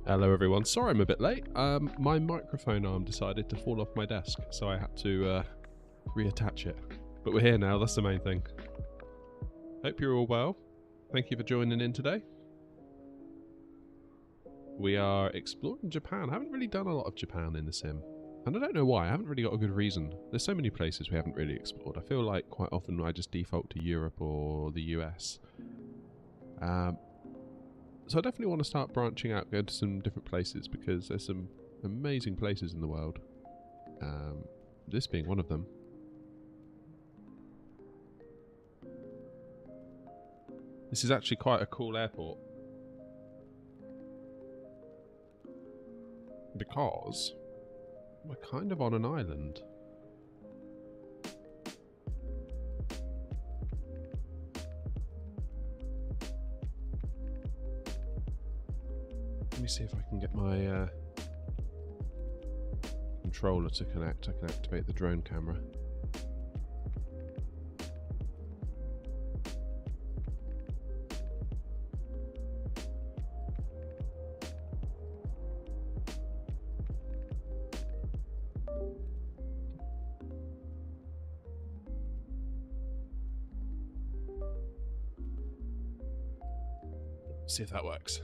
Hello everyone, sorry I'm a bit late. My microphone arm decided to fall off my desk, so I had to reattach it. But we're here now, that's the main thing. Hope you're all well. Thank you for joining in today. We are exploring Japan. I haven't really done a lot of Japan in the sim. And I don't know why, I haven't really got a good reason. There's so many places we haven't really explored. I feel like quite often I just default to Europe or the US. So I definitely want to start branching out, going to some different places, because there's some amazing places in the world. This being one of them. This is actually quite a cool airport. Because we're kind of on an island. Let me see if I can get my controller to connect. I can activate the drone camera. See if that works.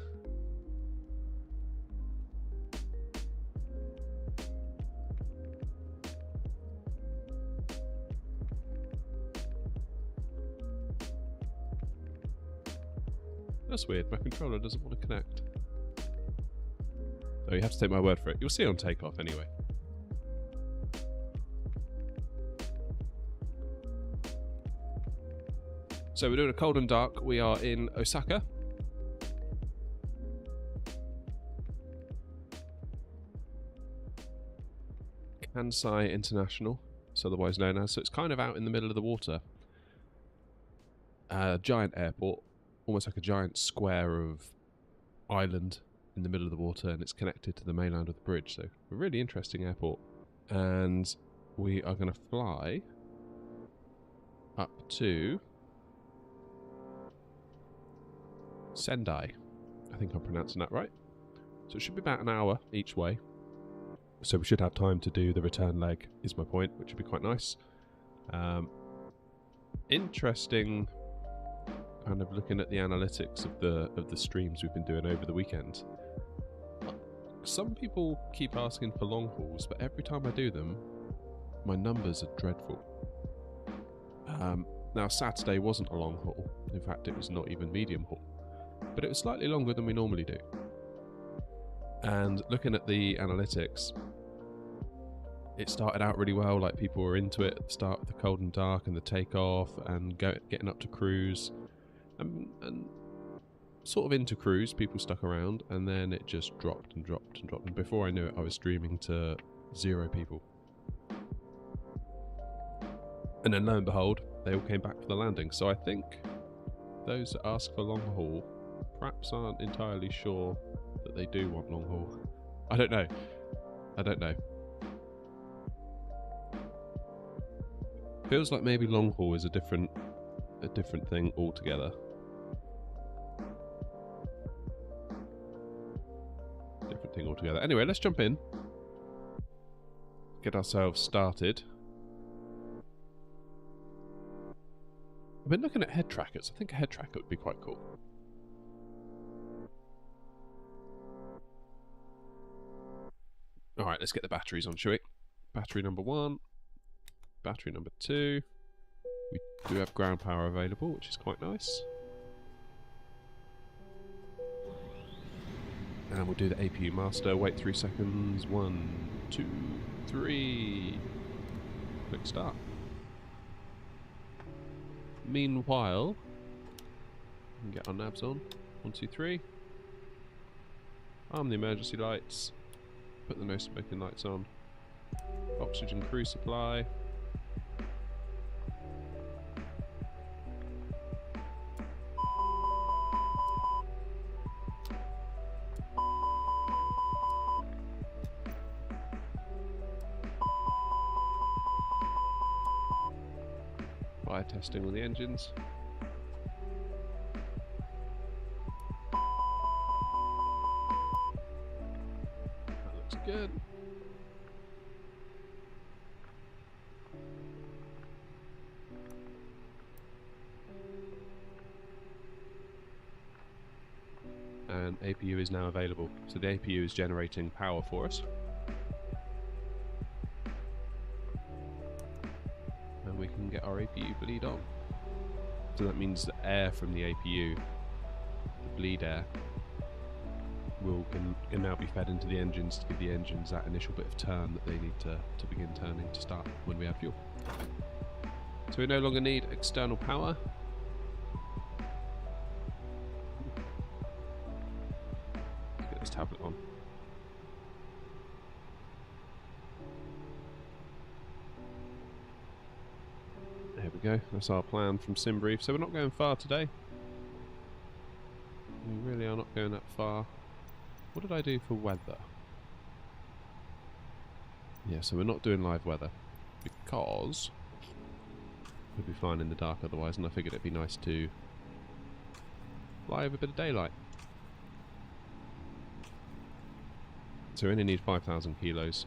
That's weird, my controller doesn't want to connect. Oh, you have to take my word for it. You'll see on takeoff anyway. So we're doing a cold and dark. We are in Osaka. Kansai International, it's otherwise known as. So it's kind of out in the middle of the water. Giant airport. Almost like a giant square of island in the middle of the water, and it's connected to the mainland with the bridge. So a really interesting airport. And we are going to fly up to Sendai. I think I'm pronouncing that right. So it should be about an hour each way. So we should have time to do the return leg, is my point, which would be quite nice. Interesting. Kind of looking at the analytics of the streams we've been doing over the weekend. Some people keep asking for long hauls, but every time I do them, my numbers are dreadful. Now Saturday wasn't a long haul. In fact, it was not even medium haul, but it was slightly longer than we normally do. And looking at the analytics, it started out really well. Like, people were into it at the start of the cold and dark and the takeoff and getting up to cruise. And sort of into cruise, people stuck around, and then it just dropped and dropped and dropped. And before I knew it, I was streaming to 0 people. And then lo and behold, they all came back for the landing. So I think those that ask for long haul perhaps aren't entirely sure that they do want long haul. I don't know. I don't know. Feels like maybe long haul is a different thing altogether. Anyway, let's jump in. Get ourselves started. I've been looking at head trackers. I think a head tracker would be quite cool. Alright, let's get the batteries on, shall we? Battery number 1. Battery number 2. We do have ground power available, which is quite nice. And we'll do the APU master. Wait 3 seconds. 1, 2, 3. Click start. Meanwhile, we can get our nabs on. 1, 2, 3. Arm the emergency lights. Put the no smoking lights on. Oxygen crew supply. Fire testing all the engines. good. And APU is now available. So the APU is generating power for us. And we can get our APU bleed on. So that means the air from the APU, the bleed air, can now be fed into the engines to give the engines that initial bit of turn that they need to begin turning to start when we add fuel. So we no longer need external power. Let's get this tablet on. There we go, that's our plan from SimBrief. So we're not going far today. We really are not going that far. What did I do for weather? Yeah, so we're not doing live weather because we'd be fine in the dark otherwise, and I figured it'd be nice to fly over a bit of daylight. So we only need 5,000 kilos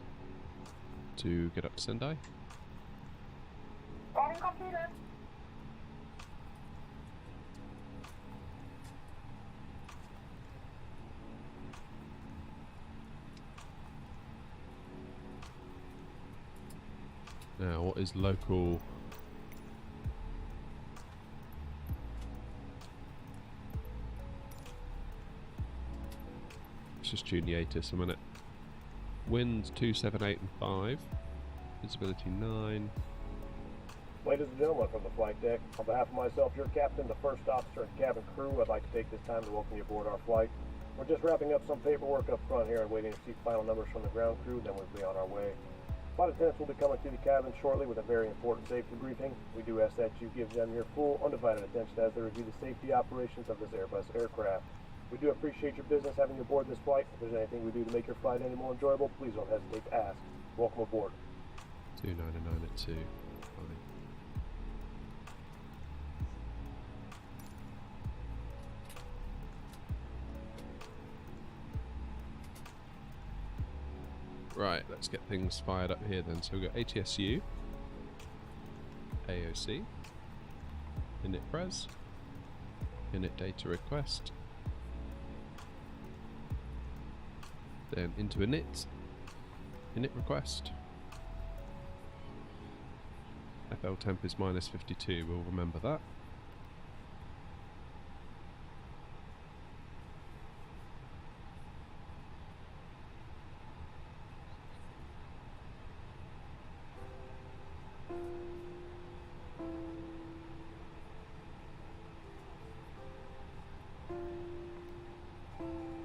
to get up to Sendai. Now, what is local? Let's just tune the ATIS a minute. Winds 2, 7, 8 and 5. Visibility 9. Ladies and gentlemen from the flight deck, on behalf of myself, your captain, the first officer, and cabin crew, I'd like to take this time to welcome you aboard our flight. We're just wrapping up some paperwork up front here and waiting to see final numbers from the ground crew, then we'll be on our way. Flight attendants will be coming to the cabin shortly with a very important safety briefing. We do ask that you give them your full, undivided attention as they review the safety operations of this Airbus aircraft. We do appreciate your business having you aboard this flight. If there's anything we do to make your flight any more enjoyable, please don't hesitate to ask. Welcome aboard. 299 at 2. Fine. Right, let's get things fired up here then. So we've got ATSU, AOC, init pres, init data request, then into init request. FL temp is minus 52, we'll remember that.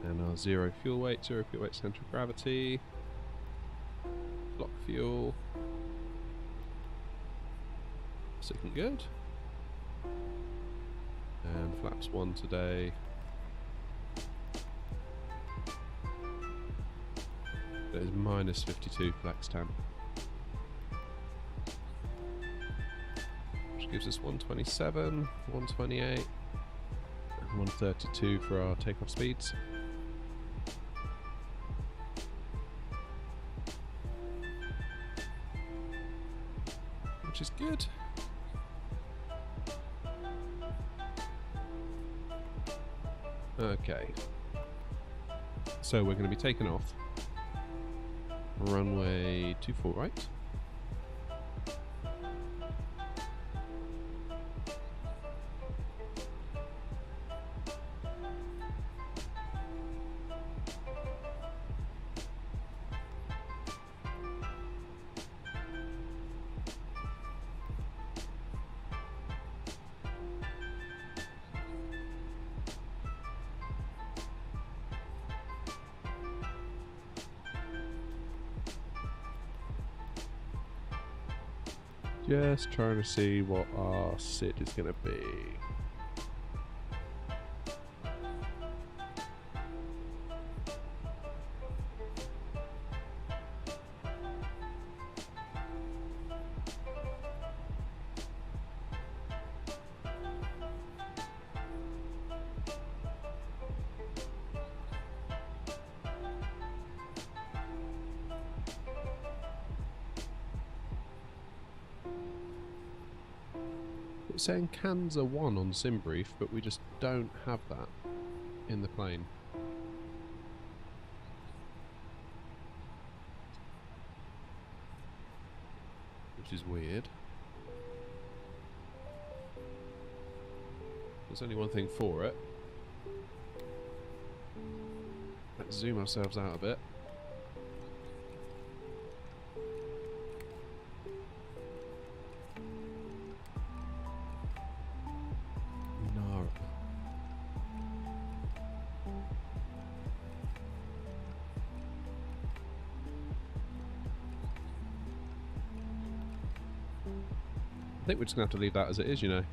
And our zero fuel weight center of gravity, block fuel, it's looking good. And flaps 1 today. There's minus 52 flex temp, which gives us 127, 128, and 132 for our takeoff speeds. Which is good. Okay. So we're going to be taking off. Runway 24 right. Just trying to see what our SID is going to be. it's saying Kansai 1 on SimBrief, but we just don't have that in the plane. Which is weird. There's only one thing for it. Let's zoom ourselves out a bit. No. I think we're just going to have to leave that as it is, you know.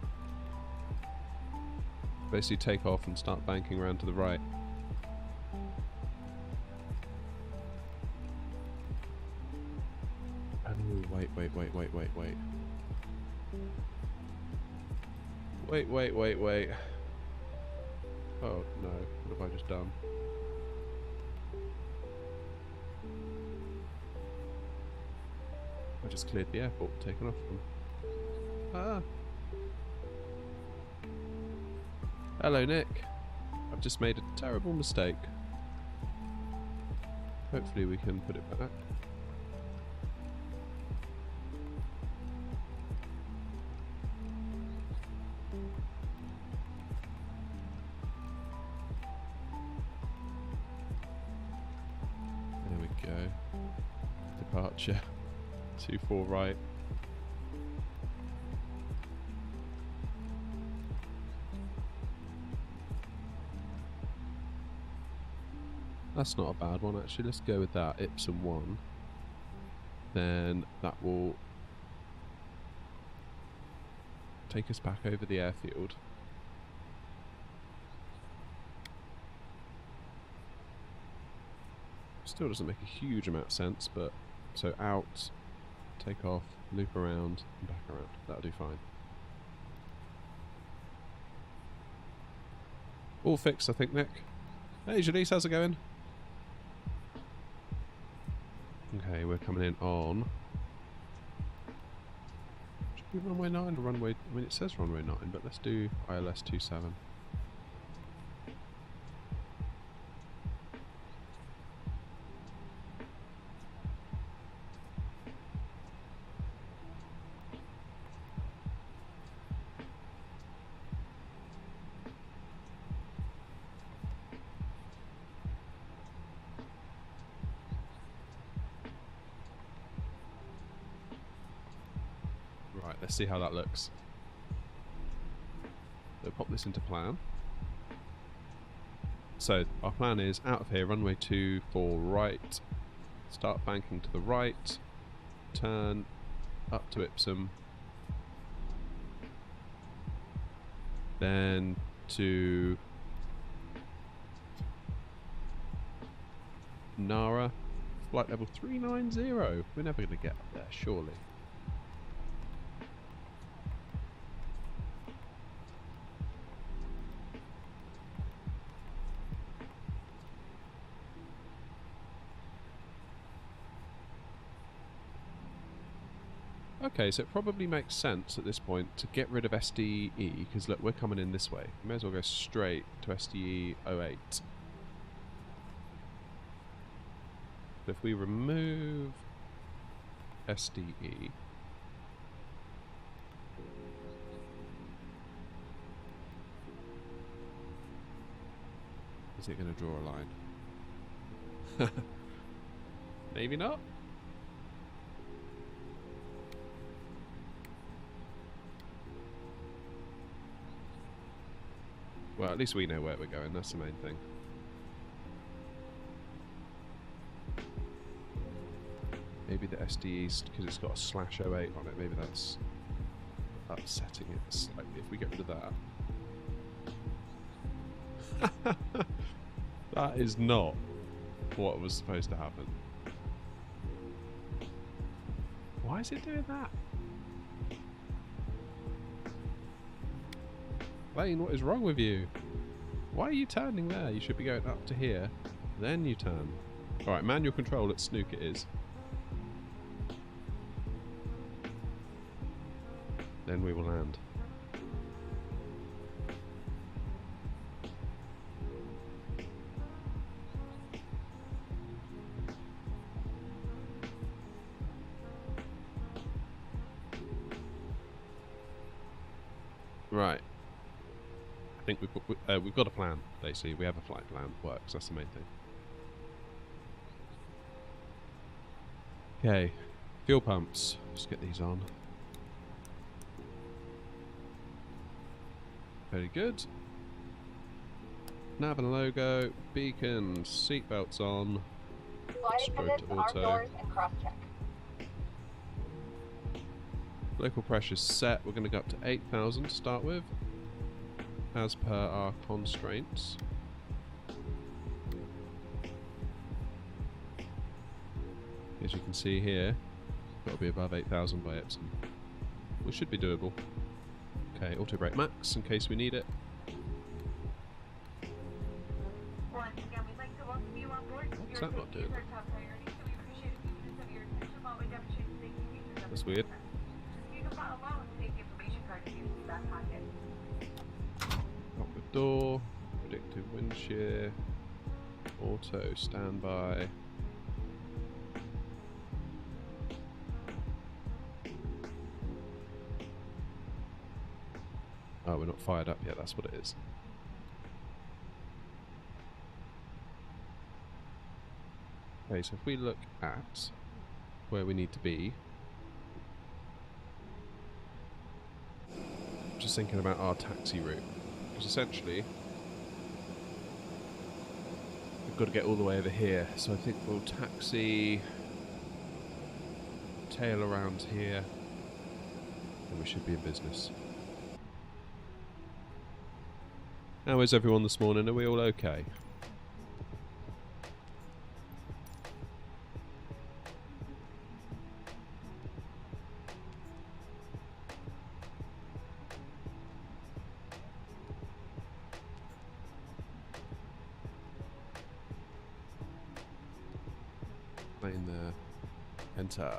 Basically take off and start banking around to the right. Oh, wait. Wait. Oh no, what have I just done? I just cleared the airport, taken off from. Ah! Hello, Nick. I've just made a terrible mistake. Hopefully we can put it back. There we go. Departure. 24 right. That's not a bad one actually, let's go with that, Ipsum 1. Then that will take us back over the airfield. Still doesn't make a huge amount of sense, but so out, take off, loop around, and back around. That'll do fine. All fixed, I think, Nick. Hey Janice, how's it going? Okay, we're coming in on. Should we runway 9 or runway? I mean, it says runway 9, but let's do ILS 27. Right, let's see how that looks. So pop this into plan. So our plan is out of here, runway 24 right, start banking to the right, turn up to Ipsum, then to Nara, flight level 390. We're never going to get up there, surely. Okay, so it probably makes sense at this point to get rid of SDE, because look, we're coming in this way. We may as well go straight to SDE 08. So if we remove SDE, is it going to draw a line? Maybe not. Well, at least we know where we're going, that's the main thing. Maybe the SDE, because it's got a /08 on it, maybe that's upsetting it slightly if we get rid of that. That is not what was supposed to happen. Why is it doing that? Lane, what is wrong with you? Why are you turning there? You should be going up to here, then you turn. Alright, manual control at Snook it is. Then we will land. Right. I think we've got a plan, basically. We have a flight plan. Works, that's the main thing. Okay. Fuel pumps. Let's get these on. Very good. Nav and logo. Beacon. Seatbelts on. Stroke to auto. Local pressure's set. We're going to go up to 8,000 to start with, as per our constraints. As you can see here, got to be above 8,000 by Epson. Which should be doable. Okay, auto brake max in case we need it. What's that not doing? That's weird. Lock the door, predictive wind shear, auto standby. Oh, we're not fired up yet, that's what it is. Okay, so if we look at where we need to be, just thinking about our taxi route, because essentially we've got to get all the way over here, so I think we'll taxi, tail around here, and we should be in business. How is everyone this morning? Are we all okay? Plane there. Enter.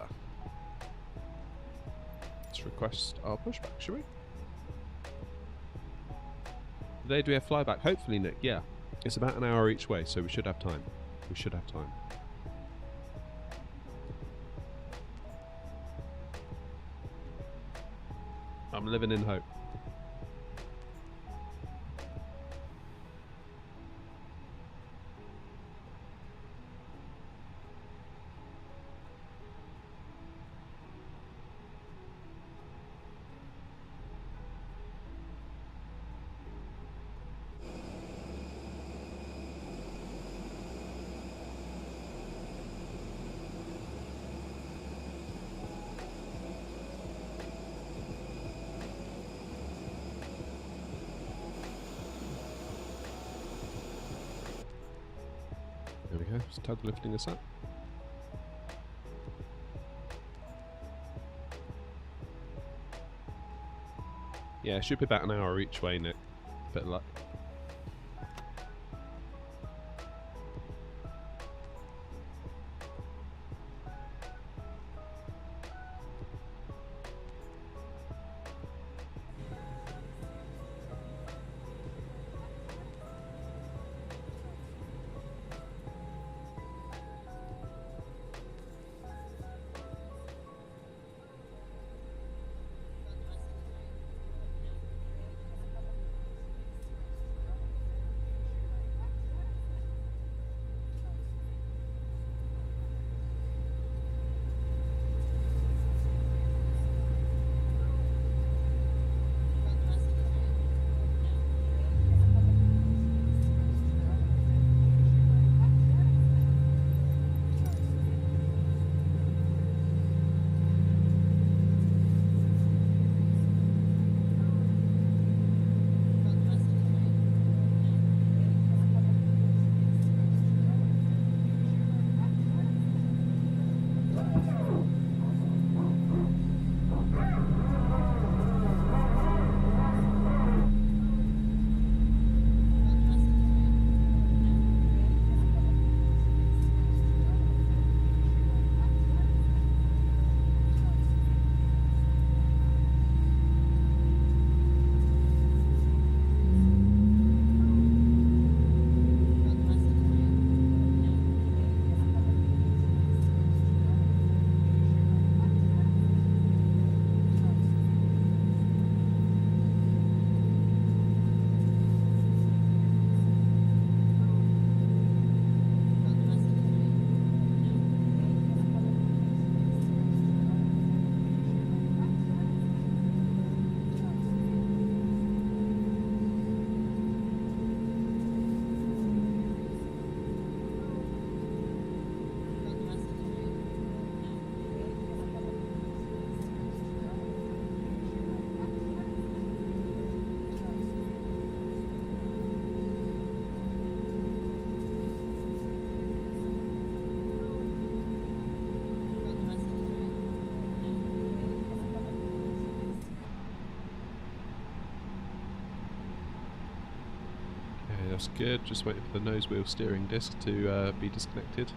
Let's request our pushback, shall we? Today do we have flyback? Hopefully, Nick, yeah. It's about an hour each way, so we should have time. We should have time. I'm living in hope. There we go, it's tug lifting us up. Yeah, it should be about an hour each way, Nick. Bit of luck. That's good, just waiting for the nose wheel steering disc to be disconnected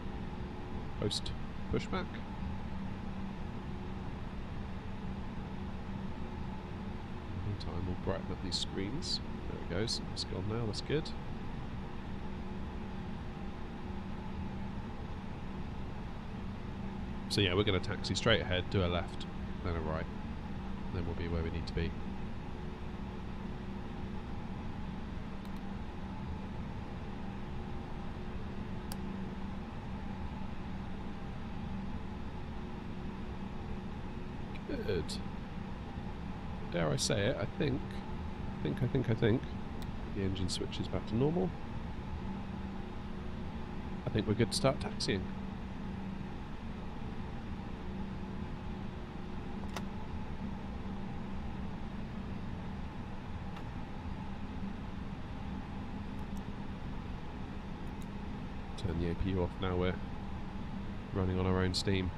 post pushback. Meantime, we'll brighten up these screens. There it goes, it's gone now, that's good. So yeah, we're going to taxi straight ahead, do a left, then a right, then we'll be where we need to be. Good. Dare I say it, I think the engine switches back to normal. I think we're good to start taxiing. Turn the APU off now, we're running on our own steam.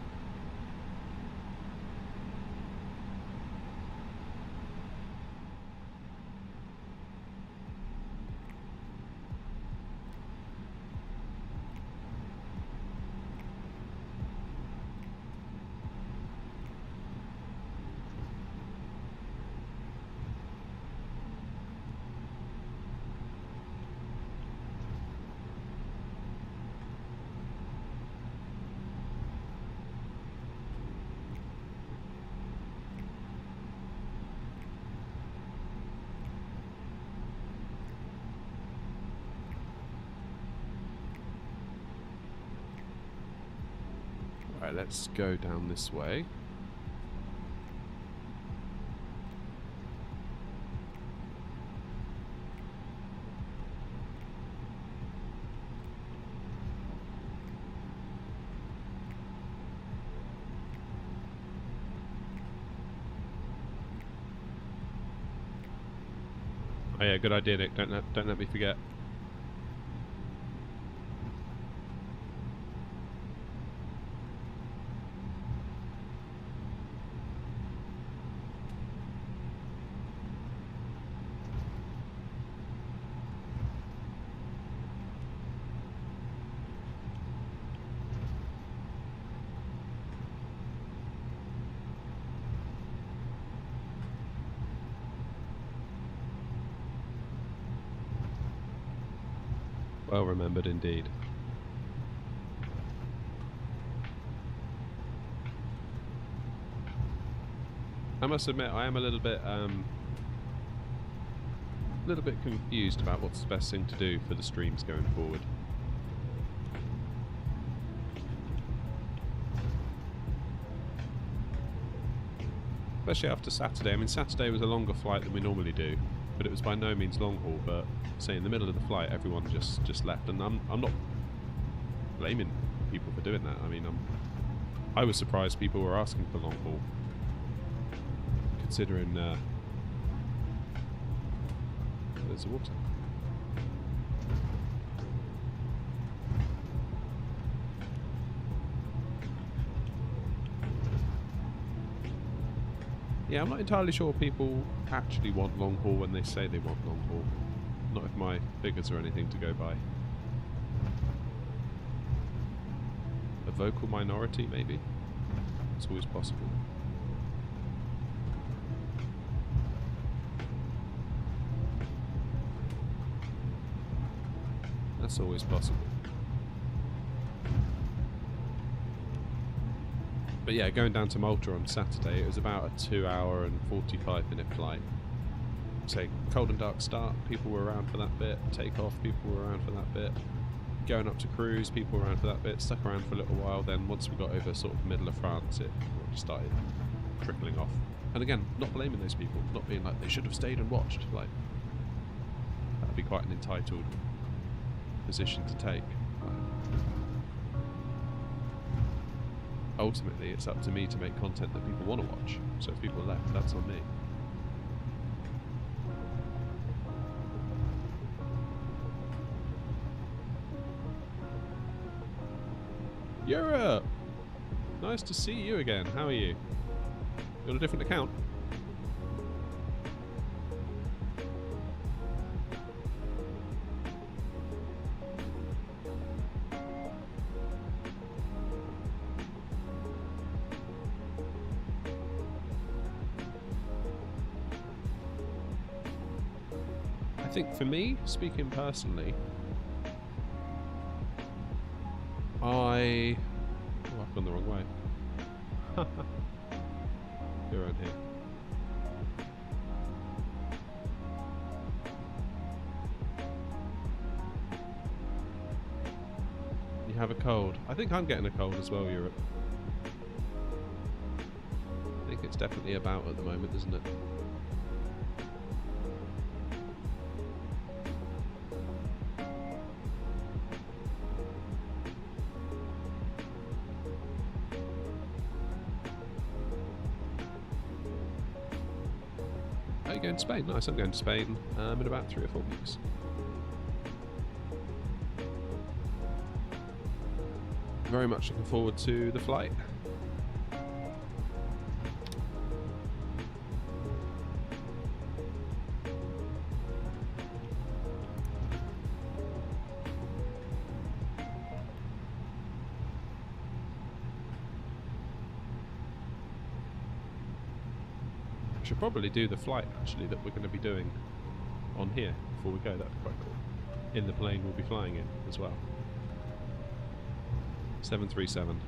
Right, let's go down this way. Oh yeah, good idea, Nick. Don't let me forget. Well remembered indeed. I must admit, I am a little bit confused about what's the best thing to do for the streams going forward. Especially after Saturday. I mean, Saturday was a longer flight than we normally do, but it was by no means long haul. But say in the middle of the flight, everyone just left, and I'm not blaming people for doing that. I mean, I was surprised people were asking for long haul, considering there's the water. Yeah, I'm not entirely sure people actually want long haul when they say they want long haul. Not if my figures are anything to go by. A vocal minority, maybe? It's always possible. That's always possible. But yeah, going down to Malta on Saturday, it was about a 2-hour and 45-minute flight. So cold and dark start, people were around for that bit. Take off, people were around for that bit. Going up to cruise, people were around for that bit. Stuck around for a little while. Then once we got over sort of middle of France, it started trickling off. And again, not blaming those people, not being like they should have stayed and watched. Like, that'd be quite an entitled position to take. Ultimately, it's up to me to make content that people want to watch. So if people left, that's on me. Europe! Nice to see you again. How are you? You on a different account? think for me, speaking personally, I've gone the wrong way. Go around here. You have a cold. I think I'm getting a cold as well, Europe. I think it's definitely about at the moment, isn't it? Are you going to Spain? Nice, I'm going to Spain in about 3 or 4 weeks. Very much looking forward to the flight. I should probably do the flight actually that we're going to be doing on here before we go. That'd be quite cool. In the plane we'll be flying in as well. 737.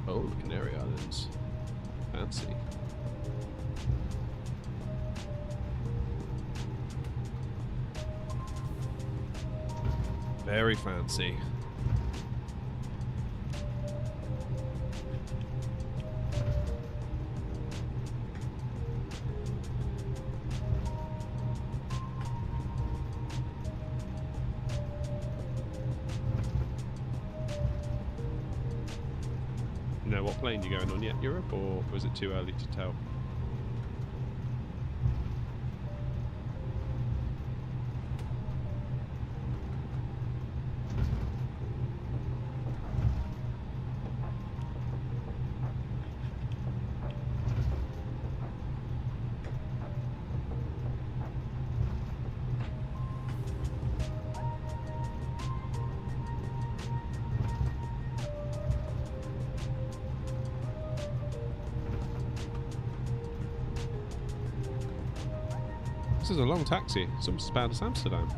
Oh, the Canary Islands. Fancy. Very fancy. You know what plane you're going on yet, Europe, or was it too early to tell? This is a long taxi. It's almost as bad as Amsterdam.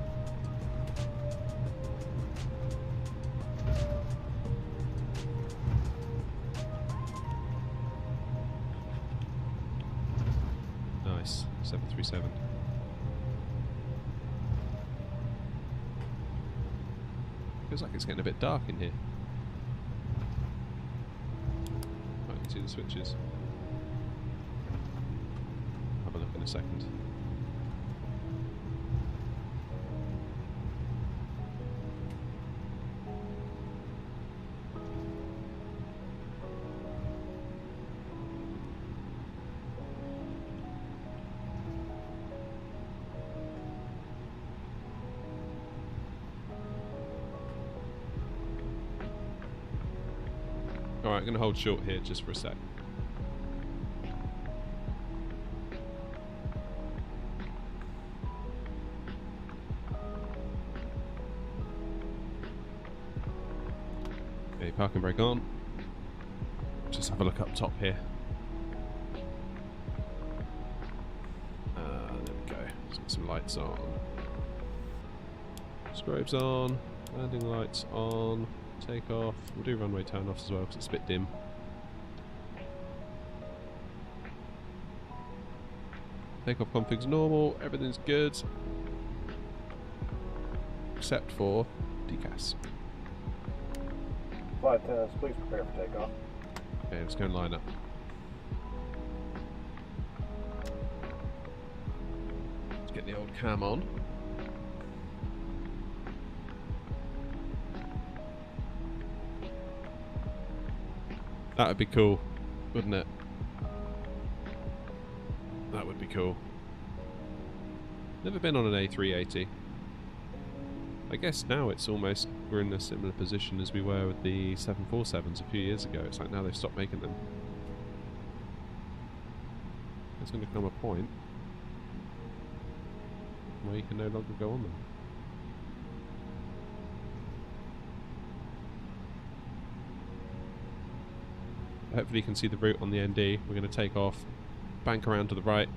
Nice. 737. Feels like it's getting a bit dark in here. I can see the switches. Have a look in a second. Alright, I'm going to hold short here just for a sec. Okay, parking brake on. Just have a look up top here. There we go. Let's get some lights on. Strobes on. Landing lights on. Take off. We'll do runway turn offs as well because it's a bit dim. Takeoff config's normal, everything's good. Except for decas. Flight attendants, please prepare for takeoff. Okay, let's go and line up. Let's get the old cam on. That would be cool, wouldn't it? That would be cool. Never been on an A380. I guess now it's almost, we're in a similar position as we were with the 747s a few years ago. It's like now they've stopped making them. There's going to come a point where you can no longer go on them. Hopefully you can see the route on the ND. We're going to take off, bank around to the right.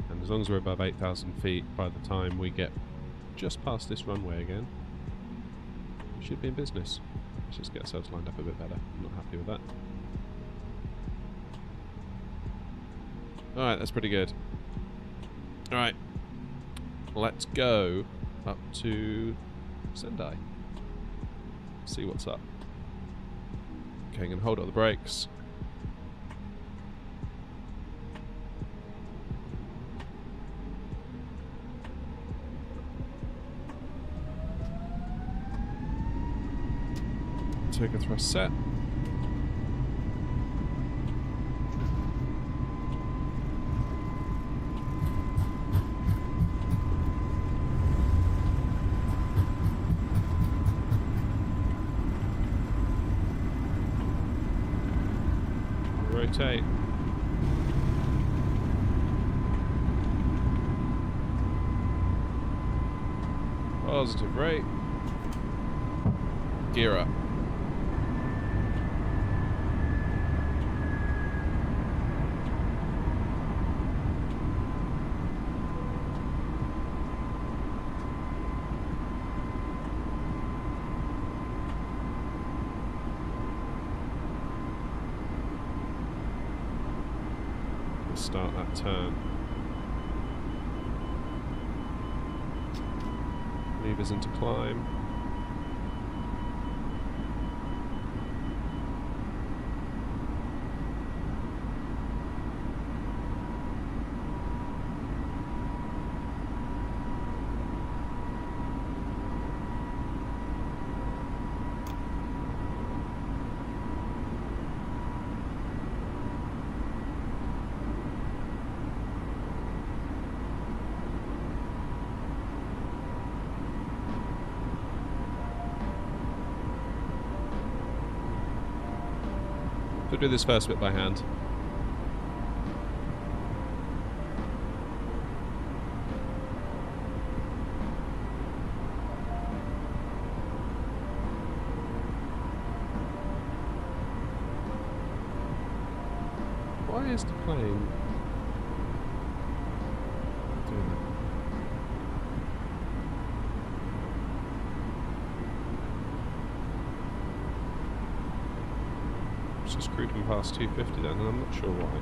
And as long as we're above 8,000 feet by the time we get just past this runway again, we should be in business. Let's just get ourselves lined up a bit better. I'm not happy with that. Alright, that's pretty good. Alright, let's go up to Sendai. See what's up. Okay, I'm going to hold up the brakes. Take a thrust set. Rotate. Positive rate. Gear up. Start that turn. Levers into climb. So do this first bit by hand. Why is the plane doing that? Just cruising past 250 then, and I'm not sure why.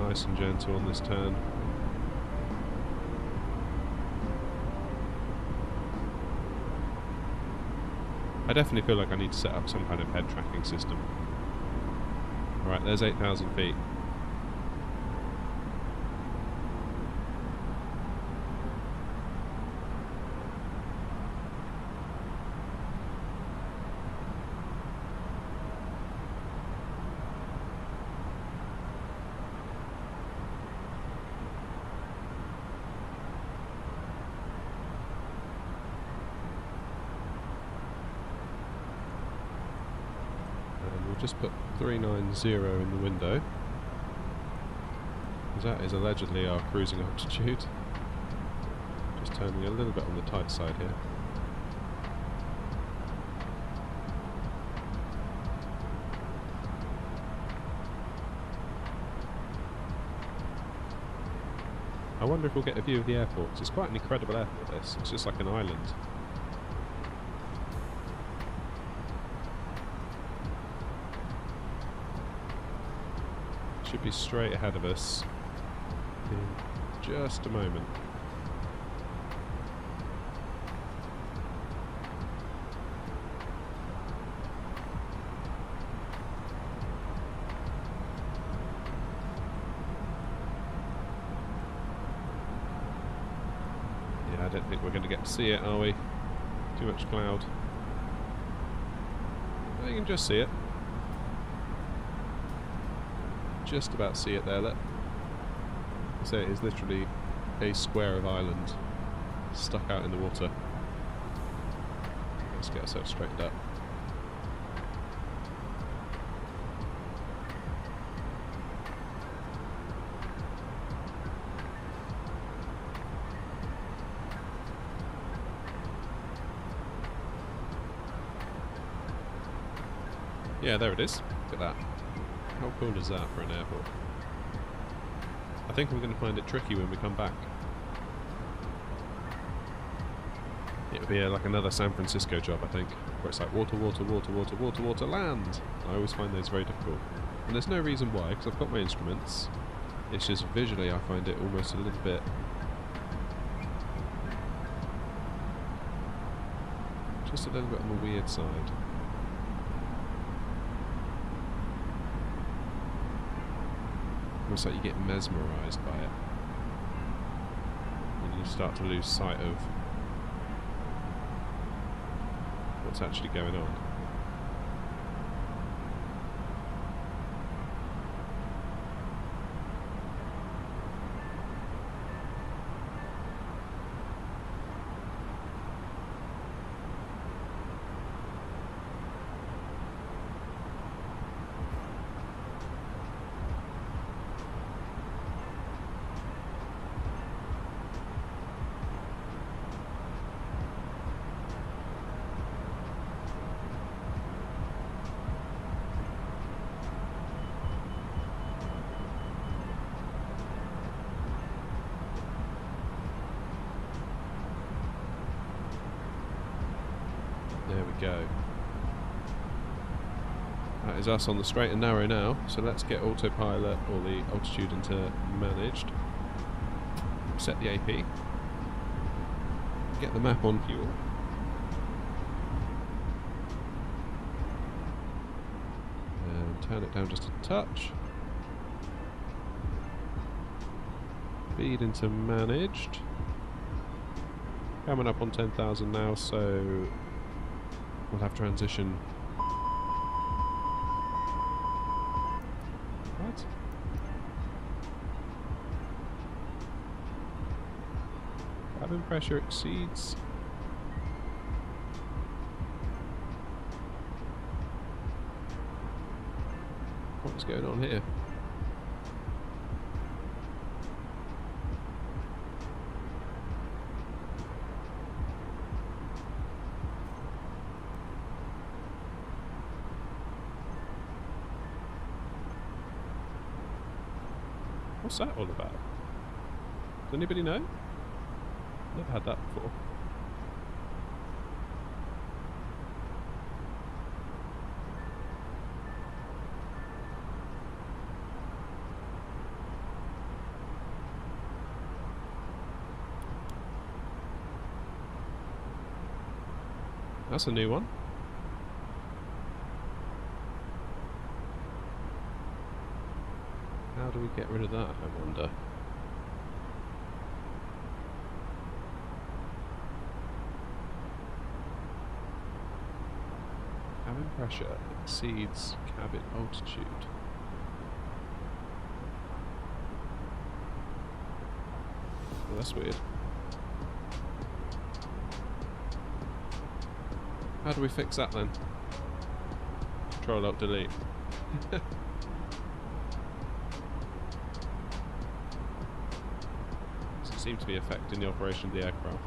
Nice and gentle on this turn. I definitely feel like I need to set up some kind of head tracking system. Alright, there's 8,000 feet. Just put 390 in the window, because that is allegedly our cruising altitude. Just turning a little bit on the tight side here. I wonder if we'll get a view of the airport. It's quite an incredible airport, this. It's just like an island. Should be straight ahead of us in just a moment. don't think we're going to get to see it, are we? Too much cloud. Well, you can just see it. Just about see it there, look. So it is literally a square of island stuck out in the water. Let's get ourselves straightened up. Yeah, there it is. Look at that. How cool is that for an airport? I think I'm going to find it tricky when we come back. It'll be like another San Francisco job, I think, where it's like water, water, water, water, water, water, land. I always find those very difficult. And there's no reason why, because I've got my instruments. It's just visually I find it almost a little bit... just a little bit on the weird side. Almost like you get mesmerised by it. And you start to lose sight of what's actually going on. There we go. That is us on the straight and narrow now, so let's get autopilot or the altitude into managed. Set the AP. Get the map on fuel. And turn it down just a touch. Feed into managed. Coming up on 10,000 now, so we'll have transition. What? Cabin pressure exceeds. What's going on here? What's that all about? Does anybody know? Never had that before. That's a new one. How do we get rid of that, I wonder? Cabin pressure exceeds cabin altitude. Well, that's weird. How do we fix that then? Control Alt Delete. Seem to be affecting the operation of the aircraft.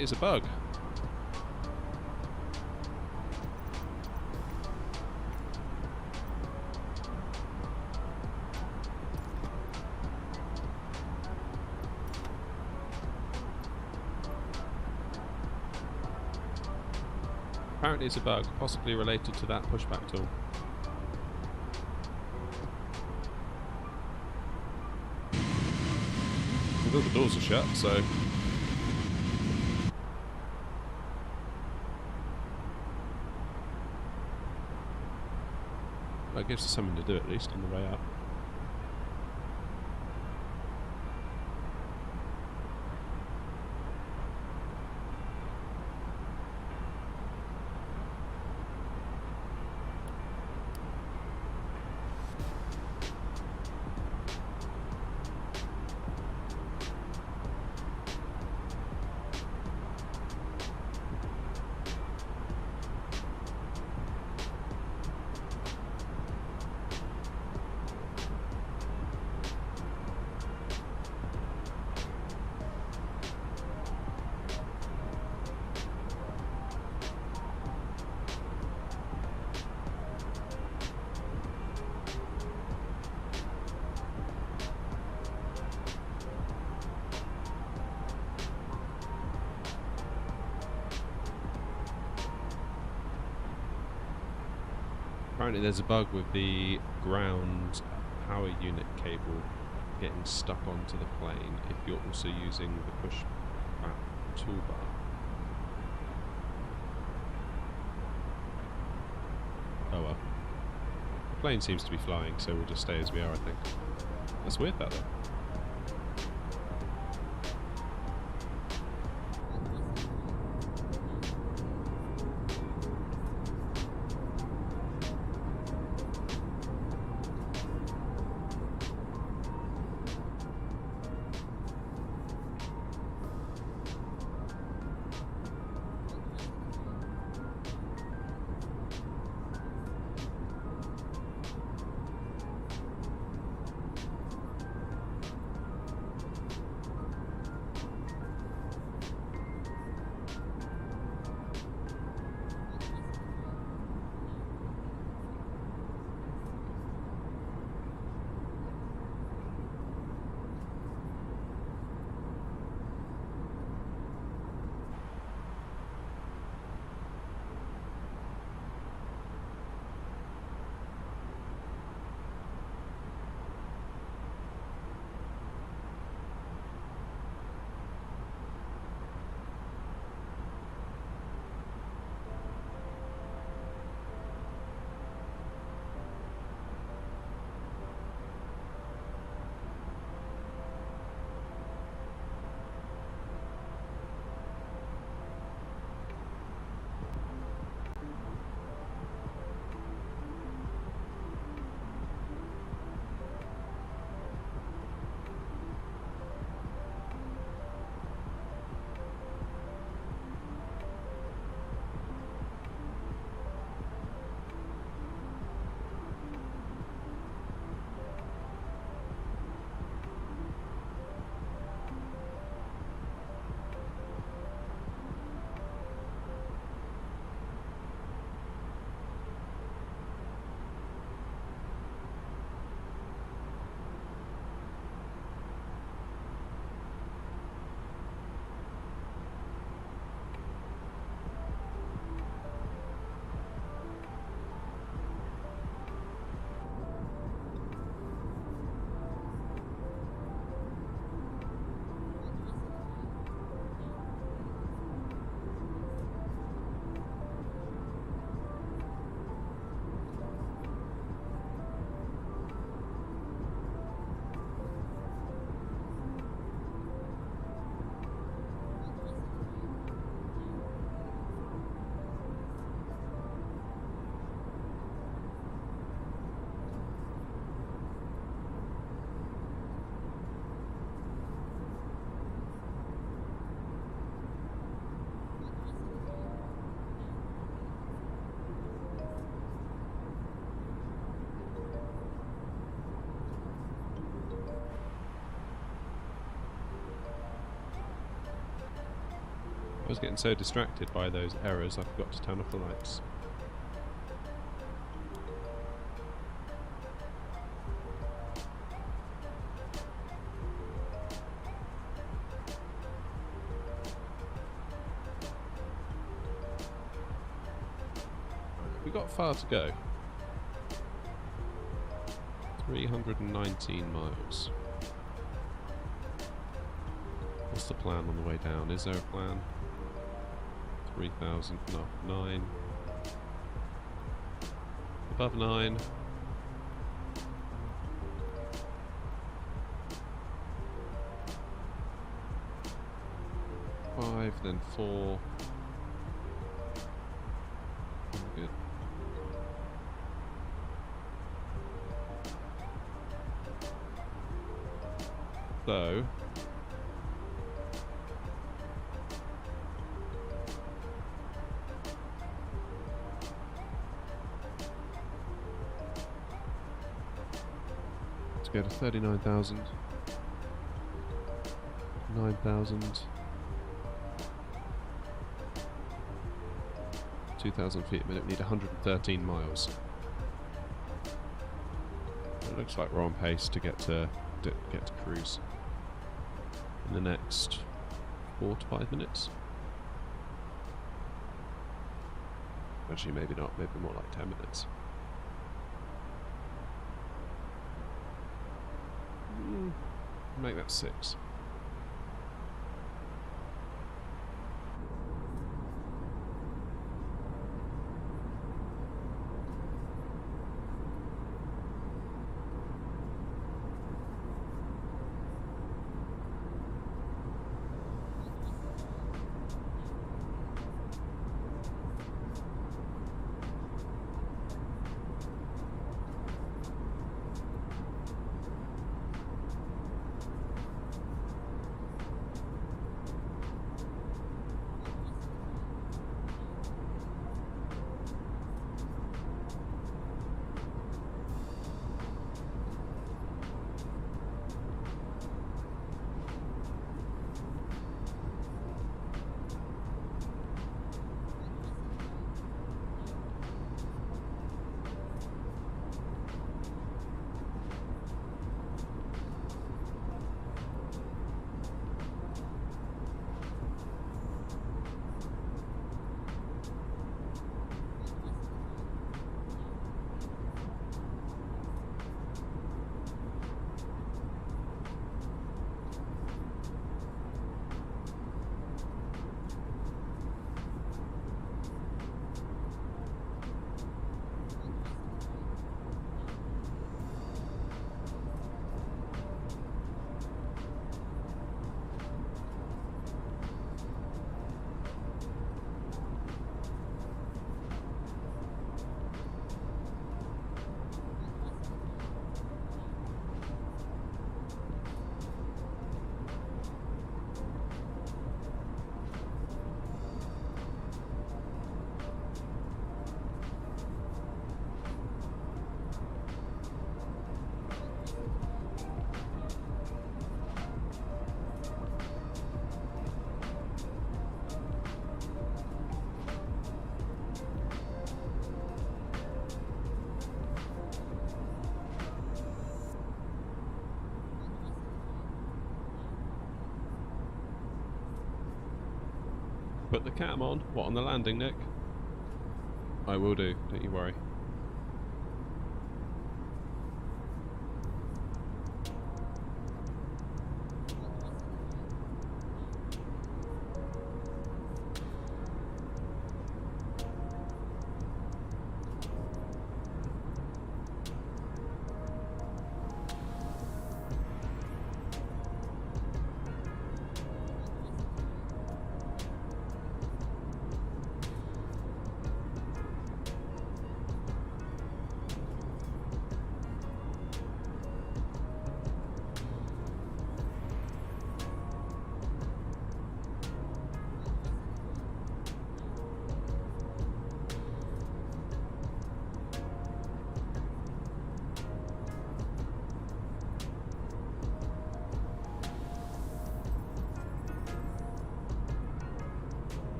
Apparently it's a bug. Apparently it's a bug, possibly related to that pushback tool. Although the doors are shut, so... That gives us something to do at least on the way up. Apparently there's a bug with the ground power unit cable getting stuck onto the plane if you're also using the push back toolbar. Oh well. The plane seems to be flying, so we'll just stay as we are, I think. That's weird, that though. was getting so distracted by those errors I forgot to turn off the lights. We've got far to go. 319 miles. What's the plan on the way down? Is there a plan? 3,000, no, 9. Above 9. Five, then 4. Good. So let's go to 39,000, 9,000, 2,000 feet a minute. We need 113 miles. It looks like we're on pace to get to cruise in the next 4 to 5 minutes. Actually, maybe not. Maybe more like 10 minutes. Make that 6. Put the cam on. What, on the landing, Nick? I will do, don't you worry.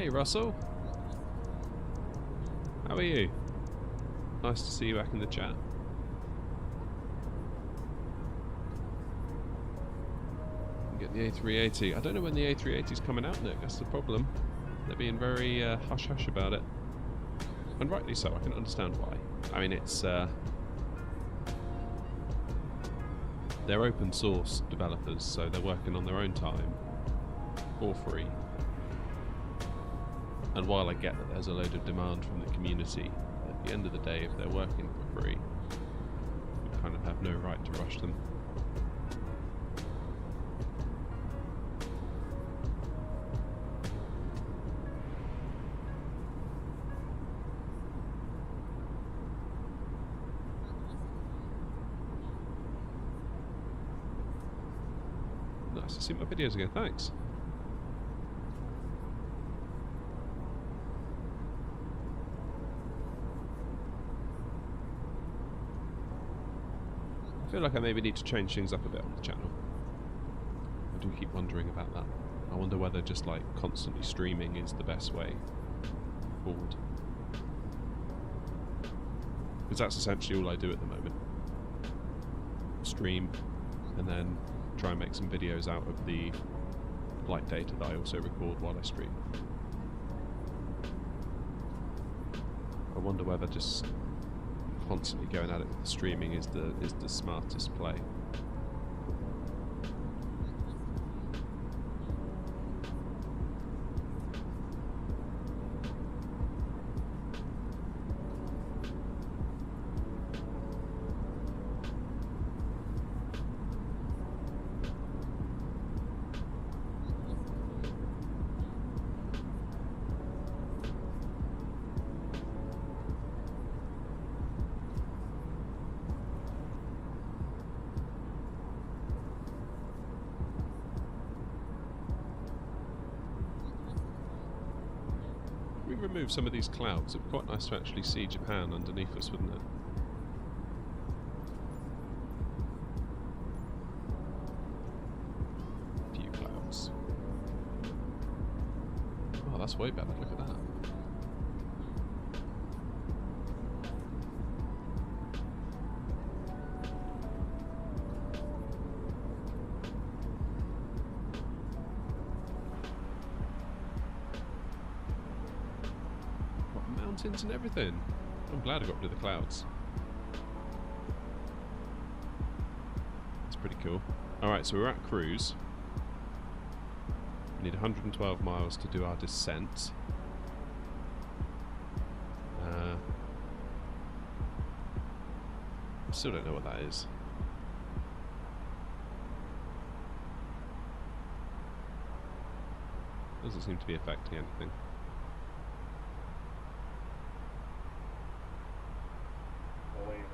Hey Russell, how are you? Nice to see you back in the chat. Get the A380. I don't know when the A380 is coming out, Nick. That's the problem. They're being very hush hush about it, and rightly so. I can understand why. I mean, it's they're open source developers, so they're working on their own time for free. And while I get that there's a load of demand from the community, at the end of the day, if they're working for free, you kind of have no right to rush them. Nice to see my videos again, thanks. I feel like I maybe need to change things up a bit on the channel. I do keep wondering about that. I wonder whether just like constantly streaming is the best way forward. Because that's essentially all I do at the moment. Stream, and then try and make some videos out of the flight data that I also record while I stream. I wonder whether just constantly going at it with the streaming is the smartest play. Remove some of these clouds. It'd be quite nice to actually see Japan underneath us, wouldn't it? A few clouds. Oh, that's way better. Look at that. And everything. I'm glad I got rid of the clouds. That's pretty cool. Alright, so we're at cruise. We need 112 miles to do our descent. I still don't know what that is. Doesn't seem to be affecting anything.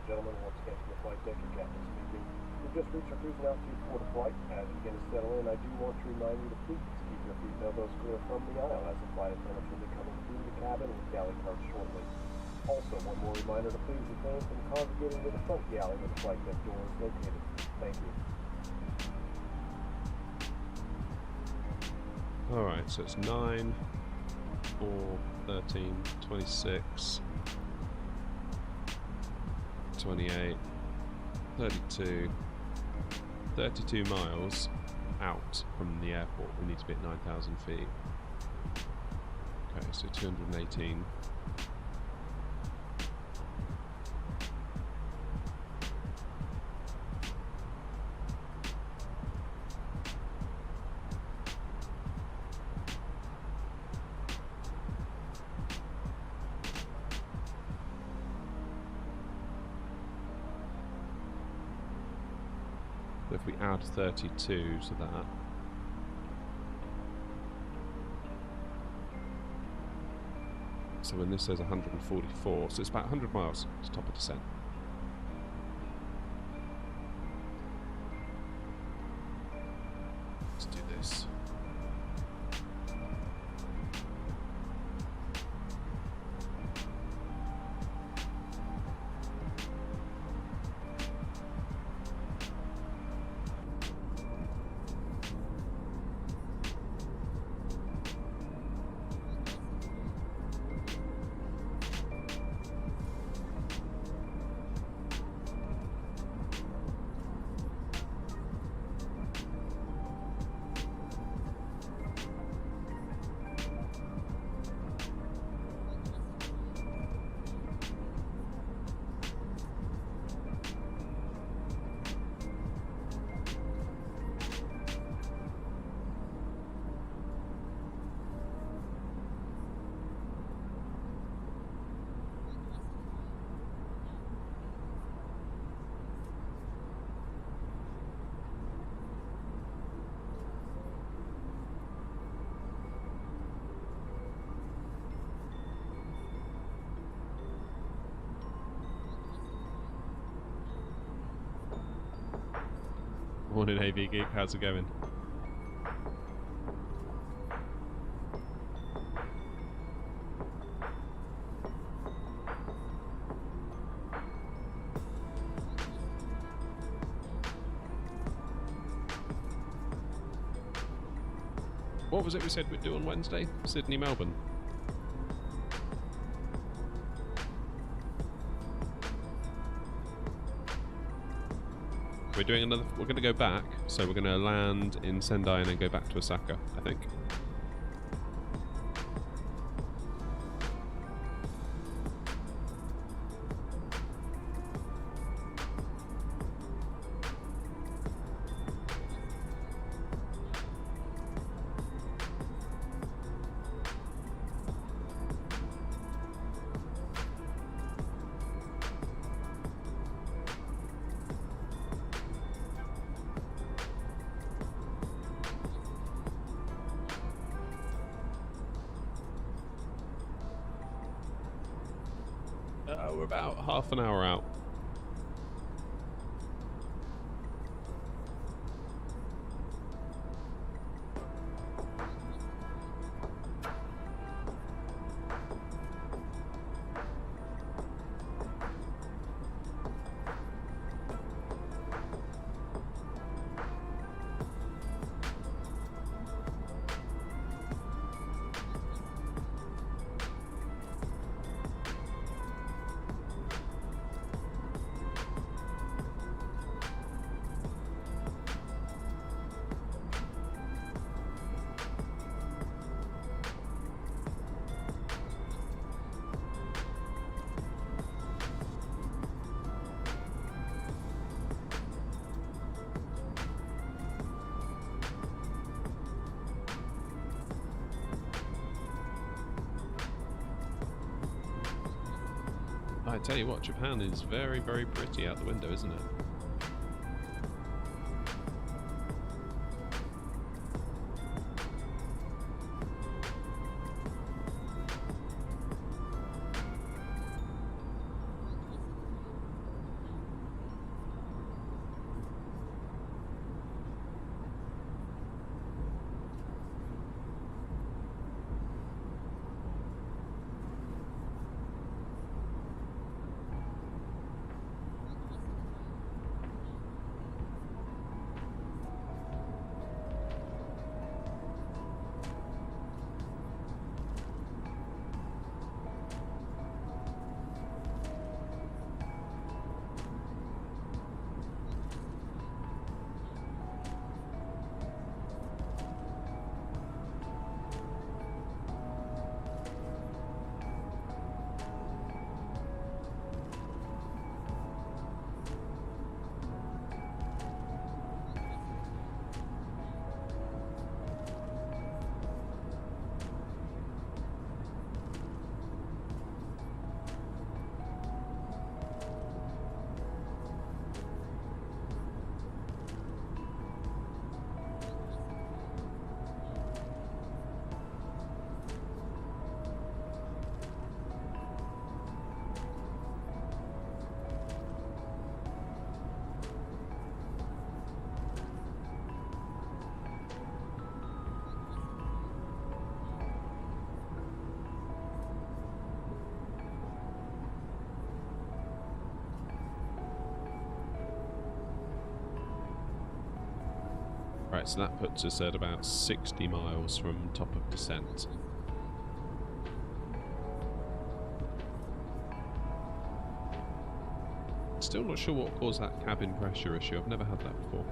Gentlemen, once again from the flight deck, your captain speaking. We've just reached our cruising altitude for the flight. As you begin to settle in, I do want to remind you to please keep your feet elbows clear from the aisle as the flight attendants will be coming through the cabin with galley carts shortly. Also, one more reminder to please refrain from congregating with the front galley where the flight deck door is located. Thank you. Alright, so it's 9, 4, 13, 26... 28, 32 miles out from the airport. We need to be at 9,000 feet. Okay, so 218. If we add 32 to that, so when this says 144, so it's about 100 miles to top of descent. Let's do this. Morning, AV Geek. How's it going? What was it we said we'd do on Wednesday? Sydney, Melbourne. We're doing another. We're going to go back, so we're going to land in Sendai and then go back to Osaka, I think. We're about half an hour out. I tell you what, Japan is very, very pretty out the window, isn't it? Right, so that puts us at about 60 miles from top of descent. Still not sure what caused that cabin pressure issue. I've never had that before.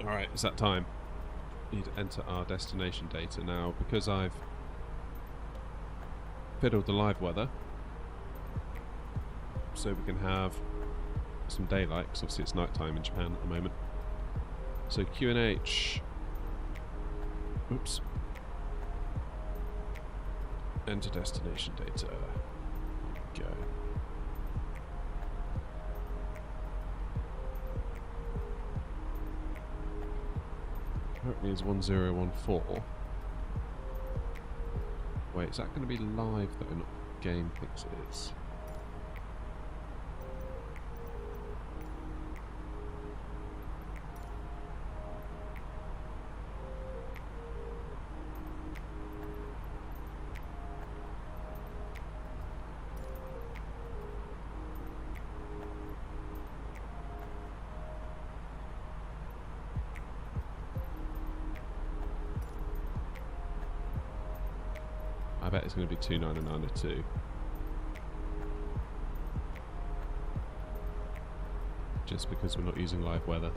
Alright, it's that time. We need to enter our destination data now. Because I've fiddled the live weather, so we can have some daylight, because obviously it's night time in Japan at the moment. So QNH, oops, enter destination data, there we go. Apparently it's 1014. Wait, is that going to be live though, not game thinks it is? I bet it's going to be 29902. Just because we're not using live weather.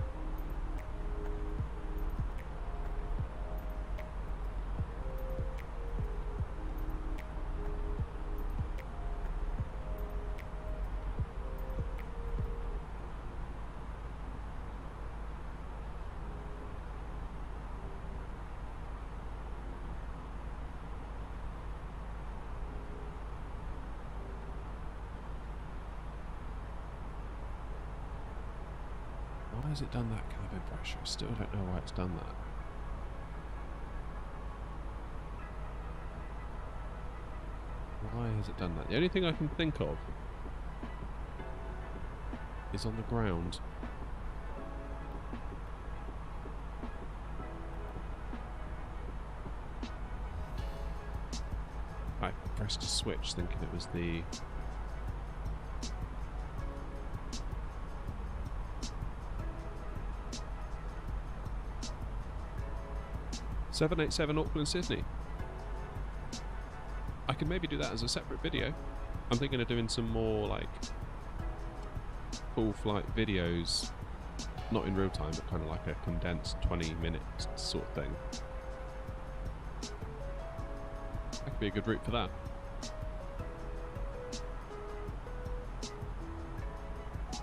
Why has it done that cabin pressure? I still don't know why it's done that. Why has it done that? The only thing I can think of is on the ground. I pressed a switch thinking it was the... (787) Auckland, Sydney. I could maybe do that as a separate video. I'm thinking of doing some more like full flight videos, not in real time, but kind of like a condensed 20-minute sort of thing. That could be a good route for that.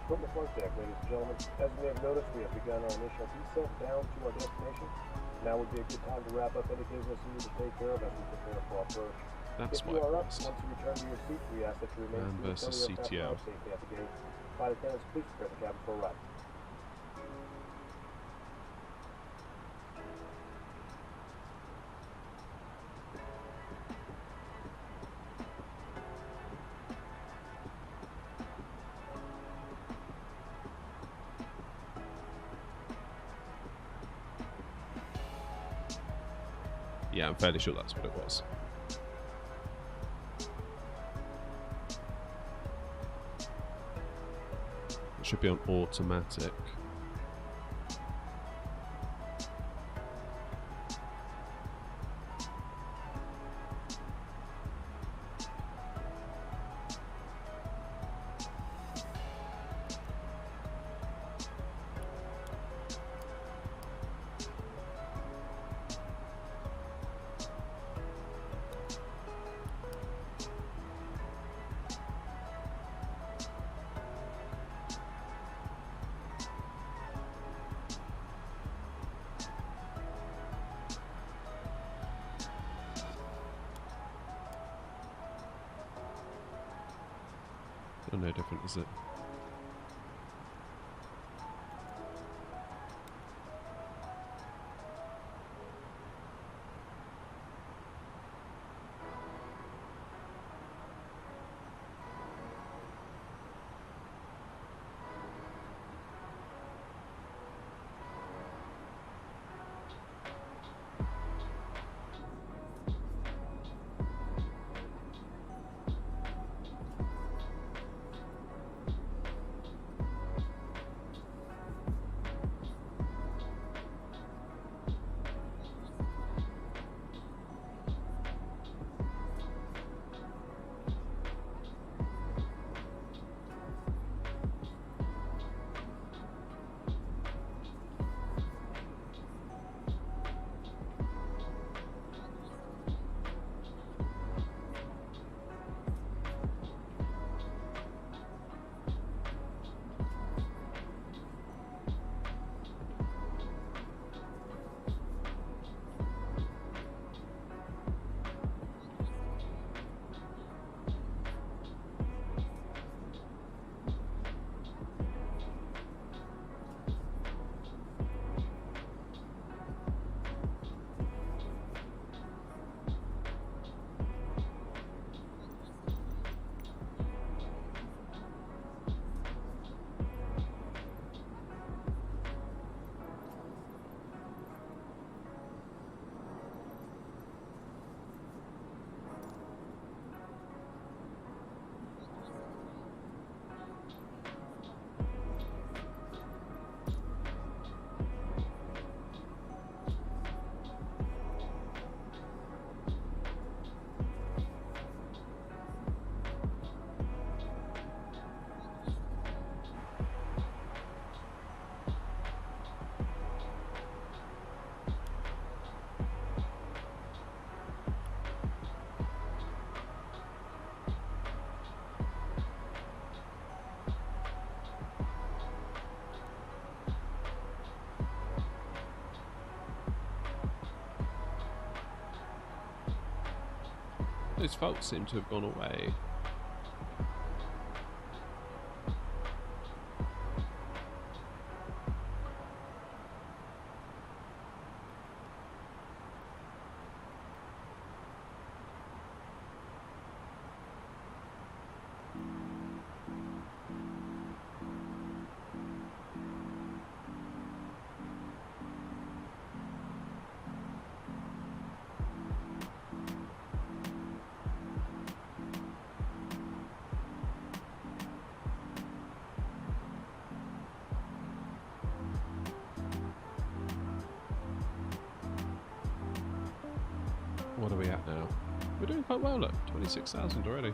From the flight deck, ladies and gentlemen, as you may have noticed, we have begun our initial descent down to our destination. Now would be a good time to wrap up any business you need to take care of as we prepare for our approach. That's if you are up, once you return to your seat, we ask that you remain Man versus CTO. safely at the gate. Flight attendants, please prepare the cabin for a ride. Yeah, I'm fairly sure that's what it was. It should be on automatic. Still no different, is it? those faults seem to have gone away. What are we at now? We're doing quite well, look, 26,000 already.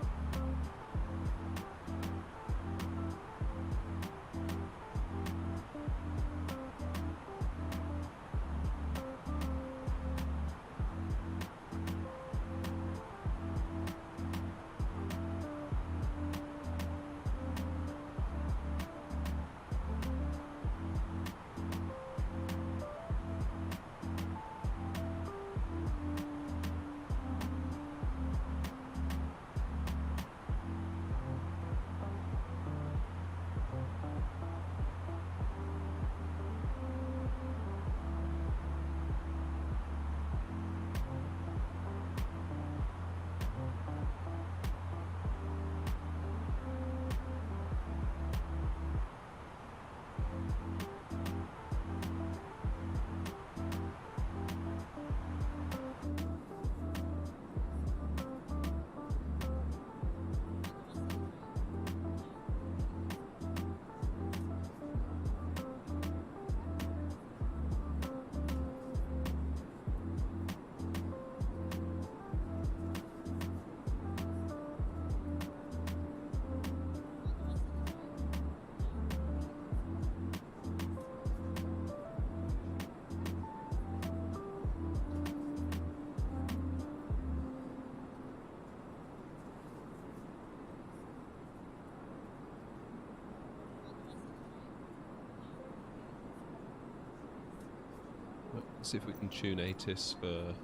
Let's see if we can tune ATIS for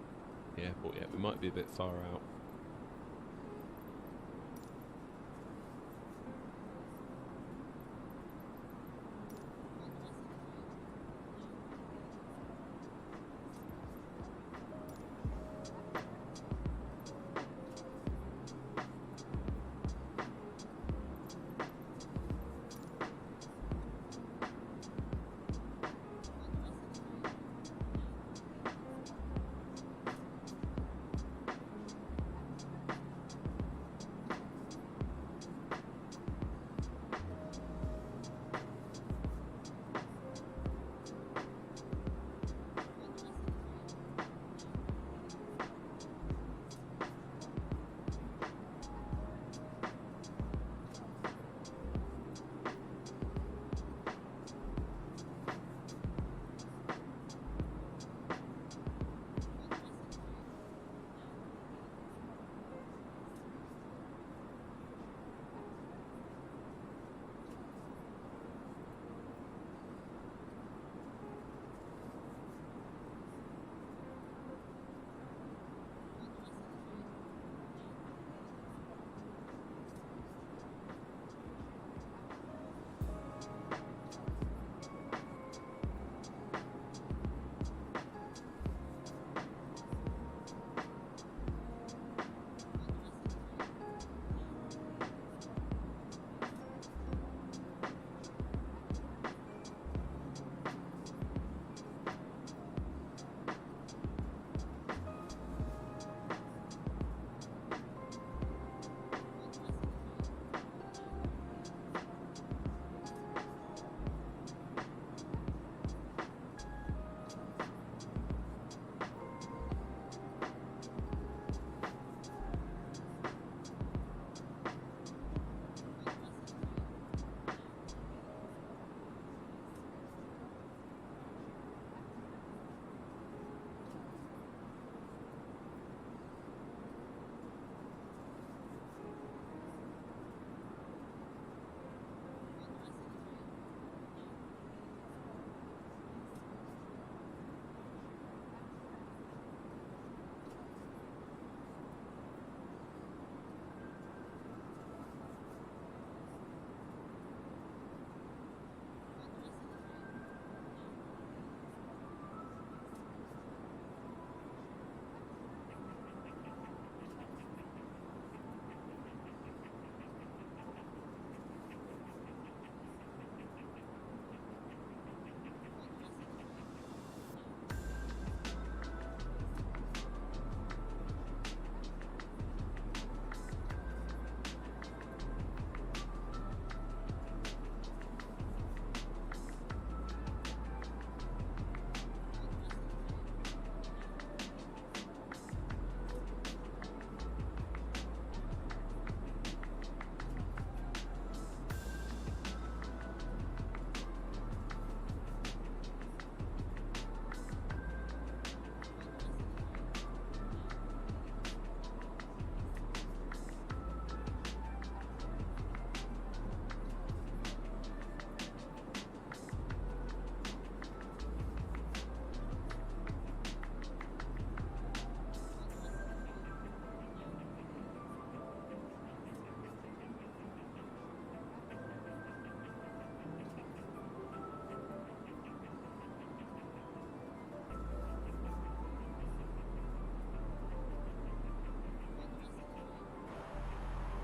the airport yet. We might be a bit far out.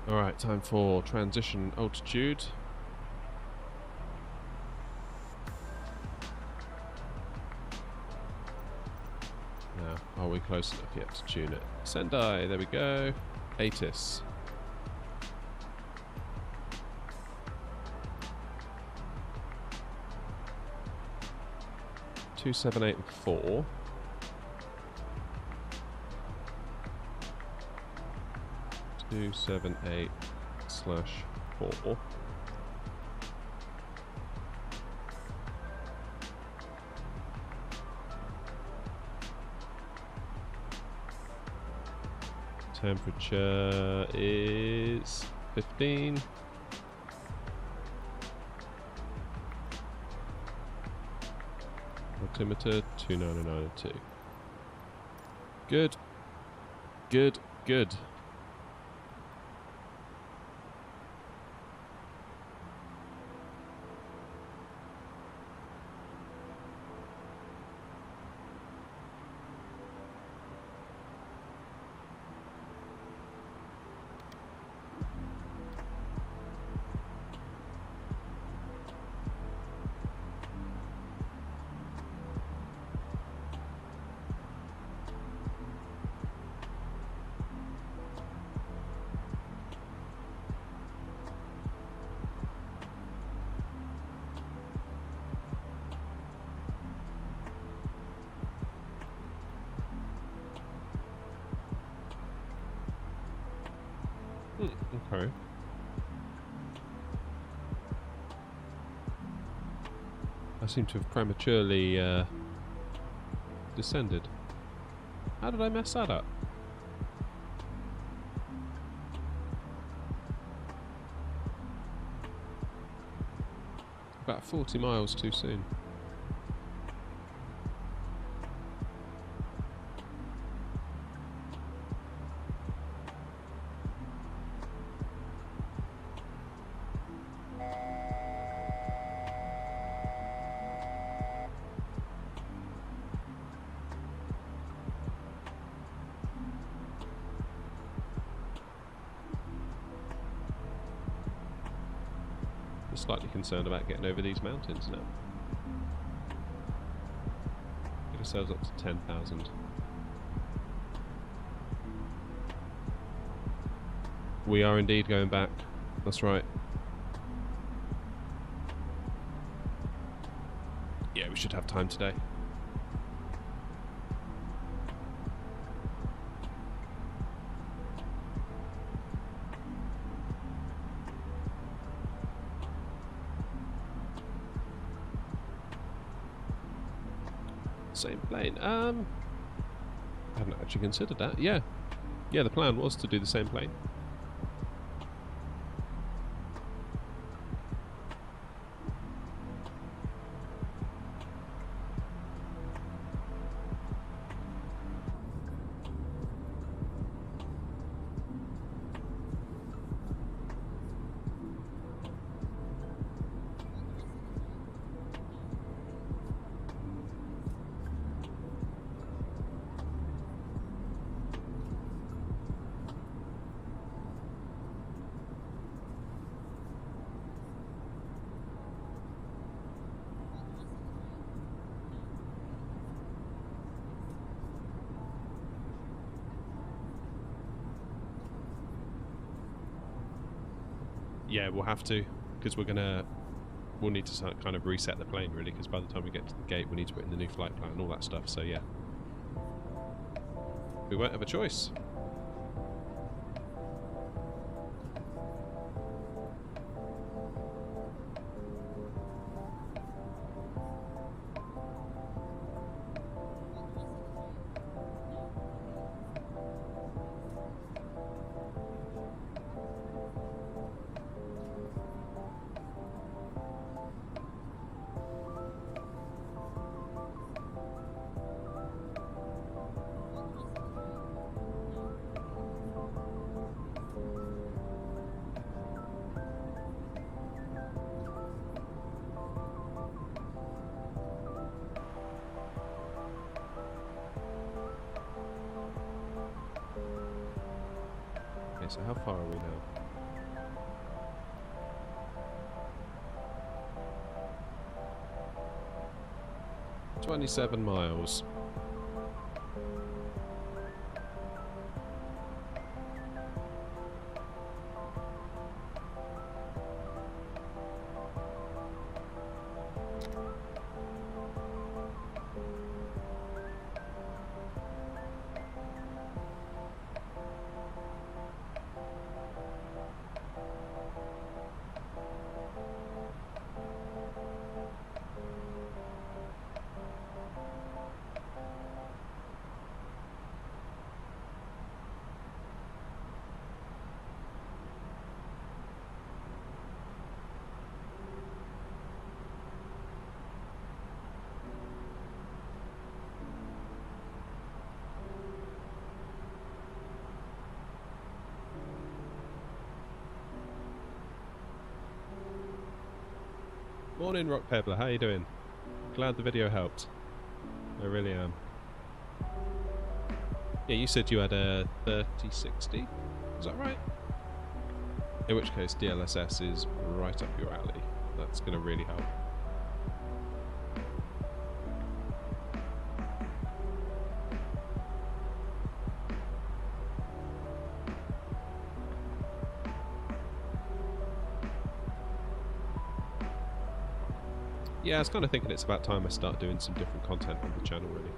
Alright, time for transition altitude. Now, are we close enough yet to tune it? Sendai, there we go. ATIS. Two, 7, 8, and 4. Two, 7, 8/4. Temperature is 15. Altimeter 29902. Good. Good. Good. Okay. I seem to have prematurely descended. How did I mess that up? About 40 miles too soon. Slightly concerned about getting over these mountains now. Get ourselves up to 10,000. We are indeed going back. That's right. Yeah, we should have time today. Same plane. I hadn't actually considered that. Yeah. Yeah, the plan was to do the same plane. Yeah, we'll have to, because we'll need to kind of reset the plane really, because by the time we get to the gate we need to put in the new flight plan and all that stuff, so yeah. We won't have a choice. So how far are we now? 27 miles. Morning, Rock Pebbler. How you doing? Glad the video helped. I really am. Yeah, you said you had a 3060. Is that right? In which case, DLSS is right up your alley. That's going to really help. Yeah, I was kind of thinking it's about time I start doing some different content on the channel, really.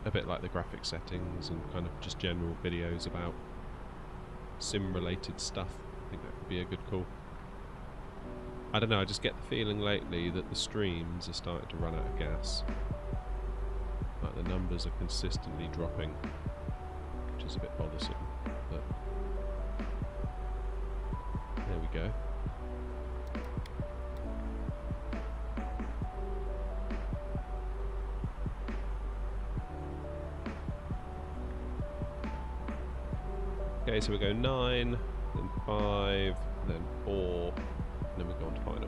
A bit like the graphic settings and kind of just general videos about sim-related stuff. I think that would be a good call. I don't know, I just get the feeling lately that the streams are starting to run out of gas. Like the numbers are consistently dropping, which is a bit bothersome, but there we go. Okay, so we go 9, then 5, then 4, and then we go on to final.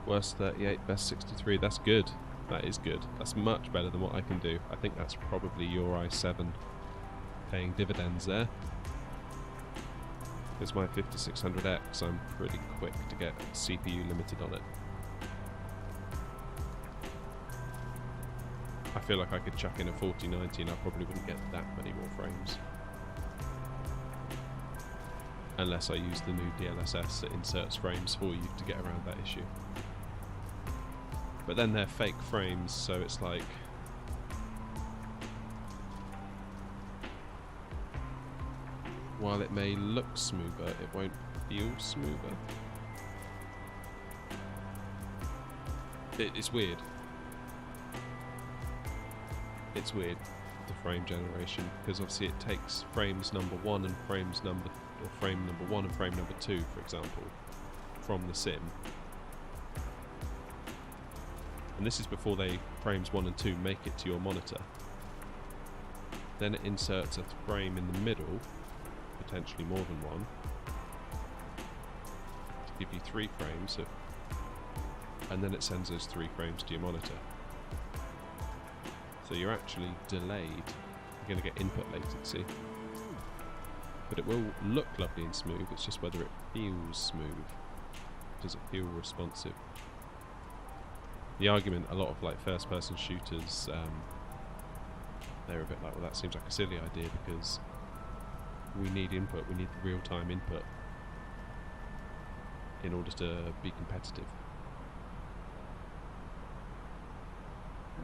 Worst 38, best 63. That's good. That is good. That's much better than what I can do. I think that's probably your i7 paying dividends there. Because my 5600X, I'm pretty quick to get CPU limited on it. I feel like I could chuck in a 4090 and I probably wouldn't get that many more frames. Unless I use the new DLSS that inserts frames for you to get around that issue. But then they're fake frames, so it's like... while it may look smoother, it won't feel smoother. It's weird. It's weird, the frame generation, because obviously it takes frames number 1 and frame number 1 and frame number 2, for example, from the sim. And this is before frames 1 and 2 make it to your monitor. Then it inserts a frame in the middle, potentially more than one, to give you 3 frames, and then it sends those 3 frames to your monitor. So you're actually delayed. You're going to get input latency. But it will look lovely and smooth, it's just whether it feels smooth. Does it feel responsive? The argument, a lot of like first-person shooters, they're a bit like, well, that seems like a silly idea because we need input, we need real-time input in order to be competitive.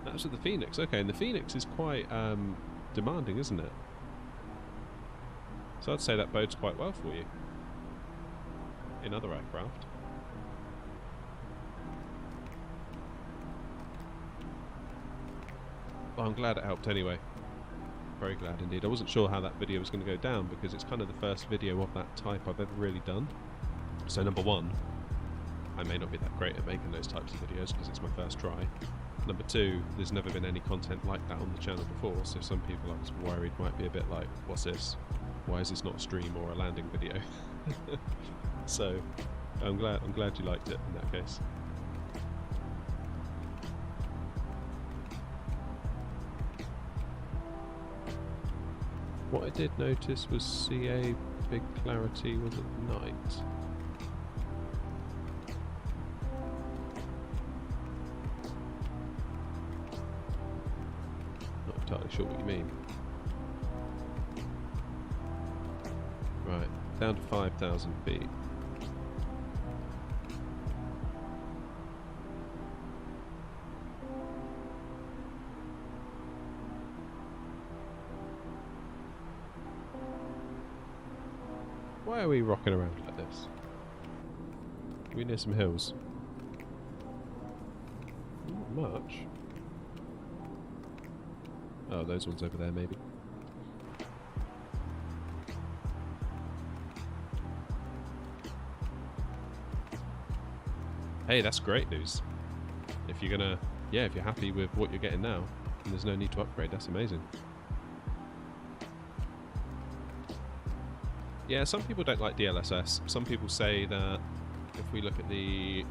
That's with the Phoenix, okay, and the Phoenix is quite demanding, isn't it? So I'd say that bodes quite well for you in other aircraft. Well, I'm glad it helped anyway. very glad indeed. I wasn't sure how that video was going to go down because it's kind of the first video of that type I've ever really done. So number one, I may not be that great at making those types of videos because it's my first try. Number two, there's never been any content like that on the channel before, so some people I was worried might be a bit like, what's this? Why is this not a stream or a landing video? So I'm glad you liked it in that case. What I did notice was CA big clarity was at night. Not entirely sure what you mean. Right, down to 5,000 feet. Why are we rocking around like this? Are we near some hills? Not much. Oh, those ones over there maybe. Hey, that's great news. If you're gonna, yeah, if you're happy with what you're getting now, and there's no need to upgrade, that's amazing. Yeah, some people don't like DLSS. Some people say that if we look at the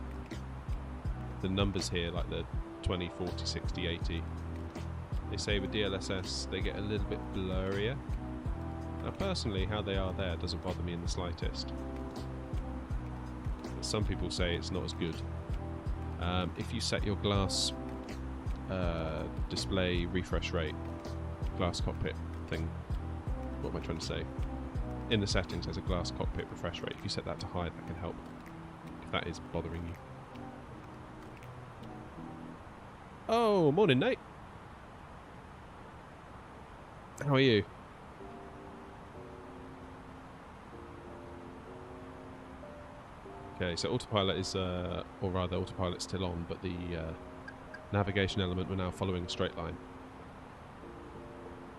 numbers here, like the 20, 40, 60, 80, they say with DLSS they get a little bit blurrier. Now personally, how they are there doesn't bother me in the slightest. But some people say it's not as good. If you set your glass display refresh rate, glass cockpit thing, what am I trying to say? In the settings there's a glass cockpit refresh rate. If you set that to high, that can help if that is bothering you. Oh, morning Nate. How are you? Okay, so autopilot is, or rather autopilot's still on, but the navigation element we're now following a straight line.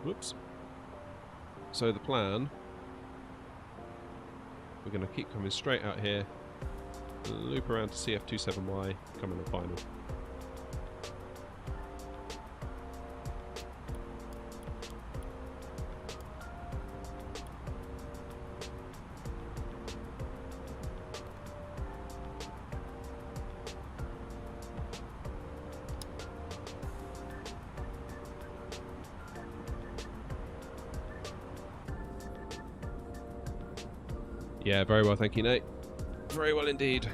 Whoops. So the plan, we're going to keep coming straight out here, loop around to CF27Y, come in the final. Yeah, very well, thank you, Nate. Very well indeed.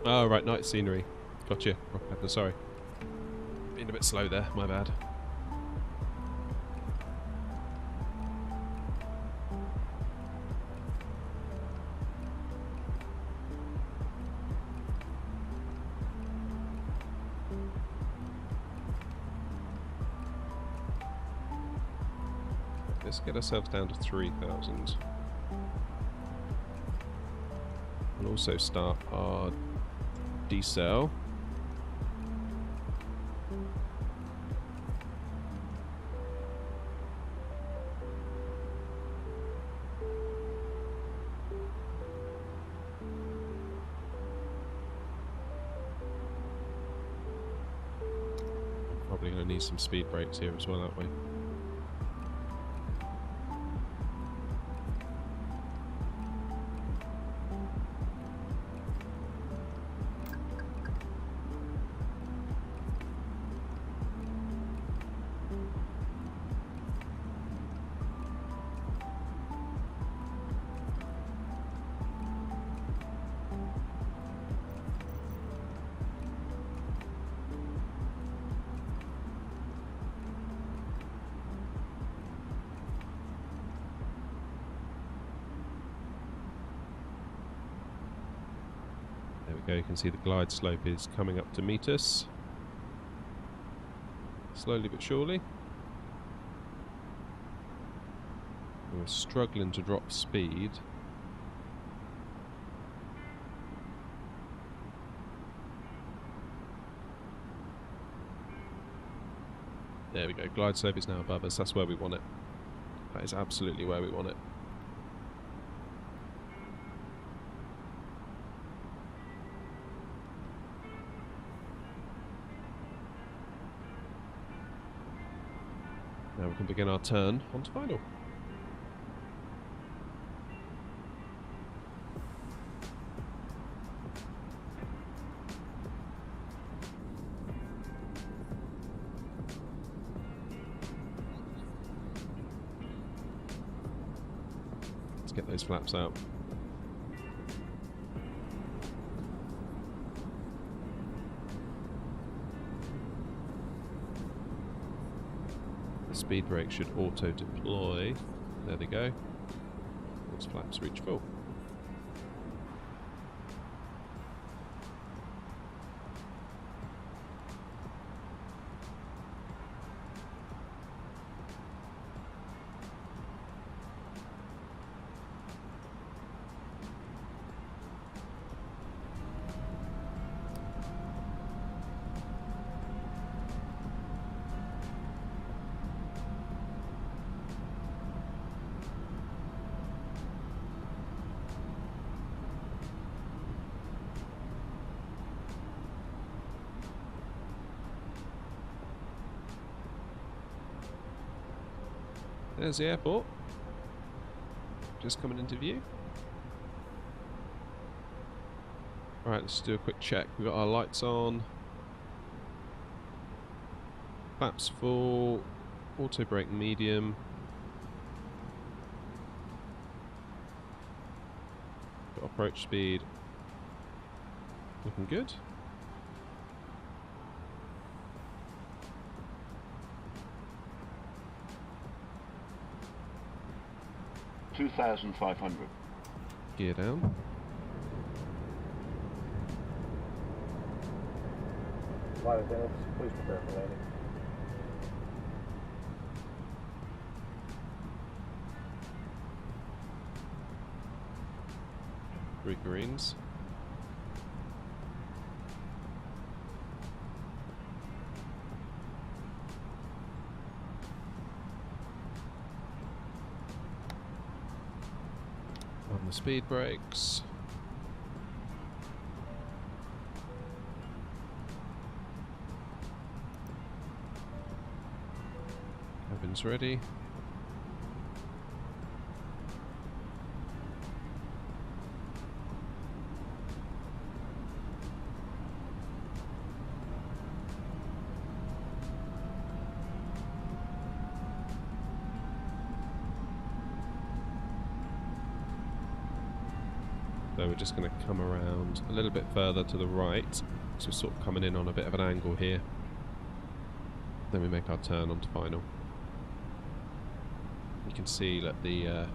Oh, right, night scenery. Gotcha. Sorry. Being a bit slow there, my bad. Let's get ourselves down to 3,000. We'll also start our decel. Probably going to need some speed brakes here as well, aren't we? There we go, you can see the glide slope is coming up to meet us. Slowly but surely. We're struggling to drop speed. There we go, glide slope is now above us, that's where we want it. That is absolutely where we want it. Now we can begin our turn onto final. Let's get those flaps out. Speed brake should auto deploy. There they go. Those flaps reach full. There's the airport, just coming into view. Alright, let's do a quick check. We've got our lights on, flaps full, auto brake medium. Got approach speed looking good. $2,500. Gear down. Flight attendants, please prepare for landing. Three greens. On the speed brakes. Cabin's ready. So we're just going to come around a little bit further to the right, so we're sort of coming in on a bit of an angle here. Then we make our turn onto final. You can see that the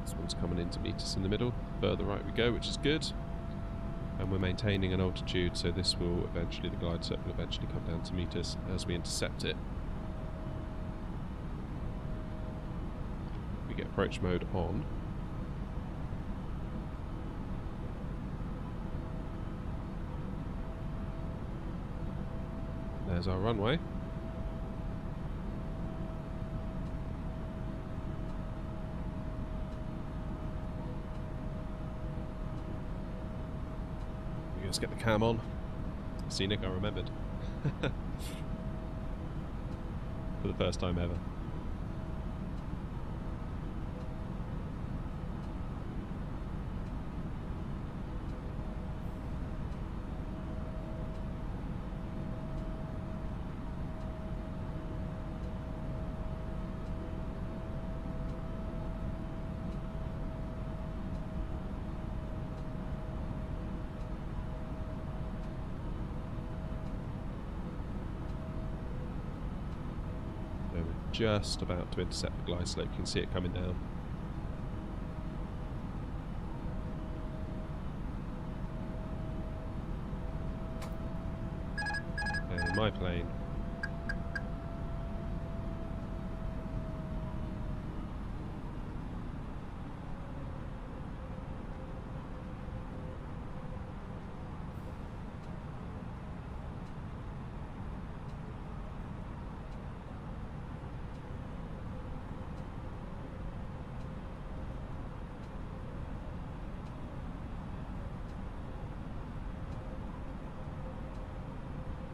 this one's coming in to meet us in the middle. Further right we go, which is good. and we're maintaining an altitude, so this will eventually, the glide slope will eventually come down to meet us as we intercept it. We get approach mode on. There's our runway. Let's get the cam on. Scenic, I remembered. For the first time ever. Just about to intercept the glide slope. You can see it coming down. And my plane.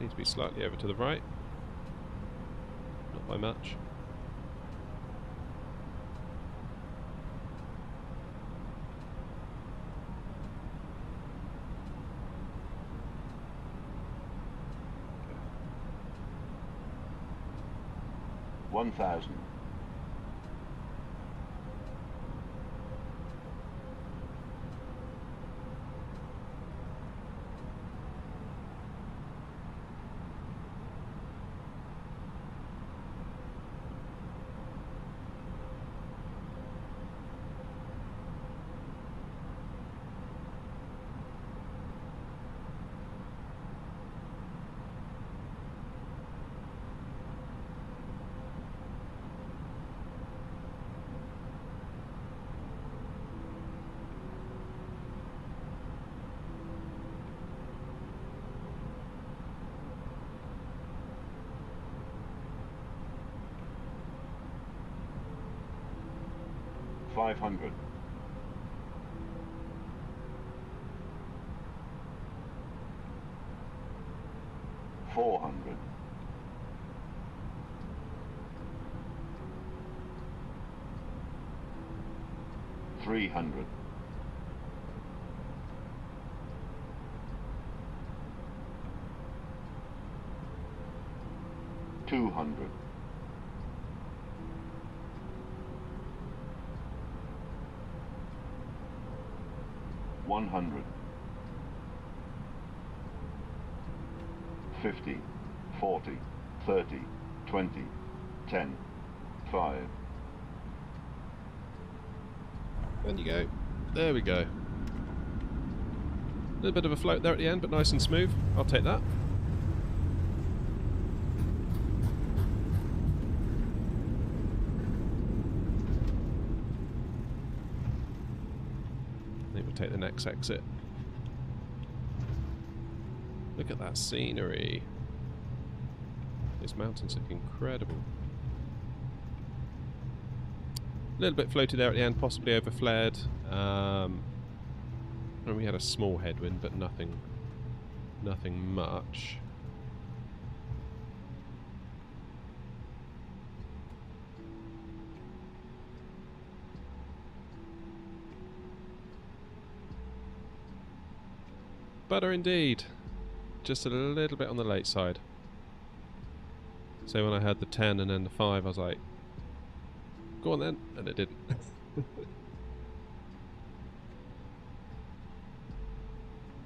Need to be slightly over to the right. Not by much. Okay. 1,000. 500. 400. 300. 200. 100. 50, 40, 30, 20, 10, 5. There you go. There we go. A little bit of a float there at the end, but nice and smooth. I'll take that. I think we'll take the next exit. Look at that scenery. These mountains look incredible. A little bit floaty there at the end, possibly overflared. And we had a small headwind, but nothing much. Butter indeed. Just a little bit on the late side. So when I heard the 10 and then the 5, I was like, go on then, and it didn't.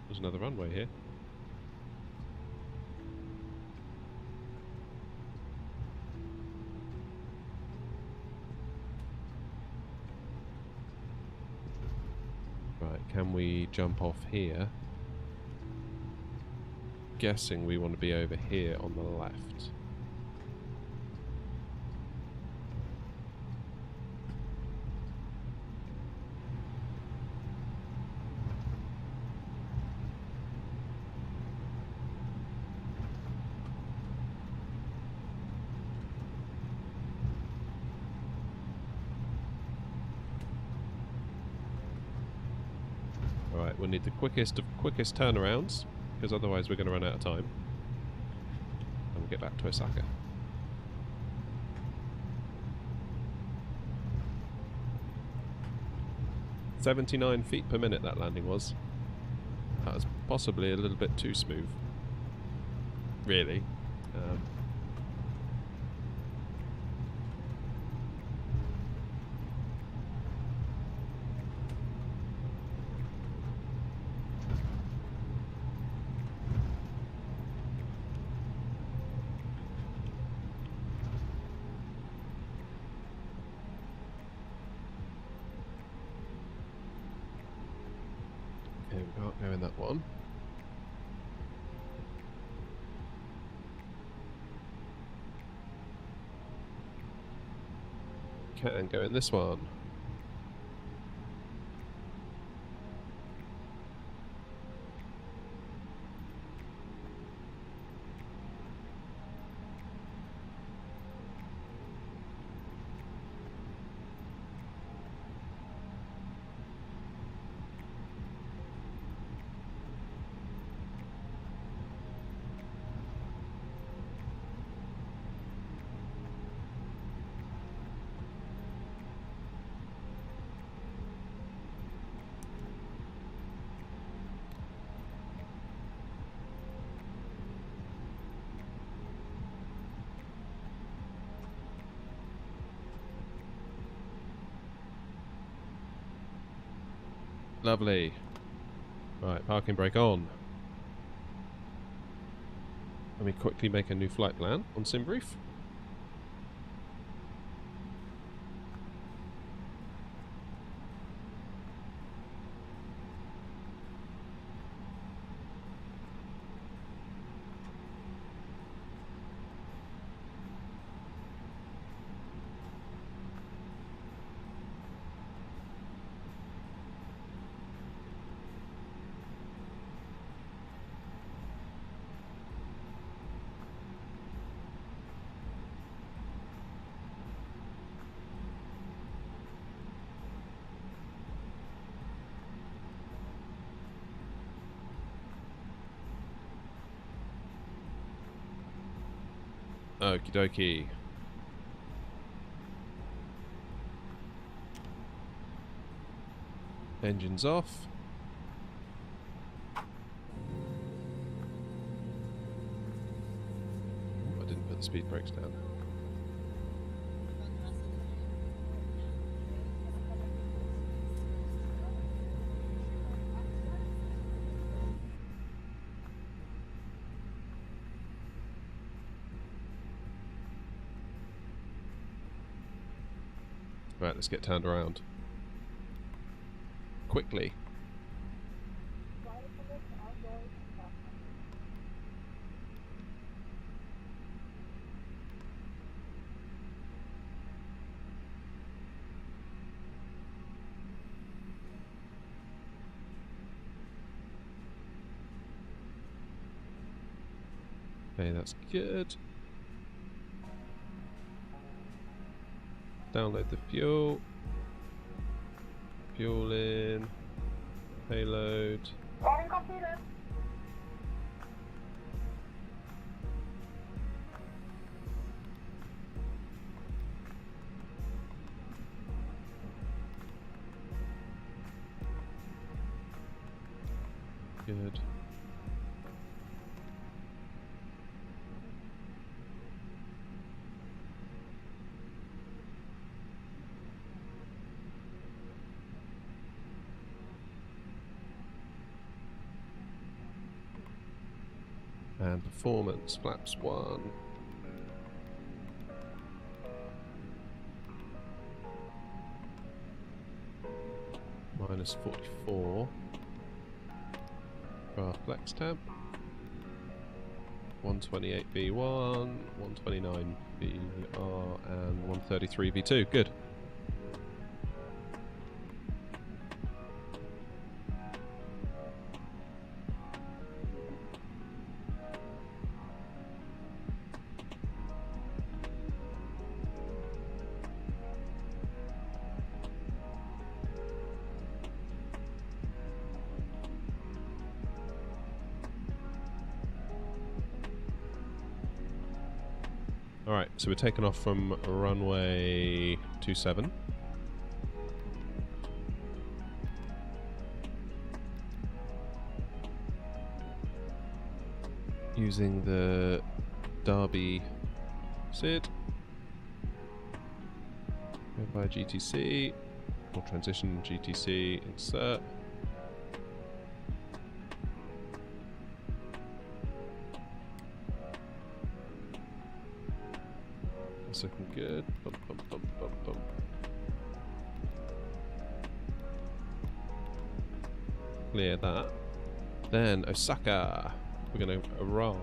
There's another runway here. Right, can we jump off here? guessing we want to be over here on the left. Alright, we'll need the quickest of quickest turnarounds, because otherwise we're going to run out of time. And we'll get back to Osaka. "79 feet per minute" that landing was. That was possibly a little bit too smooth. Really. Okay, we can't go in that one. Can go in this one. Lovely. Right, parking brake on. Let me quickly make a new flight plan on SimBrief. Okie dokie. Engines off. I didn't put the speed brakes down. Right, let's get turned around. Quickly. Okay, that's good. Download the fuel. Fuel in. Payload. Good. And performance, flaps 1. -44. Craft flex tab. 128V1, 129VR, and 133V2. Good. Alright, so we're taking off from runway 27. Using the Derby SID. Go by GTC, or transition GTC, insert. That's looking good. Bump, bump, bump, bump, bump. Clear that. Then Osaka. We're going to arrive.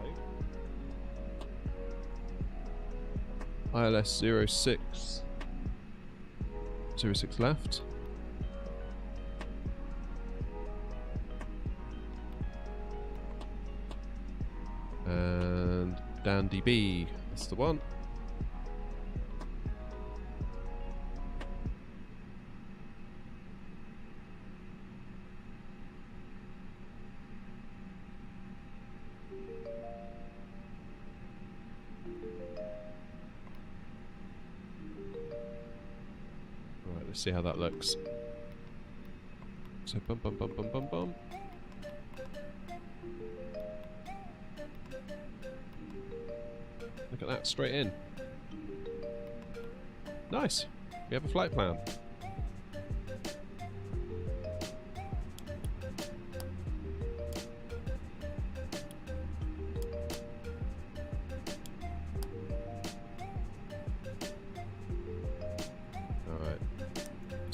ILS 06. 06 left. And Dandy B. That's the one. Let's see how that looks. So bum bum bum bum bum bum. Look at that, straight in. Nice. We have a flight plan.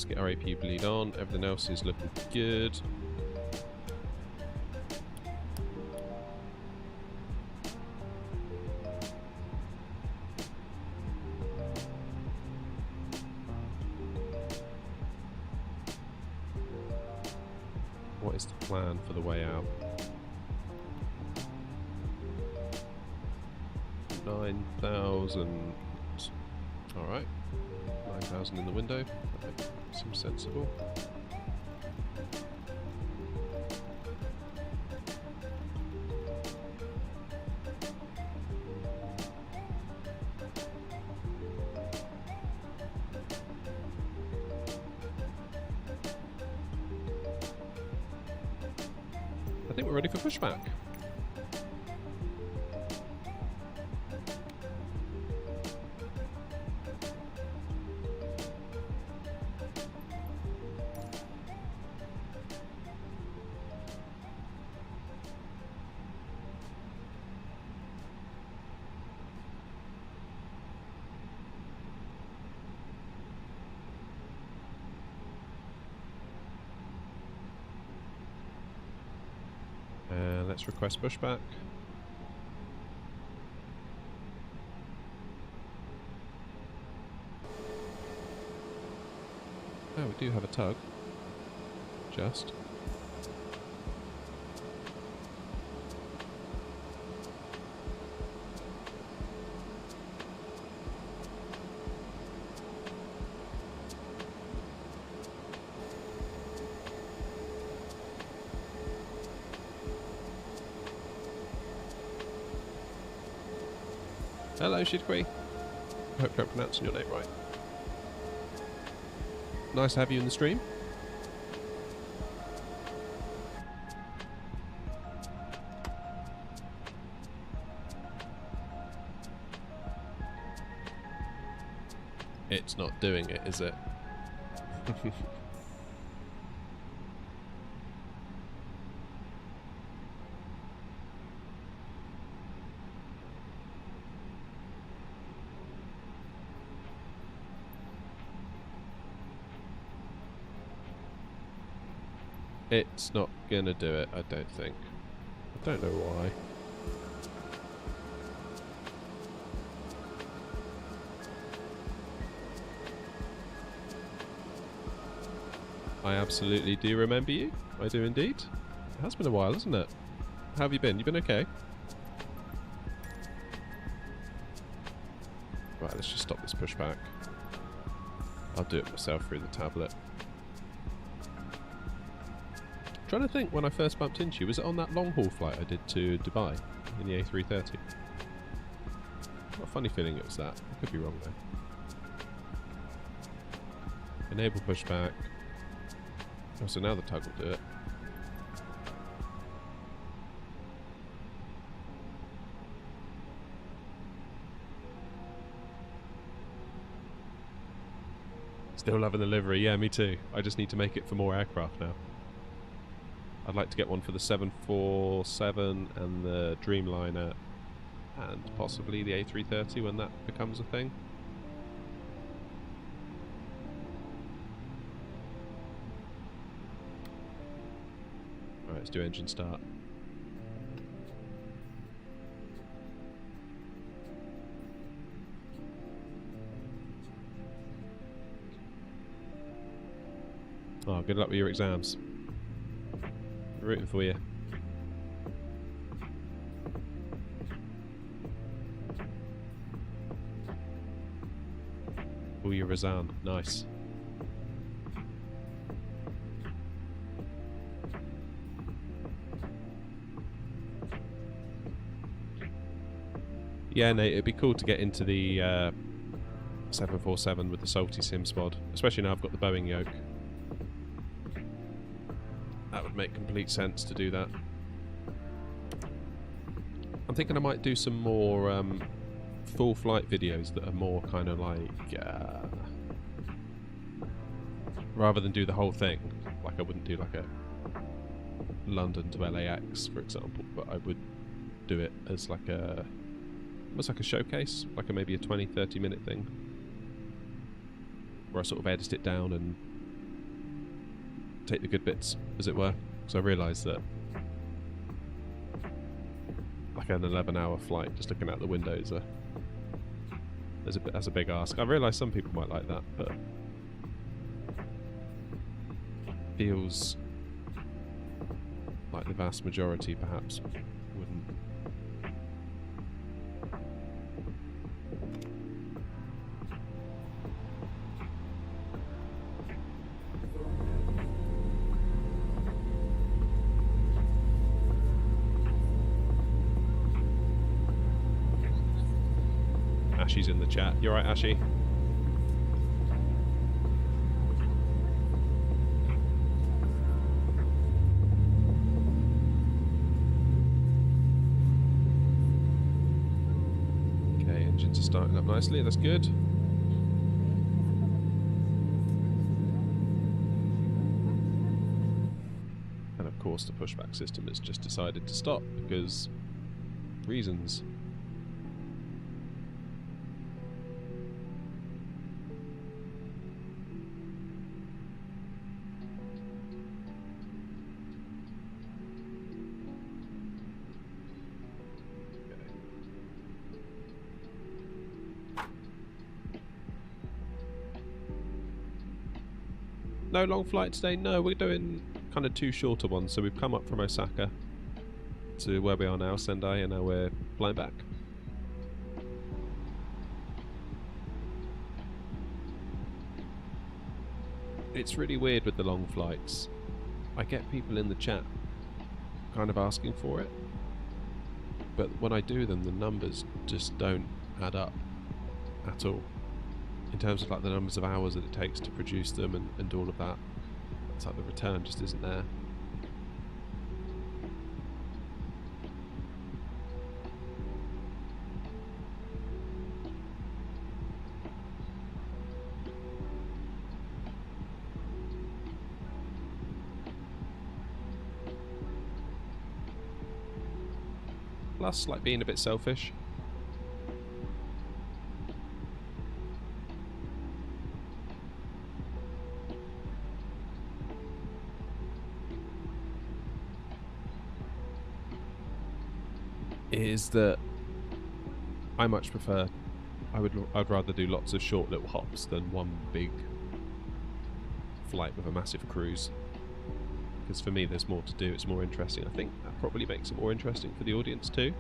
Get our AP bleed on, everything else is looking good. What is the plan for the way out? 9,000. Alright. 9,000 in the window. That seems sensible. I think we're ready for pushback. Let's request pushback. Oh, we do have a tug. Just. Hello, Shidqui. I hope I'm pronouncing your name right. Nice to have you in the stream. It's not doing it, is it? It's not gonna do it, I don't think. I don't know why. I absolutely do remember you. I do indeed. It has been a while, hasn't it? How have you been? You been okay? Right, let's just stop this pushback. I'll do it myself through the tablet. Trying to think when I first bumped into you. Was it on that long haul flight I did to Dubai in the A330? Got a funny feeling it was that. I could be wrong though. Enable pushback. Oh, so now the tug will do it. Still loving the livery. Yeah, me too. I just need to make it for more aircraft now. I'd like to get one for the 747 and the Dreamliner and possibly the A330 when that becomes a thing. Alright, let's do engine start. Oh, good luck with your exams. Rooting for you. Oh, you're Razan. Nice. Yeah, Nate, it'd be cool to get into the 747 with the salty sim spod, especially now I've got the Boeing yoke. That would make complete sense to do that. I'm thinking I might do some more full flight videos that are more kind of like rather than do the whole thing. Like I wouldn't do like a London to LAX, for example, but I would do it as like a almost like a showcase, like maybe a 20-30 minute thing where I sort of edit it down and take the good bits, as it were. Because I realised that like an 11-hour flight, just looking out the windows, that's a big ask. I realise some people might like that, but feels like the vast majority perhaps wouldn't. Ashy's in the chat. You alright, Ashy? Okay, engines are starting up nicely. That's good. And of course the pushback system has just decided to stop because reasons. No long flight today? No, we're doing kind of two shorter ones. So we've come up from Osaka to where we are now, Sendai, and now we're flying back. It's really weird with the long flights. I get people in the chat kind of asking for it, but when I do them, the numbers just don't add up at all. In terms of like the numbers of hours that it takes to produce them and all of that. It's like the return just isn't there. Plus, like being a bit selfish. Is that I much prefer, I'd rather do lots of short little hops than one big flight with a massive cruise. Because for me there's more to do, it's more interesting. I think that probably makes it more interesting for the audience too.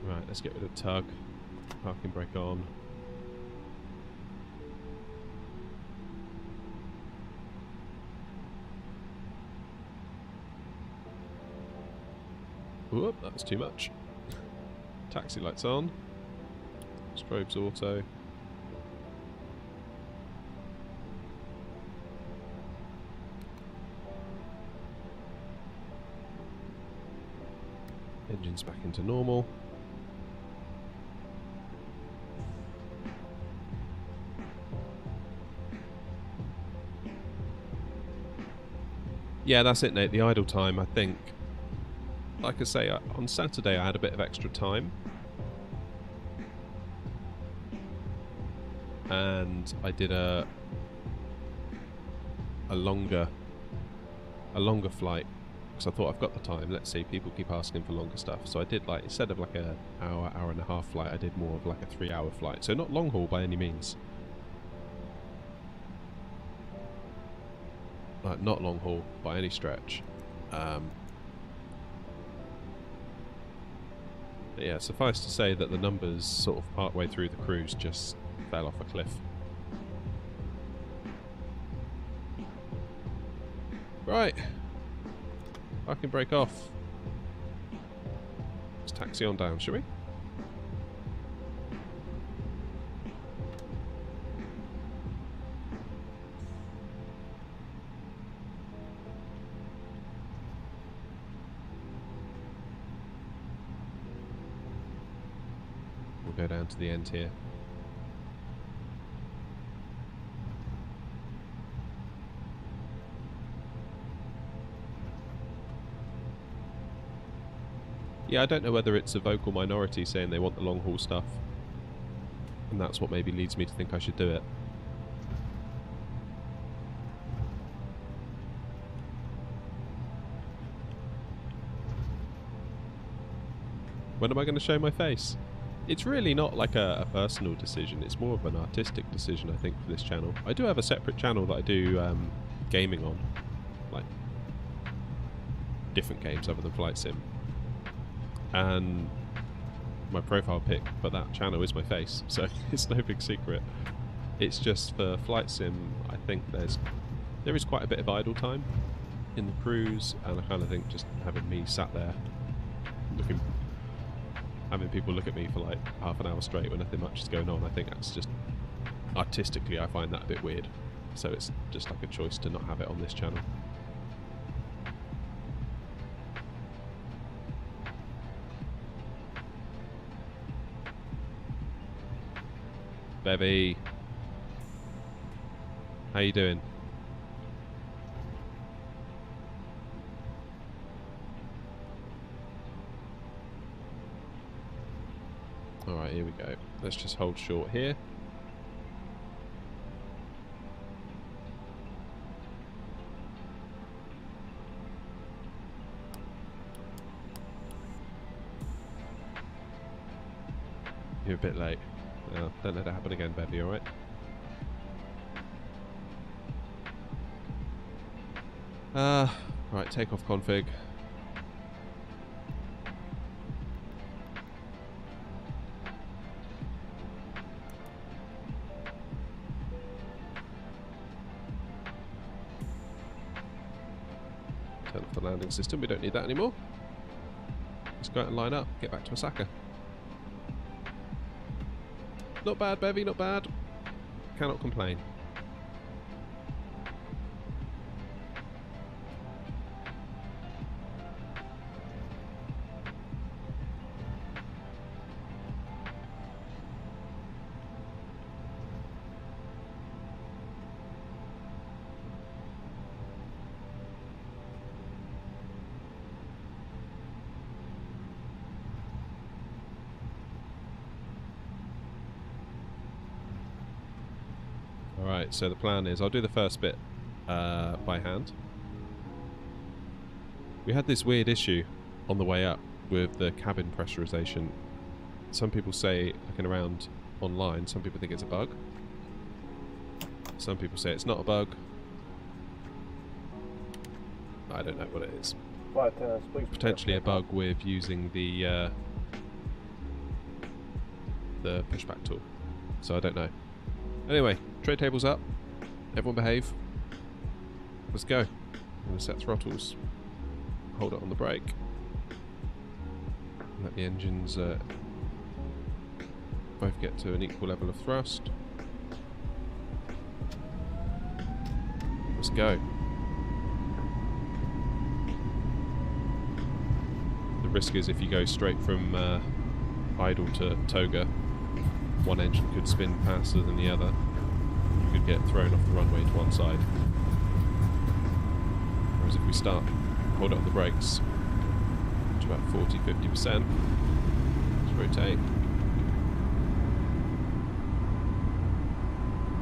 Right, let's get rid of tug. Parking brake on. Whoop, that was too much. Taxi lights on. Strobes auto. Engines back into normal. Yeah, that's it, Nate. The idle time, I think. Like I say, on Saturday I had a bit of extra time. And I did a longer flight because I thought I've got the time. Let's see, people keep asking for longer stuff. So I did, like, instead of like a hour and a half flight, I did more of like a 3-hour flight. So not long haul by any means. Not long haul by any stretch. But yeah, suffice to say that the numbers sort of part way through the cruise just fell off a cliff. Right. Parking brake off. Let's taxi on down, shall we? We'll go down to the end here. Yeah, I don't know whether it's a vocal minority saying they want the long haul stuff, and that's what maybe leads me to think I should do it. When am I going to show my face? It's really not like a personal decision, it's more of an artistic decision, I think, for this channel. I do have a separate channel that I do gaming on, like different games other than Flight Sim. And my profile pic for that channel is my face, so it's no big secret. It's just for Flight Sim, I think there is quite a bit of idle time in the cruise, and I kind of think just having me sat there having people look at me for like half an hour straight when nothing much is going on, I think that's just, artistically I find that a bit weird. So it's just like a choice to not have it on this channel. Bevy, how you doing? Alright, here we go. Let's just hold short here. You're a bit late. Oh, don't let it happen again, Bevy, alright? Right, takeoff config. Turn off the landing system, we don't need that anymore. Let's go out and line up, get back to Osaka. Not bad, Bevy, not bad. Cannot complain. Alright, so the plan is I'll do the first bit by hand. We had this weird issue on the way up with the cabin pressurization some people say, looking around online, some people think it's a bug. Some people say it's not a bug. I don't know what it is. Flight attendants, please. Potentially a bug with using the pushback tool. So I don't know. Anyway, tray table's up. Everyone behave. Let's go. I'm going to set throttles. Hold it on the brake. Let the engines both get to an equal level of thrust. Let's go. The risk is if you go straight from idle to toga, one engine could spin faster than the other. You could get thrown off the runway to one side. Whereas if we start, hold it on the brakes to about 40-50%, let's rotate.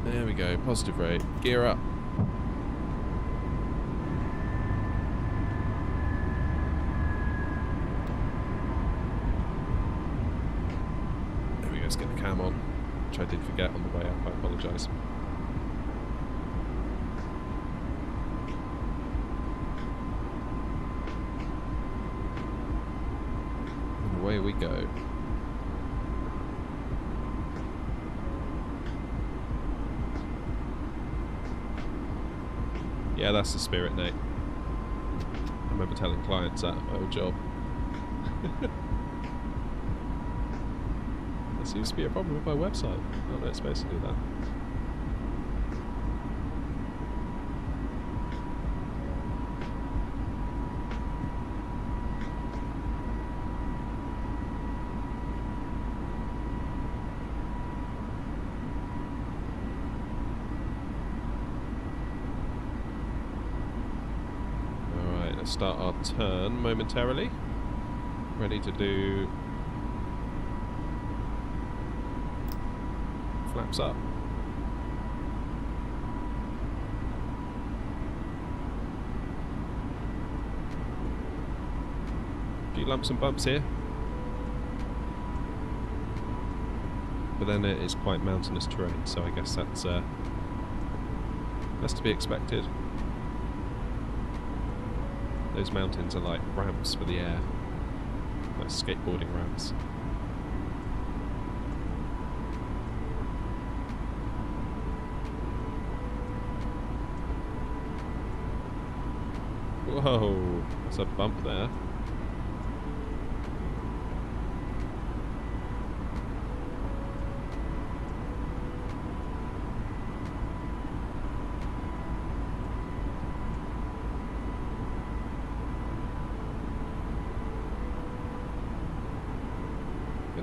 There we go, positive rate, gear up. There we go, let's get the cam on, which I did forget on the way up, I apologise. And away we go. Yeah, that's the spirit, Nate. I remember telling clients that at my old job. There seems to be a problem with my website. Oh no, it's supposed to do that. Start our turn momentarily. Ready to do flaps up. A few lumps and bumps here, but then it is quite mountainous terrain, so I guess that's to be expected. Those mountains are like ramps for the air, like skateboarding ramps. Whoa, that's a bump there.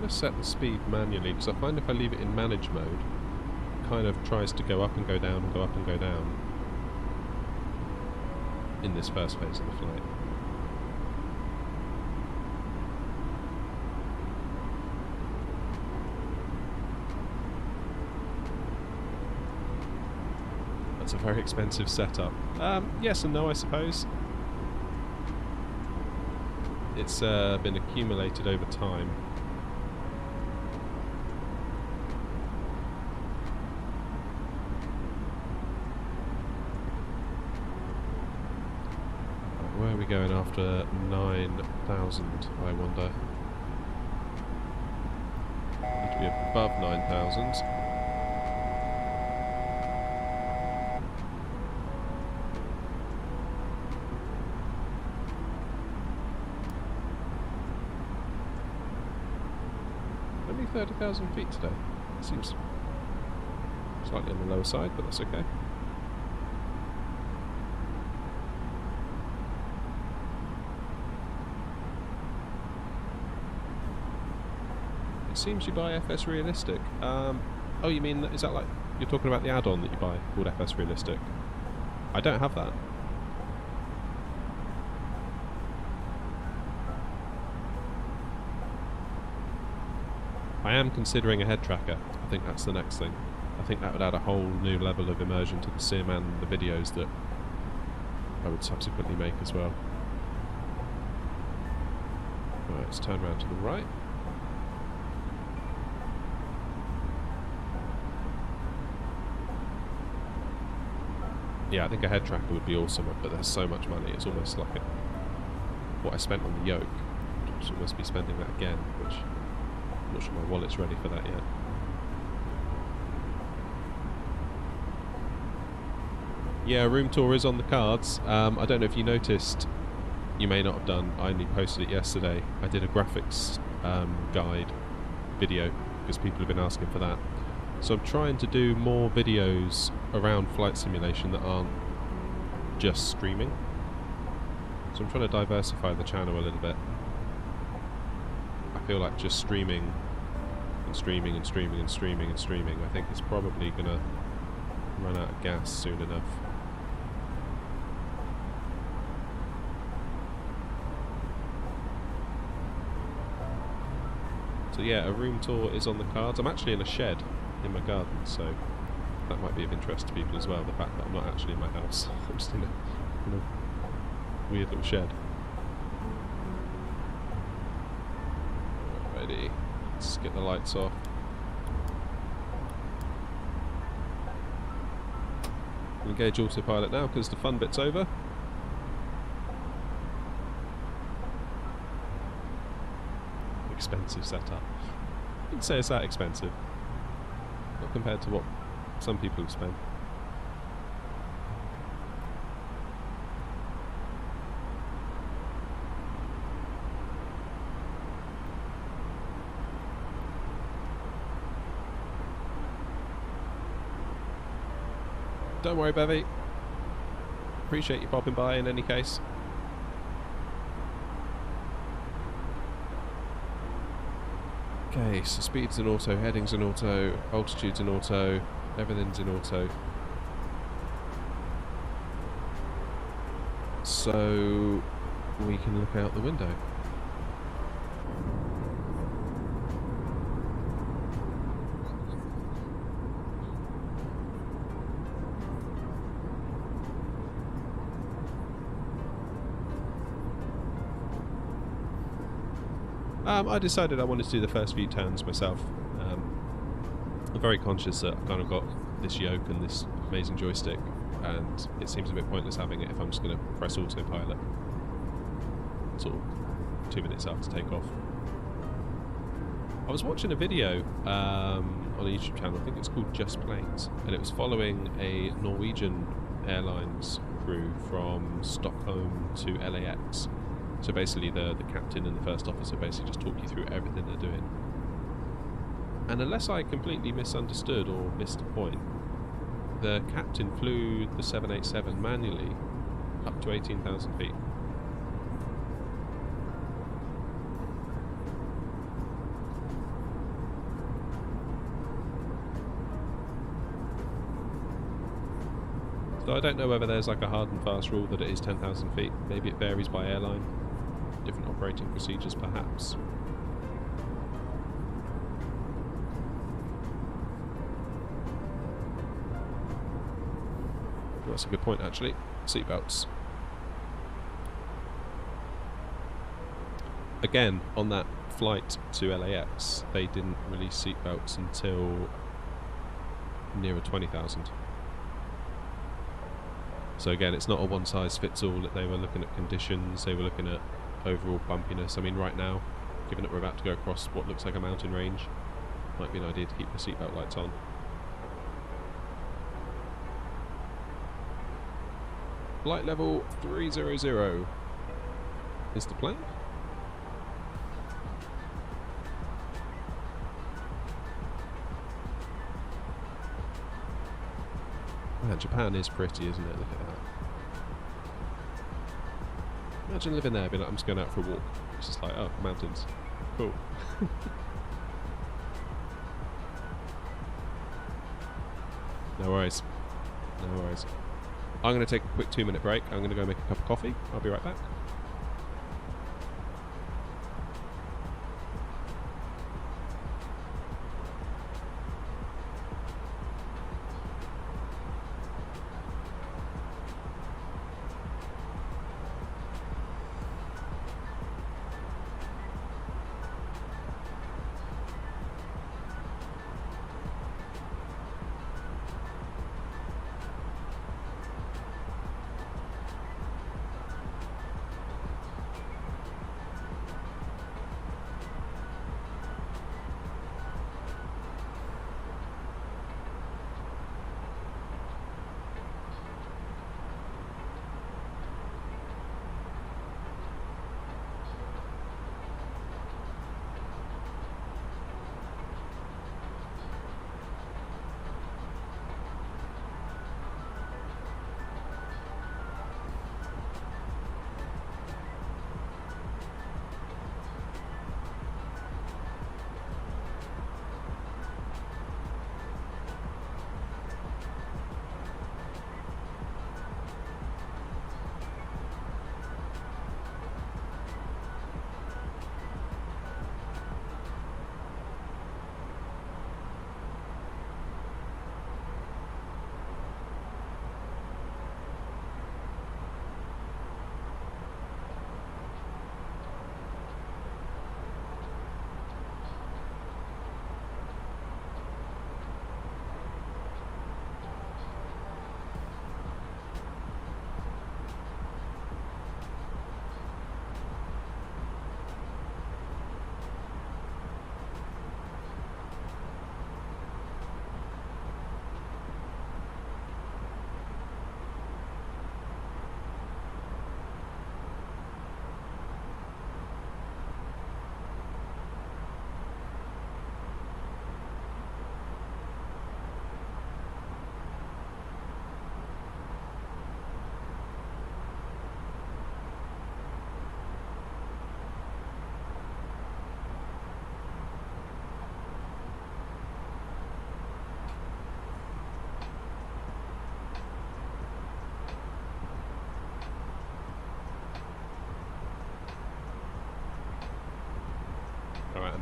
Set the speed manually, because I find if I leave it in manage mode, it kind of tries to go up and go down and go up and go down in this first phase of the flight. That's a very expensive setup. Yes and no, I suppose. It's been accumulated over time. Where are we going after 9,000, I wonder? Need to be above 9,000. Only 30,000 feet today. Seems slightly on the lower side, but that's okay. Seems you buy FS Realistic. Oh, you mean, is that like, you're talking about the add-on that you buy called FS Realistic? I don't have that. I am considering a head tracker. I think that's the next thing. I think that would add a whole new level of immersion to the sim and the videos that I would subsequently make as well. Right, let's turn around to the right. Yeah, I think a head tracker would be awesome, but there's so much money. It's almost like what I spent on the yoke. I should almost be spending that again, which I'm not sure my wallet's ready for that yet. Yeah, room tour is on the cards. I don't know if you noticed. You may not have done. I only posted it yesterday. I did a graphics guide video because people have been asking for that. So I'm trying to do more videos around flight simulation that aren't just streaming. So I'm trying to diversify the channel a little bit. I feel like just streaming and streaming and streaming and streaming and streaming, I think it's probably going to run out of gas soon enough. So yeah, a room tour is on the cards. I'm actually in a shed in my garden, so that might be of interest to people as well, the fact that I'm not actually in my house. I'm just in a weird little shed. Alrighty, let's get the lights off. Engage autopilot now because the fun bit's over. Expensive setup. You can say it's that expensive. Not compared to what some people have spent. Don't worry, Bevy. Appreciate you popping by in any case. Okay, so speed's in auto, heading's in auto, altitude's in auto, everything's in auto. So we can look out the window. I decided I wanted to do the first few turns myself. I'm very conscious that I've kind of got this yoke and this amazing joystick, and it seems a bit pointless having it if I'm just going to press autopilot sort of 2 minutes after takeoff. I was watching a video on a YouTube channel, I think it's called Just Planes, and it was following a Norwegian Airlines crew from Stockholm to LAX. So basically the captain and the first officer basically just talk you through everything they're doing. And unless I completely misunderstood or missed a point, the captain flew the 787 manually up to 18,000 feet. So I don't know whether there's like a hard and fast rule that it is 10,000 feet. Maybe it varies by airline. Different operating procedures, perhaps. That's a good point, actually. Seatbelts. Again, on that flight to LAX, they didn't release seatbelts until nearer 20,000. So again, it's not a one-size-fits-all. That they were looking at conditions, they were looking at overall bumpiness. I mean, right now, given that we're about to go across what looks like a mountain range, might be an idea to keep the seatbelt lights on. Flight level 300 is the plane. Man, Japan is pretty, isn't it? Look at that. Imagine living there, being like, I'm just going out for a walk. It's just like, oh, mountains. Cool. No worries. No worries. I'm going to take a quick 2-minute break. I'm going to go make a cup of coffee. I'll be right back.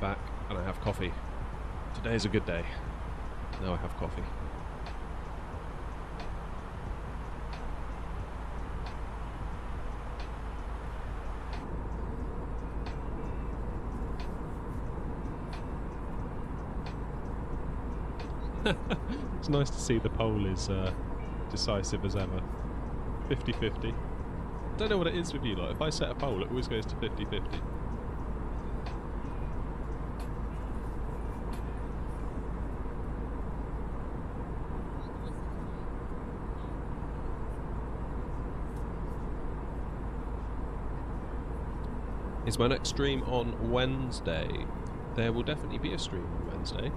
back and I have coffee. Today is a good day. Now I have coffee. It's nice to see the poll is decisive as ever. 50-50. I don't know what it is with you, like, if I set a poll it always goes to 50-50. Is my next stream on Wednesday? There will definitely be a stream on Wednesday,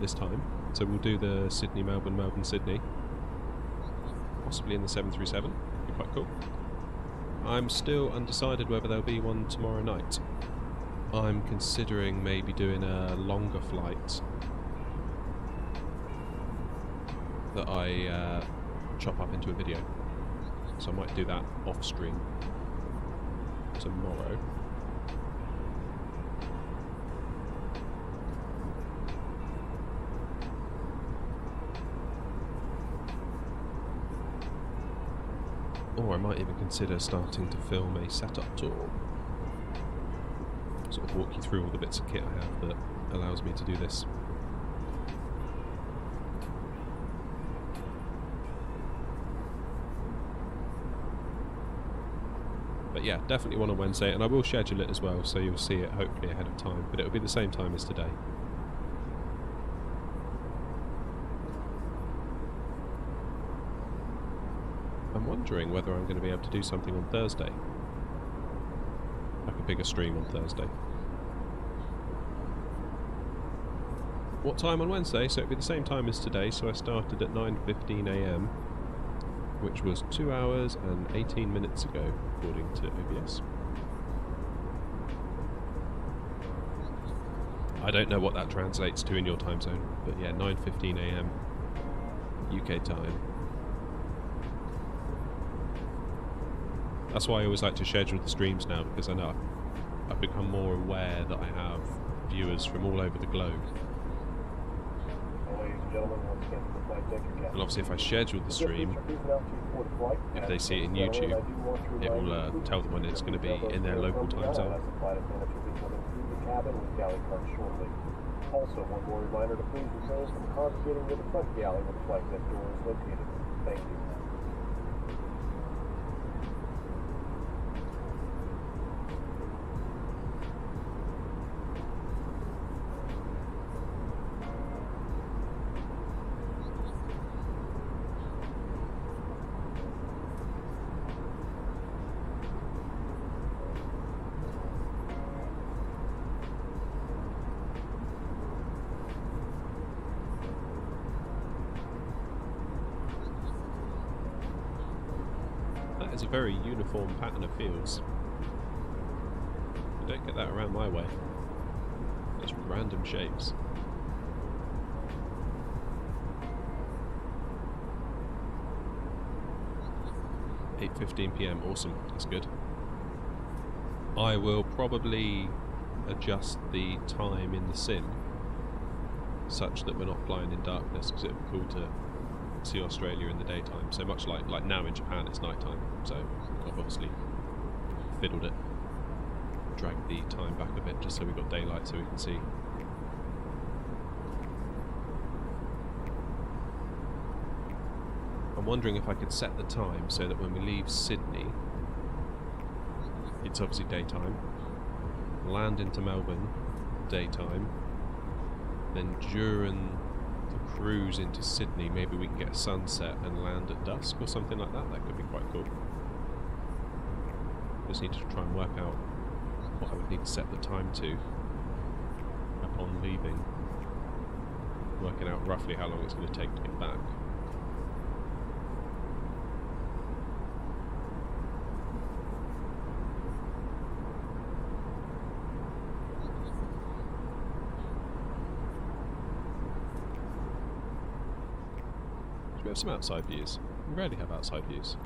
this time. So we'll do the Sydney-Melbourne, Melbourne-Sydney. Possibly in the 737. Be quite cool. I'm still undecided whether there'll be one tomorrow night. I'm considering maybe doing a longer flight that I chop up into a video. So I might do that off stream tomorrow. Or I might even consider starting to film a setup tour. Sort of walk you through all the bits of kit I have that allows me to do this. But yeah, definitely one on Wednesday, and I will schedule it as well, so you'll see it hopefully ahead of time, but it'll be the same time as today. I'm wondering whether I'm going to be able to do something on Thursday. Like a bigger stream on Thursday. What time on Wednesday? So it'll be the same time as today, so I started at 9:15 AM, which was 2 hours and 18 minutes ago, according to OBS. I don't know what that translates to in your time zone, but yeah, 9:15 AM UK time. That's why I always like to schedule the streams now, because I know I've become more aware that I have viewers from all over the globe. And obviously if I schedule the stream, if they see it in YouTube, it will tell them when it's going to be in their local time zone. Also, one more reminder to please refrain from congregating near the front galley where the flight deck door is located. Thank you. That is a very uniform pattern of fields. You don't get that around my way. Just random shapes. (8:15 PM), awesome, that's good. I will probably adjust the time in the sim such that we're not flying in darkness, because it would be cool to see Australia in the daytime. So much like now in Japan it's nighttime, so I've obviously fiddled it, dragged the time back a bit just so we've got daylight so we can see. I'm wondering if I could set the time so that when we leave Sydney, it's obviously daytime, land into Melbourne, daytime, then during the cruise into Sydney maybe we can get a sunset and land at dusk or something like that. That could be quite cool. Just need to try and work out what I would need to set the time to upon leaving, working out roughly how long it's going to take to get back. We have some outside views. We rarely have outside views.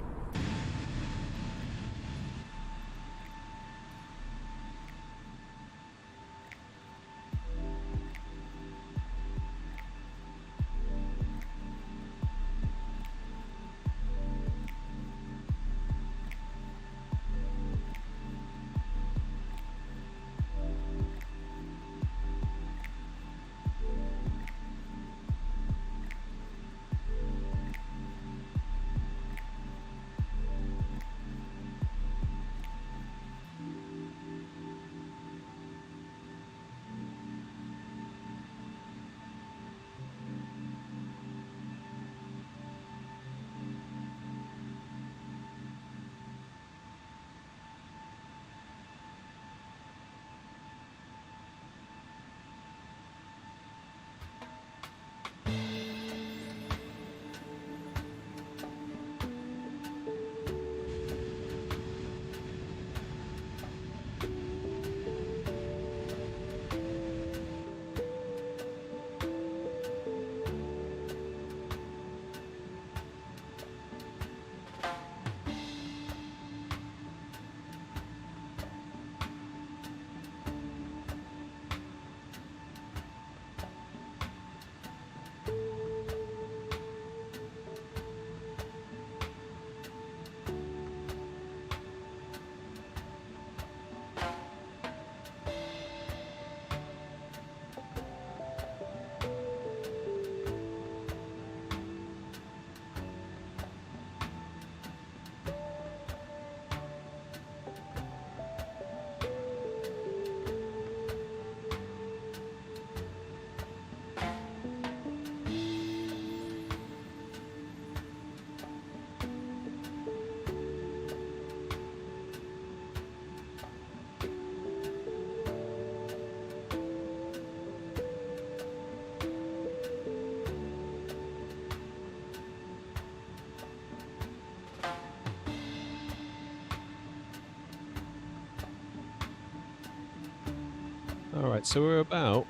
Alright, so we're about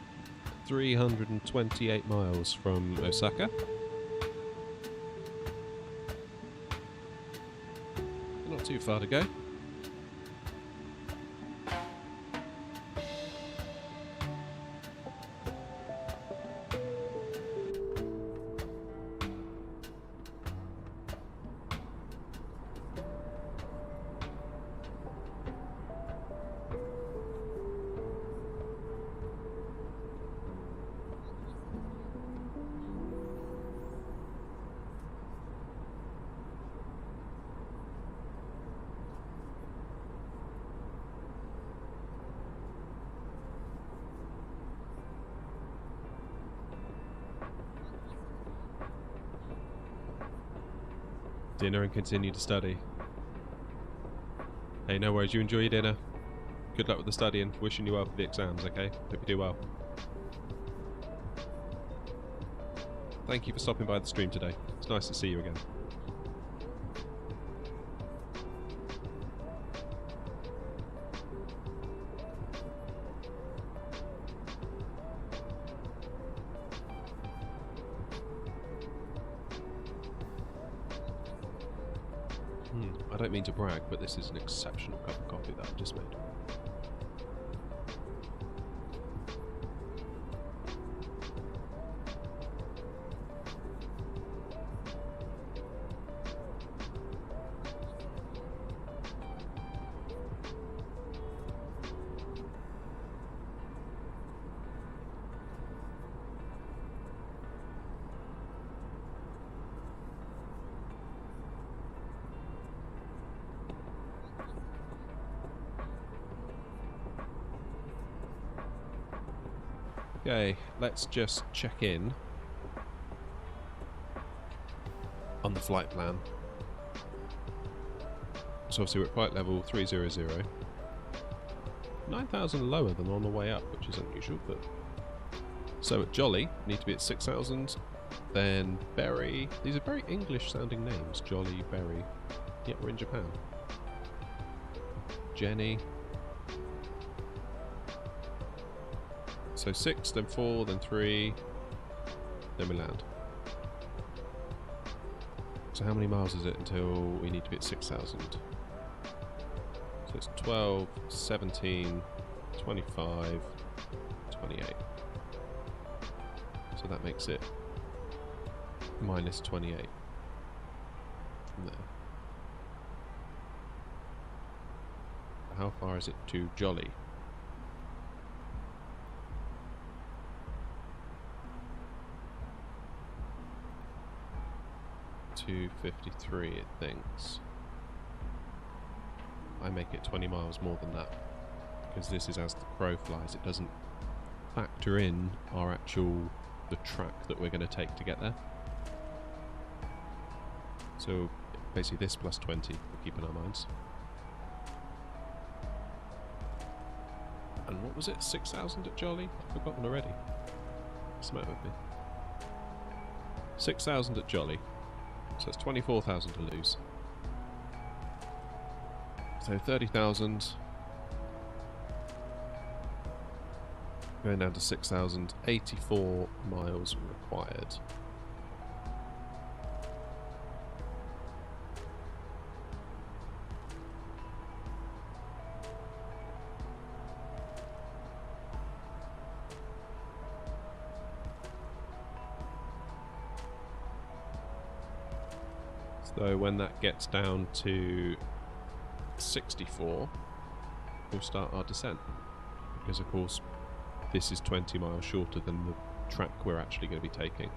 328 miles from Osaka. Not too far to go. Dinner and continue to study. Hey, no worries, you enjoy your dinner. Good luck with the studying. Wishing you well for the exams, okay? Hope you do well. Thank you for stopping by the stream today. It's nice to see you again. I don't mean to brag, but this is an exceptional cup of coffee that I've just made. Okay, let's just check in on the flight plan. So obviously we're at flight level 300. 9,000 lower than on the way up, which is unusual, but... So at Jolly, need to be at 6,000. Then Berry... These are very English sounding names. Jolly, Berry. Yet we're in Japan. Jenny... So 6, then 4, then 3, then we land. So how many miles is it until we need to be at 6,000? So it's 12, 17, 25, 28. So that makes it minus 28 from there. How far is it to Jolly? 253 it thinks. I make it 20 miles more than that because this is as the crow flies. It doesn't factor in our the track that we're going to take to get there. So basically this plus 20 we'll keep in our minds. And what was it? 6,000 at Jolly? I've forgotten already. What's the matter with me? 6,000 at Jolly. So it's 24,000 to lose. So 30,000. Going down to 6,000. 84 miles required. So when that gets down to 64, we'll start our descent. Because of course, this is 20 miles shorter than the track we're actually going to be taking.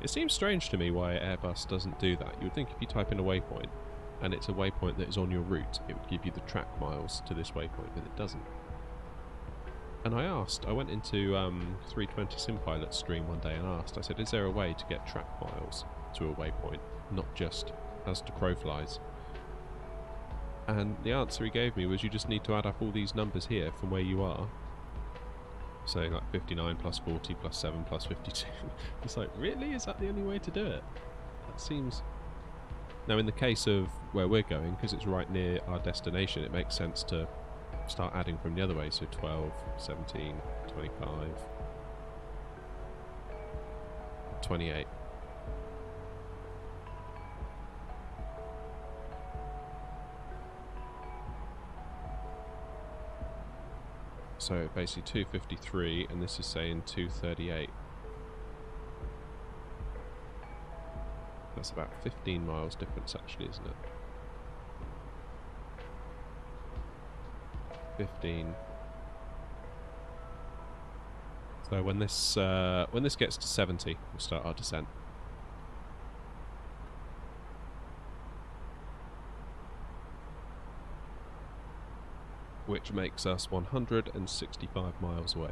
It seems strange to me why Airbus doesn't do that. You would think if you type in a waypoint, and it's a waypoint that is on your route, it would give you the track miles to this waypoint, but it doesn't. And I went into 320 SimPilot stream one day and asked, I said, is there a way to get track miles to a waypoint, not just as the crow flies? And the answer he gave me was you just need to add up all these numbers here from where you are. So like 59 plus 40 plus 7 plus 52. It's like, really? Is that the only way to do it? That seems... Now in the case of where we're going, because it's right near our destination, it makes sense to start adding from the other way, so 12, 17, 25, 28. So basically 253, and this is saying 238. That's about 15 miles difference actually, isn't it? 15. So when this gets to 70, we'll start our descent. Which makes us 165 miles away.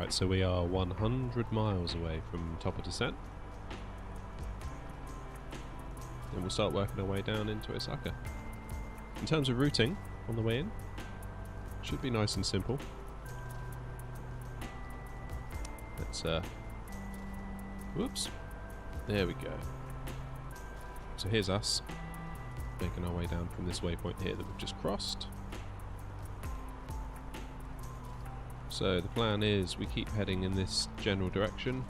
Right, so we are 100 miles away from top of descent. And we'll start working our way down into Osaka. In terms of routing on the way in, should be nice and simple. Let's whoops. There we go. So here's us making our way down from this waypoint here that we've just crossed. So the plan is we keep heading in this general direction.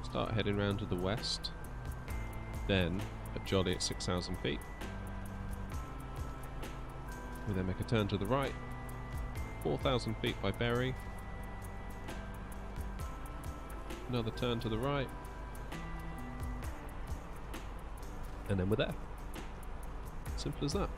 Start heading round to the west. Then at Jolly at 6,000 feet. We then make a turn to the right. 4,000 feet by Berry. Another turn to the right. And then we're there. Simple as that.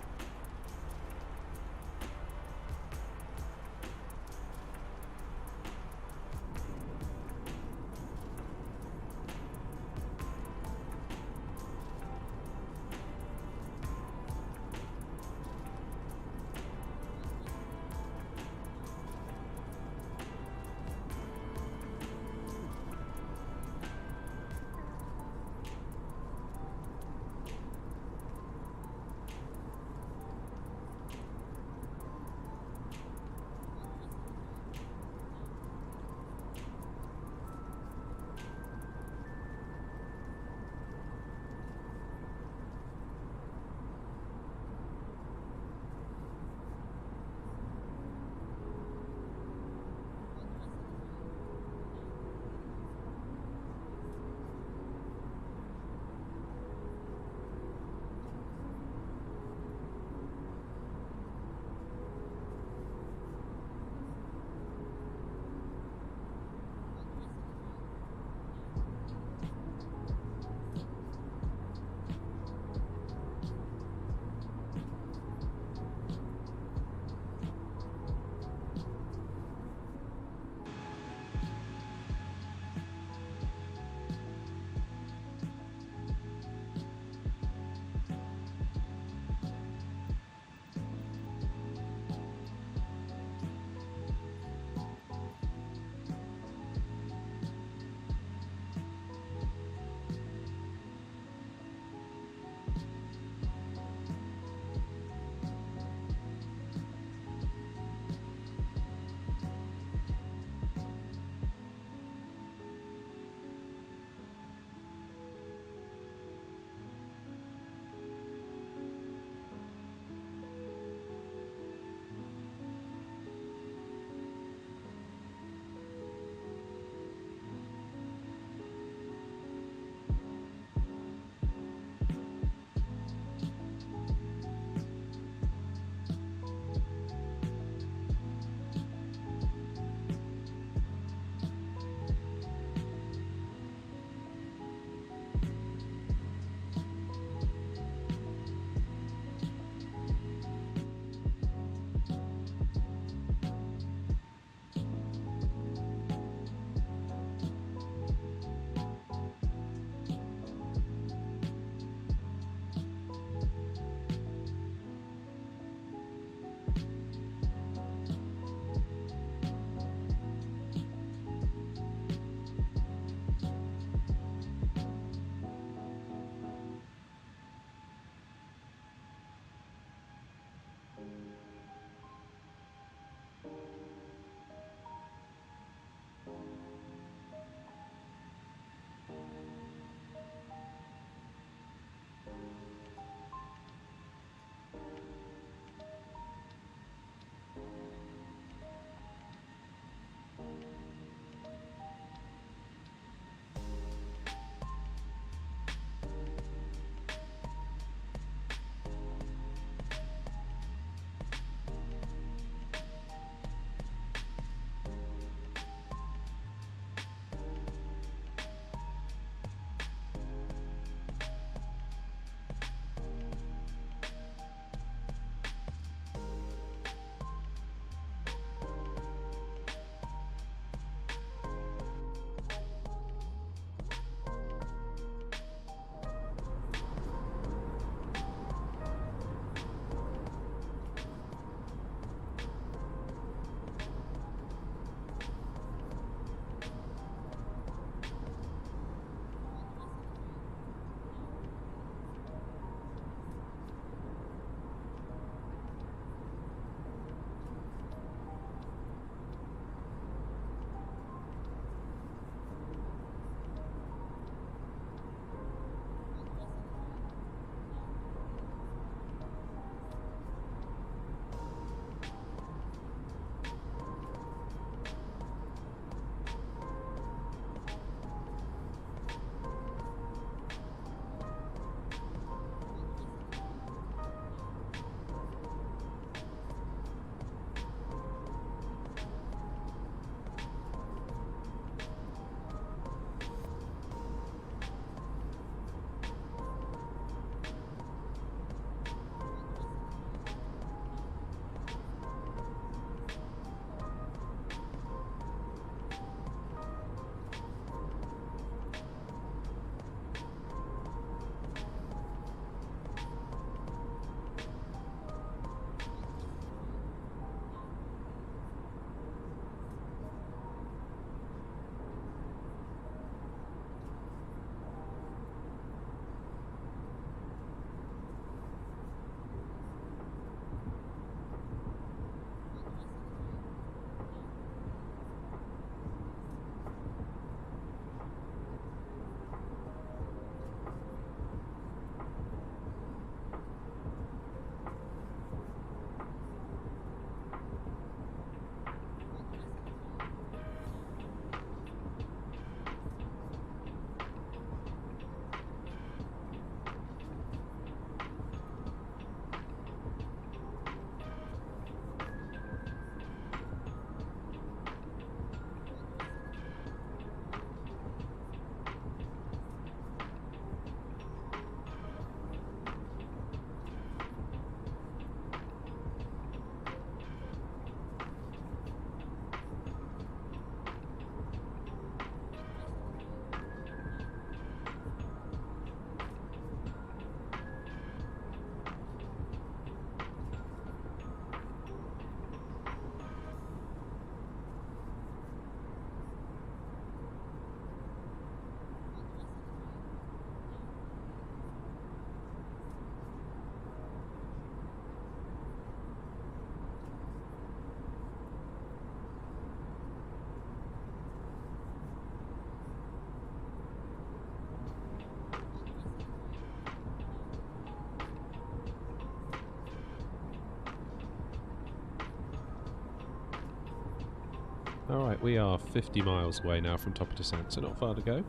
Alright, we are 50 miles away now from top of descent, so not far to go.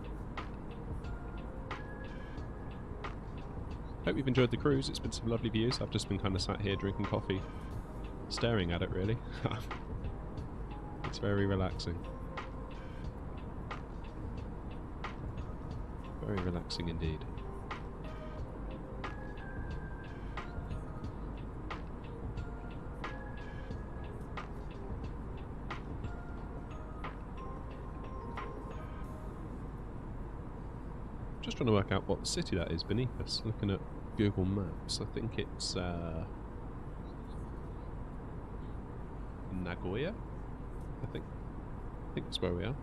Hope you've enjoyed the cruise. It's been some lovely views. I've just been kind of sat here drinking coffee, staring at it really. It's very relaxing. Very relaxing indeed. Just trying to work out what city that is beneath us. Looking at Google Maps, I think it's Nagoya. I think that's where we are.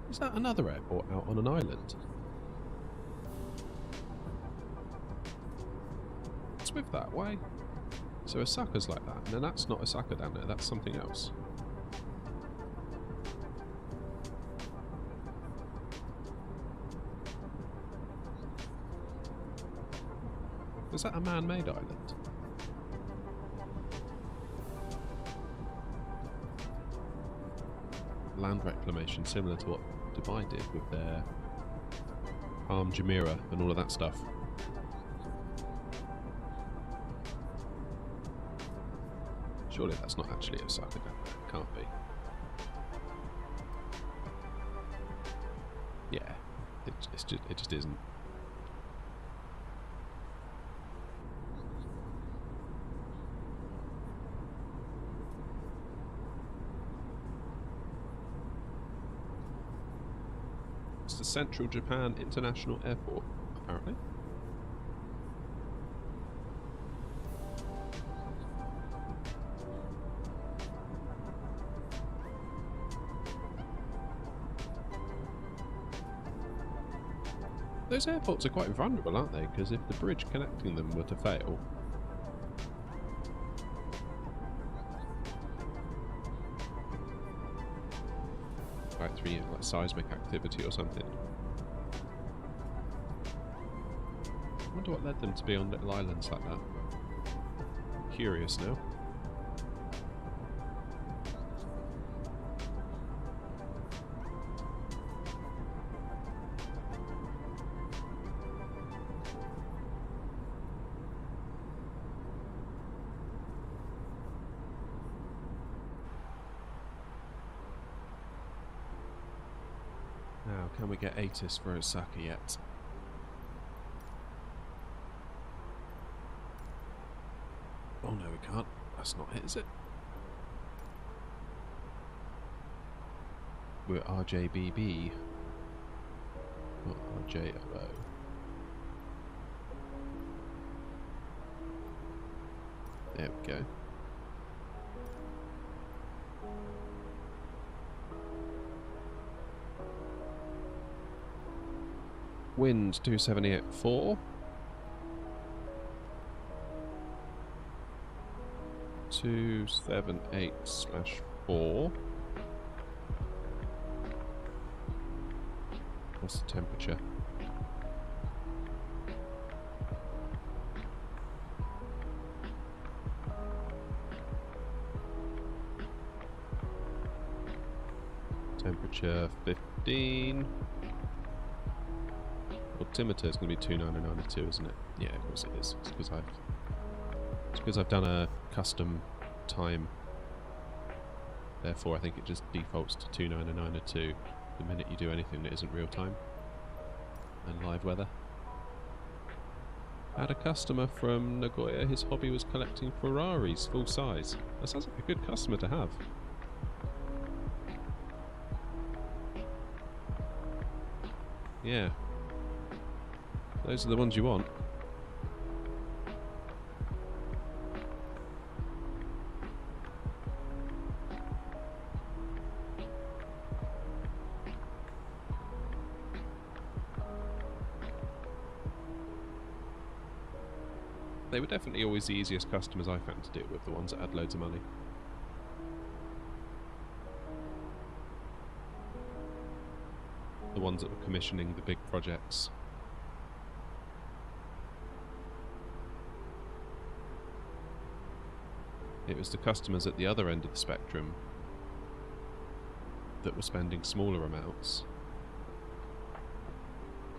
Is that another airport out on an island? What's with that? Why? So Osaka's like that. No, that's not Osaka down there. That's something else. Is that a man-made island? Land reclamation, similar to what Dubai did with their Palm Jumeirah and all of that stuff. Surely that's not actually Osaka down there. It can't be. Yeah, it just isn't. It's the Central Japan International Airport, apparently. Those airports are quite vulnerable, aren't they? Because if the bridge connecting them were to fail... like seismic activity or something. I wonder what led them to be on little islands like that. Curious now. Now, can we get ATIS for Osaka yet? Oh no, we can't. That's not it, is it? We're RJBB. Not RJO. There we go. Wind 278.4. 278/4. What's the temperature? Temperature 15. Altimeter is going to be 299.2, isn't it? Yeah, of course it is. It's because I've done a custom time. Therefore, I think it just defaults to 299.2 the minute you do anything that isn't real time and live weather. I had a customer from Nagoya. His hobby was collecting Ferraris full size. That sounds like a good customer to have. Yeah. Those are the ones you want. They were definitely always the easiest customers I found to deal with, the ones that had loads of money. The ones that were commissioning the big projects. It was the customers at the other end of the spectrum that were spending smaller amounts,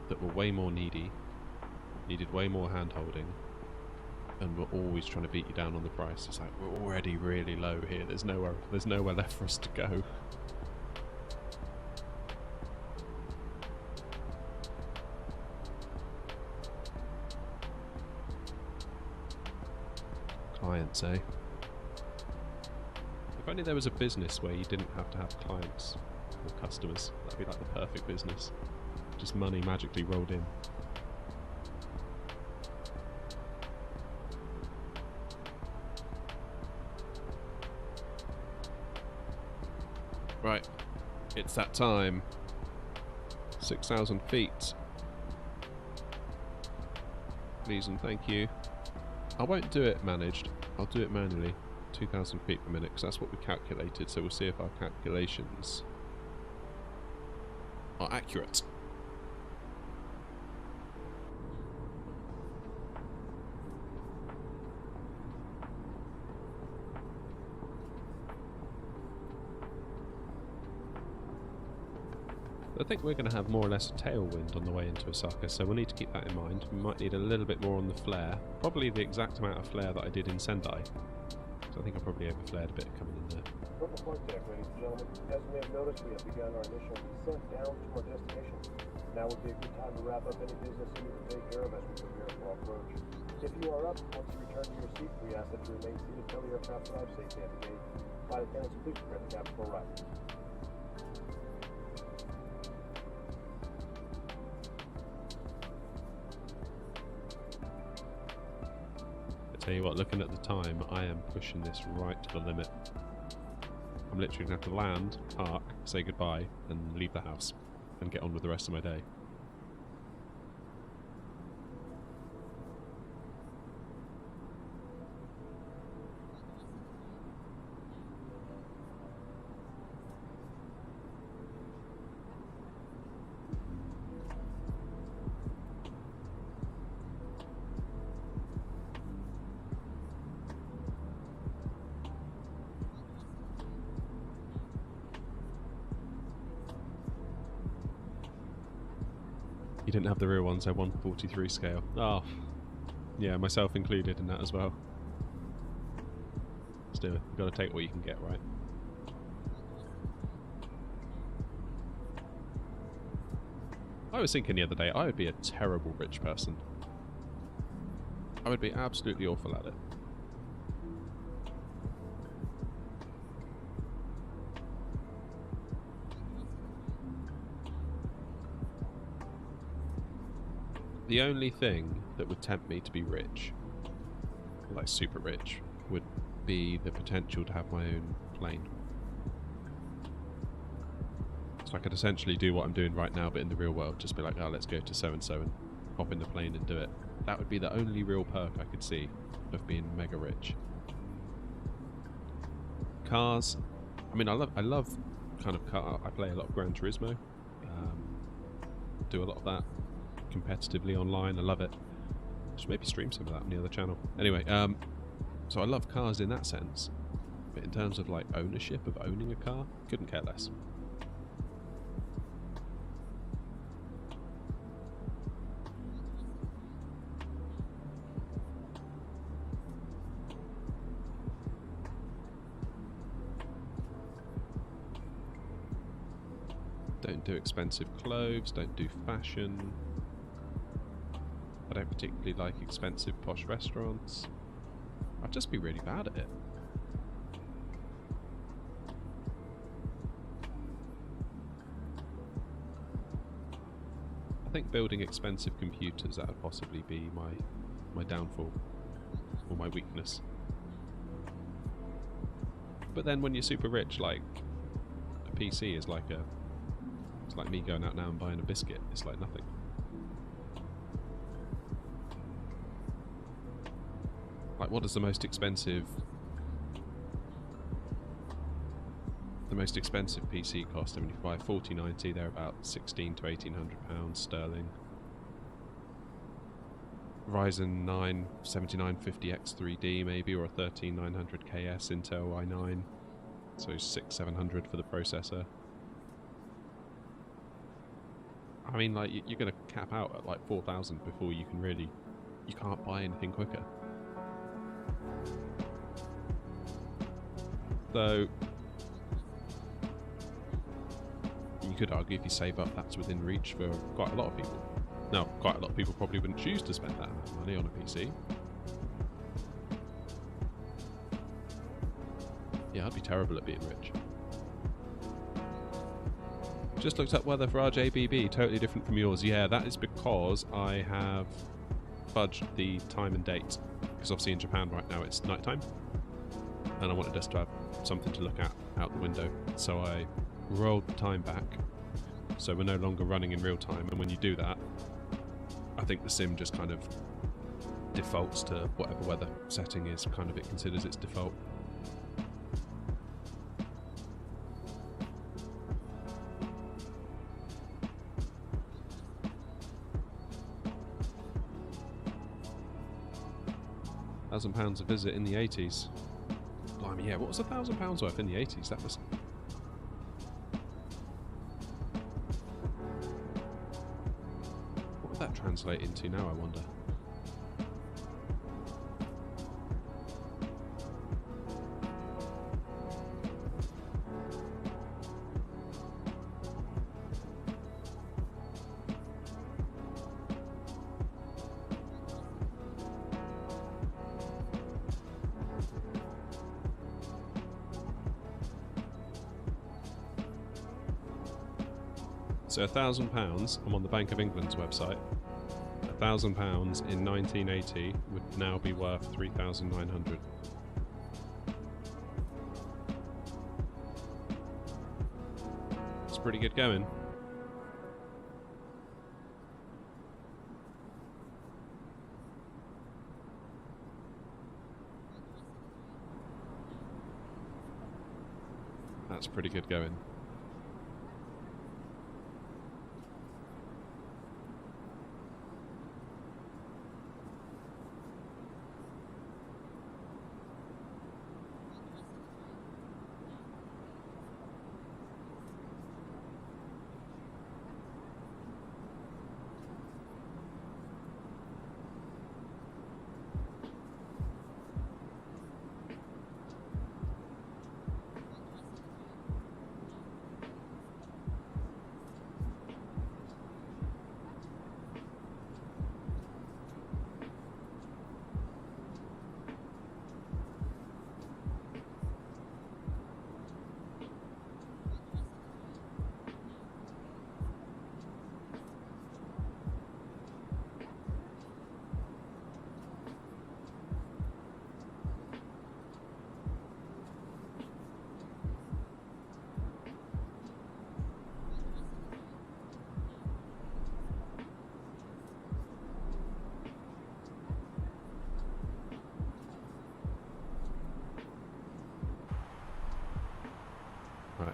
that were way more needy, needed way more hand-holding, and were always trying to beat you down on the price. It's like, we're already really low here, there's nowhere left for us to go. Clients, eh? If only there was a business where you didn't have to have clients or customers. That'd be like the perfect business. Just money magically rolled in. Right, it's that time. 6,000 feet. Please and thank you. I won't do it managed, I'll do it manually. 2,000 feet per minute, because that's what we calculated, so we'll see if our calculations are accurate. I think we're going to have more or less a tailwind on the way into Osaka, so we'll need to keep that in mind. We might need a little bit more on the flare, probably the exact amount of flare that I did in Sendai. So I think I probably overflared a bit coming in there. Purple flight deck, ladies and gentlemen. As we have noticed, we have begun our initial descent down to our destination. Now would be a good time to wrap up any business you need to take care of as we prepare for our approach. If you are up, once you return to your seat, we ask that you remain seated until the aircraft arrives safely at the gate. Flight attendants, please prepare the cabin for arrival. Tell you what, looking at the time, I am pushing this right to the limit. I'm literally going to have to land, park, say goodbye, and leave the house, and get on with the rest of my day. You didn't have the real ones, so 1/43 scale. Oh, yeah, myself included in that as well. Still, you've got to take what you can get, right? I was thinking the other day, I would be a terrible rich person. I would be absolutely awful at it. The only thing that would tempt me to be rich, like super rich, would be the potential to have my own plane. So I could essentially do what I'm doing right now, but in the real world, just be like, oh, let's go to so-and-so and hop in the plane and do it. That would be the only real perk I could see of being mega rich. Cars, I mean, I love kind of car. I play a lot of Gran Turismo, do a lot of that competitively online. I love it. Should maybe stream some of that on the other channel. Anyway, so I love cars in that sense, but in terms of like ownership of owning a car, couldn't care less. Don't do expensive clothes, don't do fashion. I don't particularly like expensive posh restaurants. I'd just be really bad at it. I think building expensive computers, that would possibly be my downfall, or my weakness. But then when you're super rich, like, a PC is like it's like me going out now and buying a biscuit. It's like nothing. Like, what is the most expensive PC cost? I mean, if you buy a 4090, they're about £1,600 to £1,800 sterling. Ryzen 9 7950X3D maybe, or a 13900KS Intel i9, so 600-700 for the processor. I mean, like, you're going to cap out at like 4,000 before you can really, you can't buy anything quicker. So you could argue if you save up, that's within reach for quite a lot of people. Now, quite a lot of people probably wouldn't choose to spend that amount of money on a PC. Yeah, I'd be terrible at being rich. Just looked up weather for RJBB, totally different from yours. Yeah, that is because I have fudged the time and date. Because obviously in Japan right now it's nighttime. And I wanted us to have something to look at out the window. So I rolled the time back. So we're no longer running in real time. And when you do that, I think the sim just kind of defaults to whatever weather setting is kind of it considers its default. £1,000 a visit in the 80s. Blimey, yeah, what was £1,000 worth in the 80s? That was... What would that translate into now, I wonder? So £1,000, I'm on the Bank of England's website. £1,000 in 1980 would now be worth 3,900. It's pretty good going. That's pretty good going.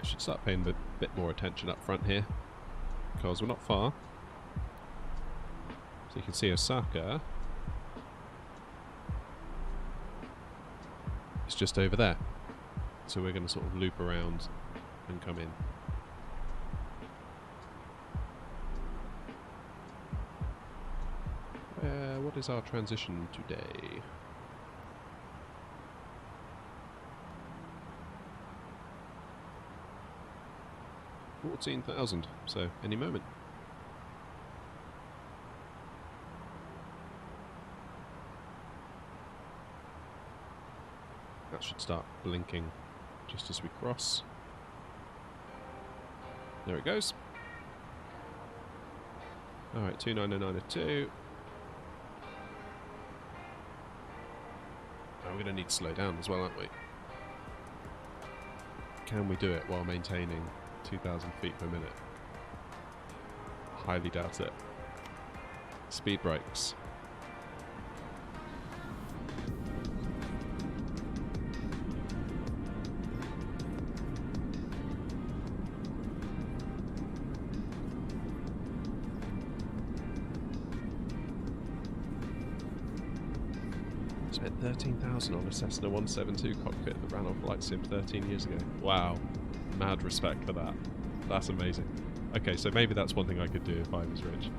Should start paying a bit more attention up front here, because we're not far. So you can see Osaka is just over there. So we're going to sort of loop around and come in. What is our transition today? $14,000, so any moment. That should start blinking just as we cross. There it goes. Alright, 29902. Oh, we're going to need to slow down as well, aren't we? Can we do it while maintaining 2,000 feet per minute? Highly doubt it. Speed brakes. Spent 13,000 on a Cessna 172 cockpit that ran on Flight Sim 13 years ago. Wow. Mad respect for that. That's amazing. Okay, so maybe that's one thing I could do if I was rich.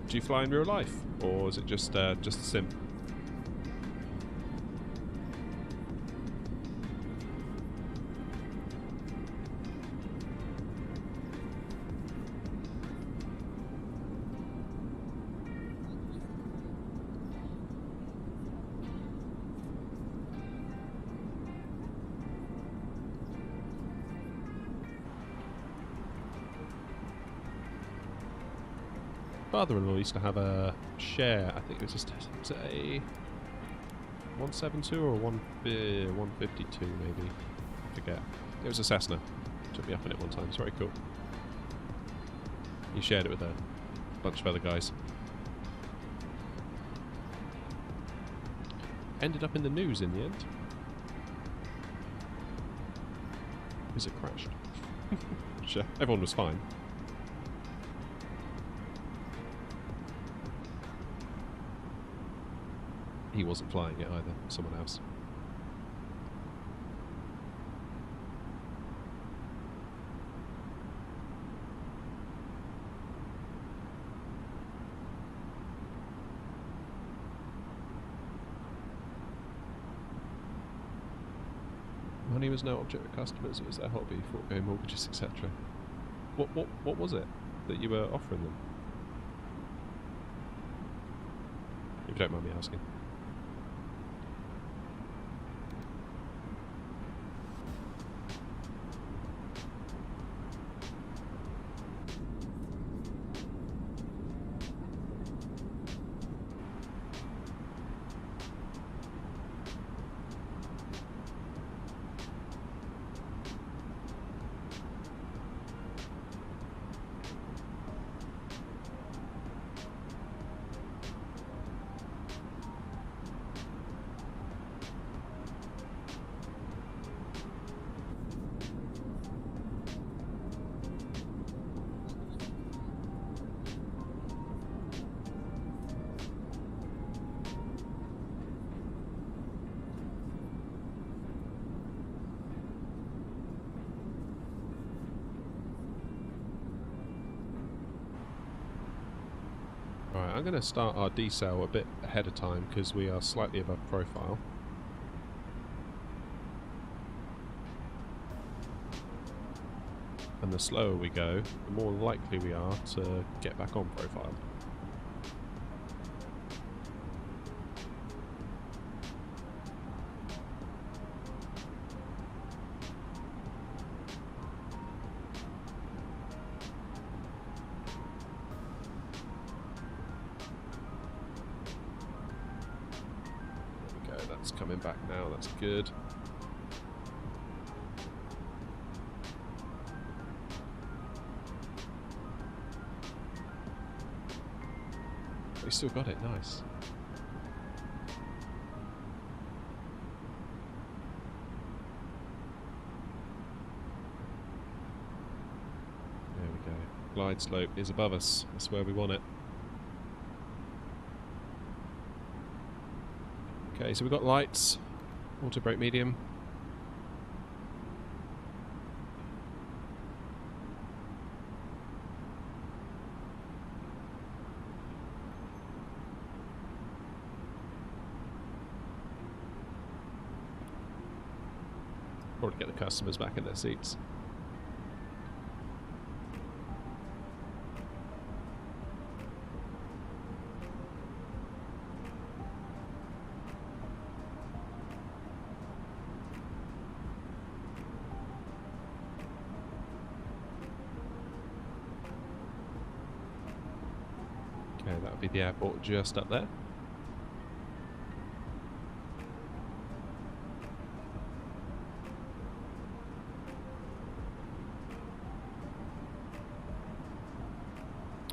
Do you fly in real life, or is it just a sim? Father-in-law used to have a share. I think it was a 172 or a 152 maybe. I forget. It was a Cessna. Took me up in it one time. It's very cool. He shared it with a bunch of other guys. Ended up in the news in the end. Because it crashed. Sure. Everyone was fine. He wasn't flying it either, someone else. Money was no object with customers, it was their hobby, foregoing mortgages, etc. What was it that you were offering them? If you don't mind me asking. Right, I'm going to start our decel a bit ahead of time because we are slightly above profile. And the slower we go, the more likely we are to get back on profile. That's coming back now, that's good. we still got it. Nice. There we go. Glide slope is above us. That's where we want it. Okay, so we've got lights. Auto brake medium. Probably get the customers back in their seats. Okay, that would be the airport just up there.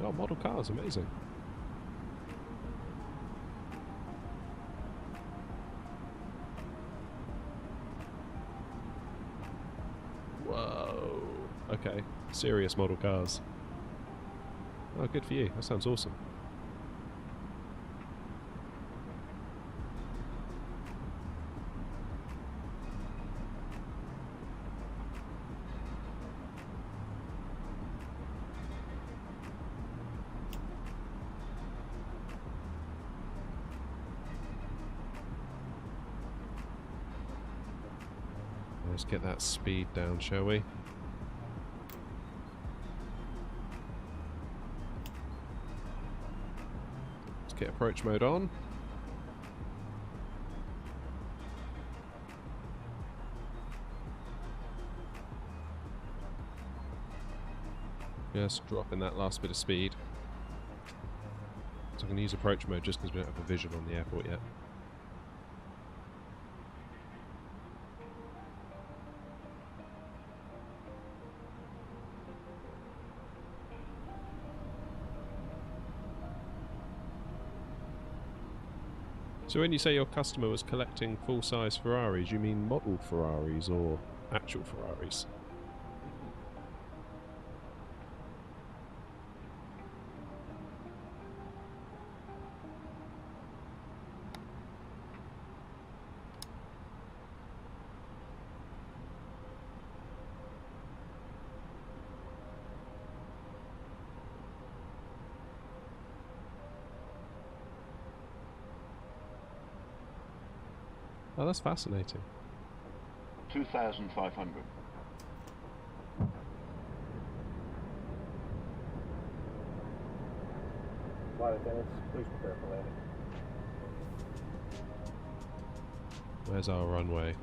Oh, model cars, amazing. Whoa. Okay, serious model cars. Oh, good for you. That sounds awesome. Let's get that speed down, shall we? Let's get approach mode on. Just dropping that last bit of speed. So I'm going to use approach mode just because we don't have a visual on the airport yet. So when you say your customer was collecting full-size Ferraris, you mean model Ferraris or actual Ferraris? Oh, that's fascinating. 2,500. Flight attendants, please prepare for landing. Where's our runway?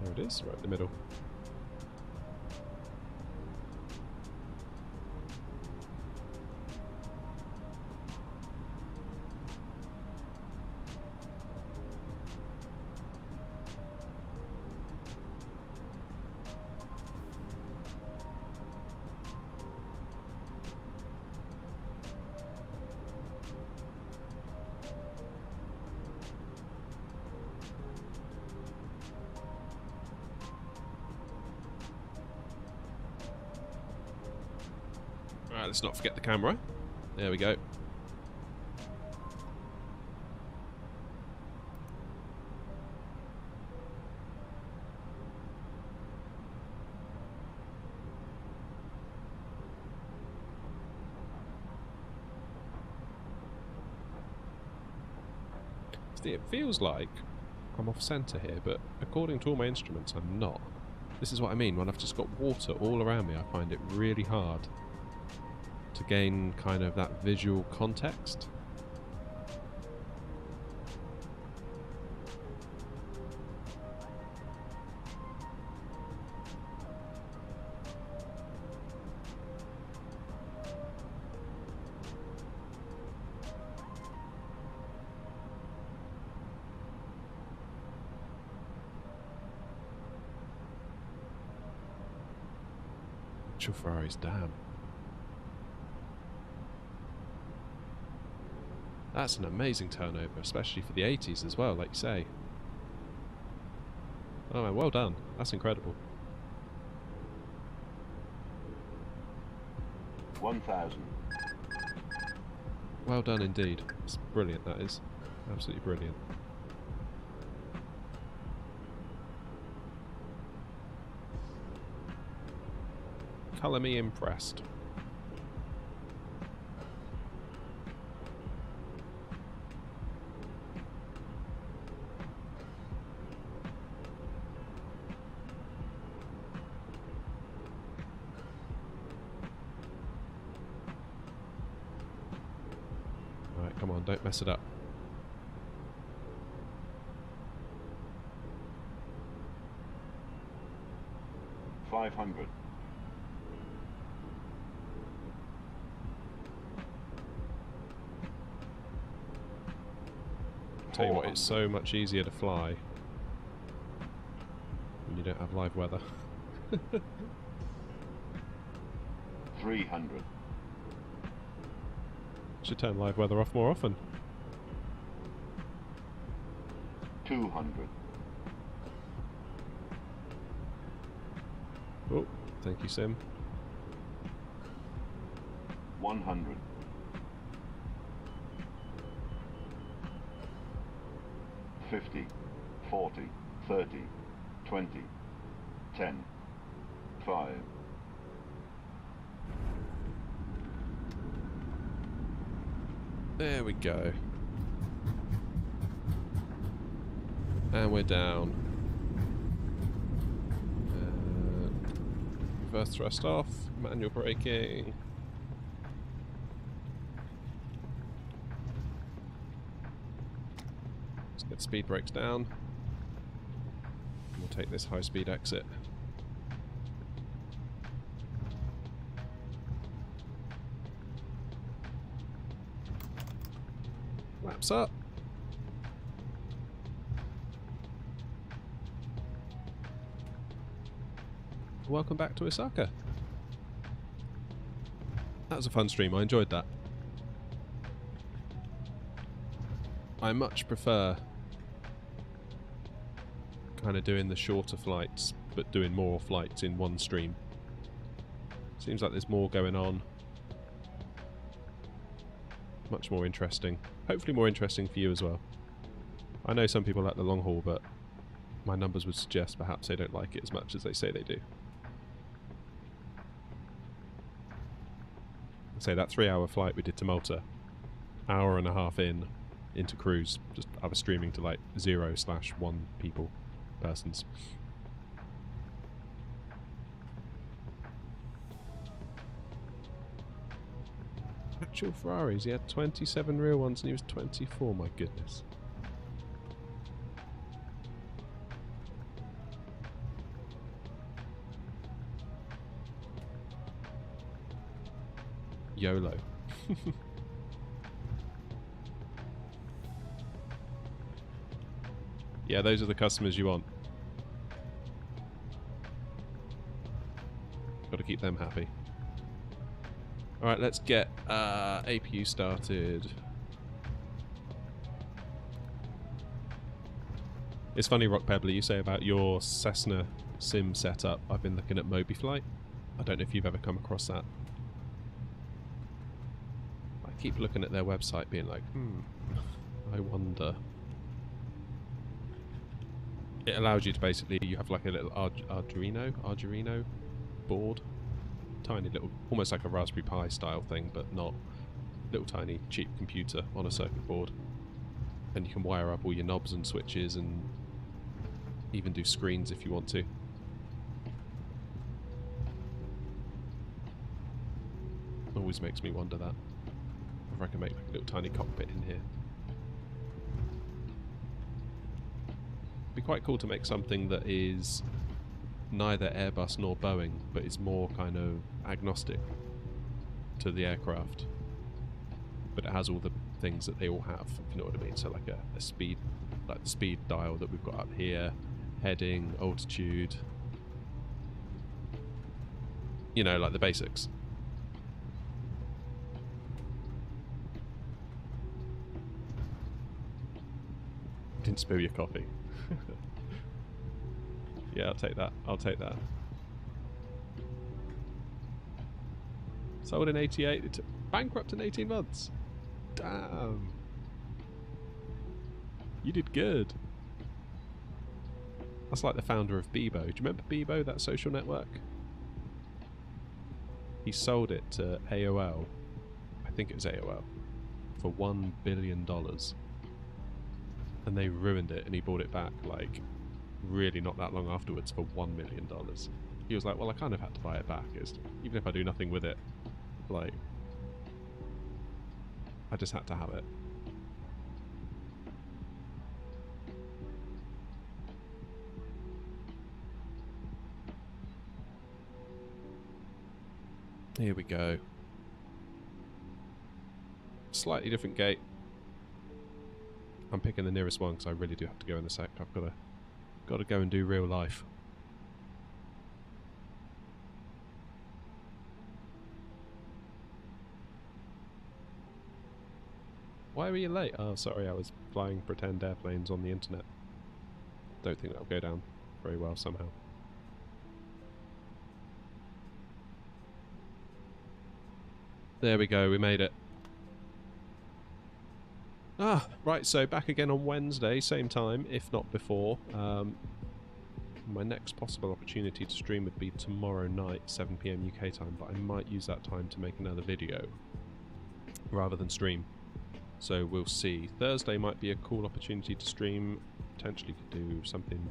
There it is, right in the middle. Right, let's not forget the camera. There we go. See, it feels like I'm off centre here, but according to all my instruments, I'm not. This is what I mean, when I've just got water all around me, I find it really hard to gain kind of that visual context. Ferraris, damn. That's an amazing turnover, especially for the 80s as well, like you say. Oh man, well done. That's incredible. 1,000. Well done indeed. It's brilliant, that is. Absolutely brilliant. Colour me impressed. Alright, come on, don't mess it up. $500. Tell you what, it's so much easier to fly when you don't have live weather. 300. Should turn live weather off more often. 200. Oh, thank you, Sim. 100. 50, 40, 30, 20, 10, 5. There we go. And we're down. Reverse thrust off, manual braking. Let's get speed brakes down. We'll take this high speed exit. Laps up. Welcome back to Osaka. That was a fun stream, I enjoyed that. I much prefer kind of doing the shorter flights, but doing more flights in one stream. Seems like there's more going on. Much more interesting. Hopefully more interesting for you as well. I know some people like the long haul, but my numbers would suggest perhaps they don't like it as much as they say they do. Say that 3-hour flight we did to Malta, hour and a half into cruise, just I was streaming to like 0/1 persons. Actual Ferraris, he had 27 real ones and he was 24, my goodness. YOLO. Yeah, those are the customers you want. Got to keep them happy. Alright, let's get APU started. It's funny, Rock Pebbler, you say about your Cessna sim setup. I've been looking at MobiFlight. I don't know if you've ever come across that. I keep looking at their website being like, I wonder. It allows you to basically, you have like a little Arduino board. Tiny little, almost like a Raspberry Pi style thing, but not. Little tiny cheap computer on a circuit board. And you can wire up all your knobs and switches and even do screens if you want to. Always makes me wonder that. If I can make like a little tiny cockpit in here. Be quite cool to make something that is neither Airbus nor Boeing, but is more kind of agnostic to the aircraft. But it has all the things that they all have, if you know what I mean. So like a speed, like the speed dial that we've got up here, heading, altitude, you know, like the basics. Didn't spill your coffee. Yeah, I'll take that. I'll take that. Sold in 88. Bankrupt in 18 months. Damn. You did good. That's like the founder of Bebo. Do you remember Bebo, that social network? He sold it to AOL. I think it was AOL. For $1 billion. And they ruined it, and he bought it back, like, really not that long afterwards for $1 million. He was like, well, I kind of had to buy it back. Even if I do nothing with it, like, I just had to have it. Here we go. Slightly different gate. I'm picking the nearest one because I really do have to go in a sec. I've got to go and do real life. Why were you late? Oh, sorry, I was flying pretend airplanes on the internet. Don't think that'll go down very well somehow. There we go, we made it. Ah, right, so back again on Wednesday, same time, if not before. My next possible opportunity to stream would be tomorrow night, 7 PM UK time, but I might use that time to make another video rather than stream. So we'll see. Thursday might be a cool opportunity to stream. Potentially could do something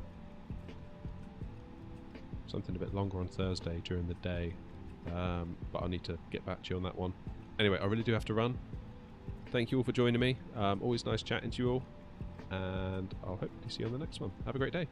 a bit longer on Thursday during the day. But I'll need to get back to you on that one. Anyway, I really do have to run. Thank you all for joining me. Always nice chatting to you all. And I'll hopefully see you on the next one. Have a great day.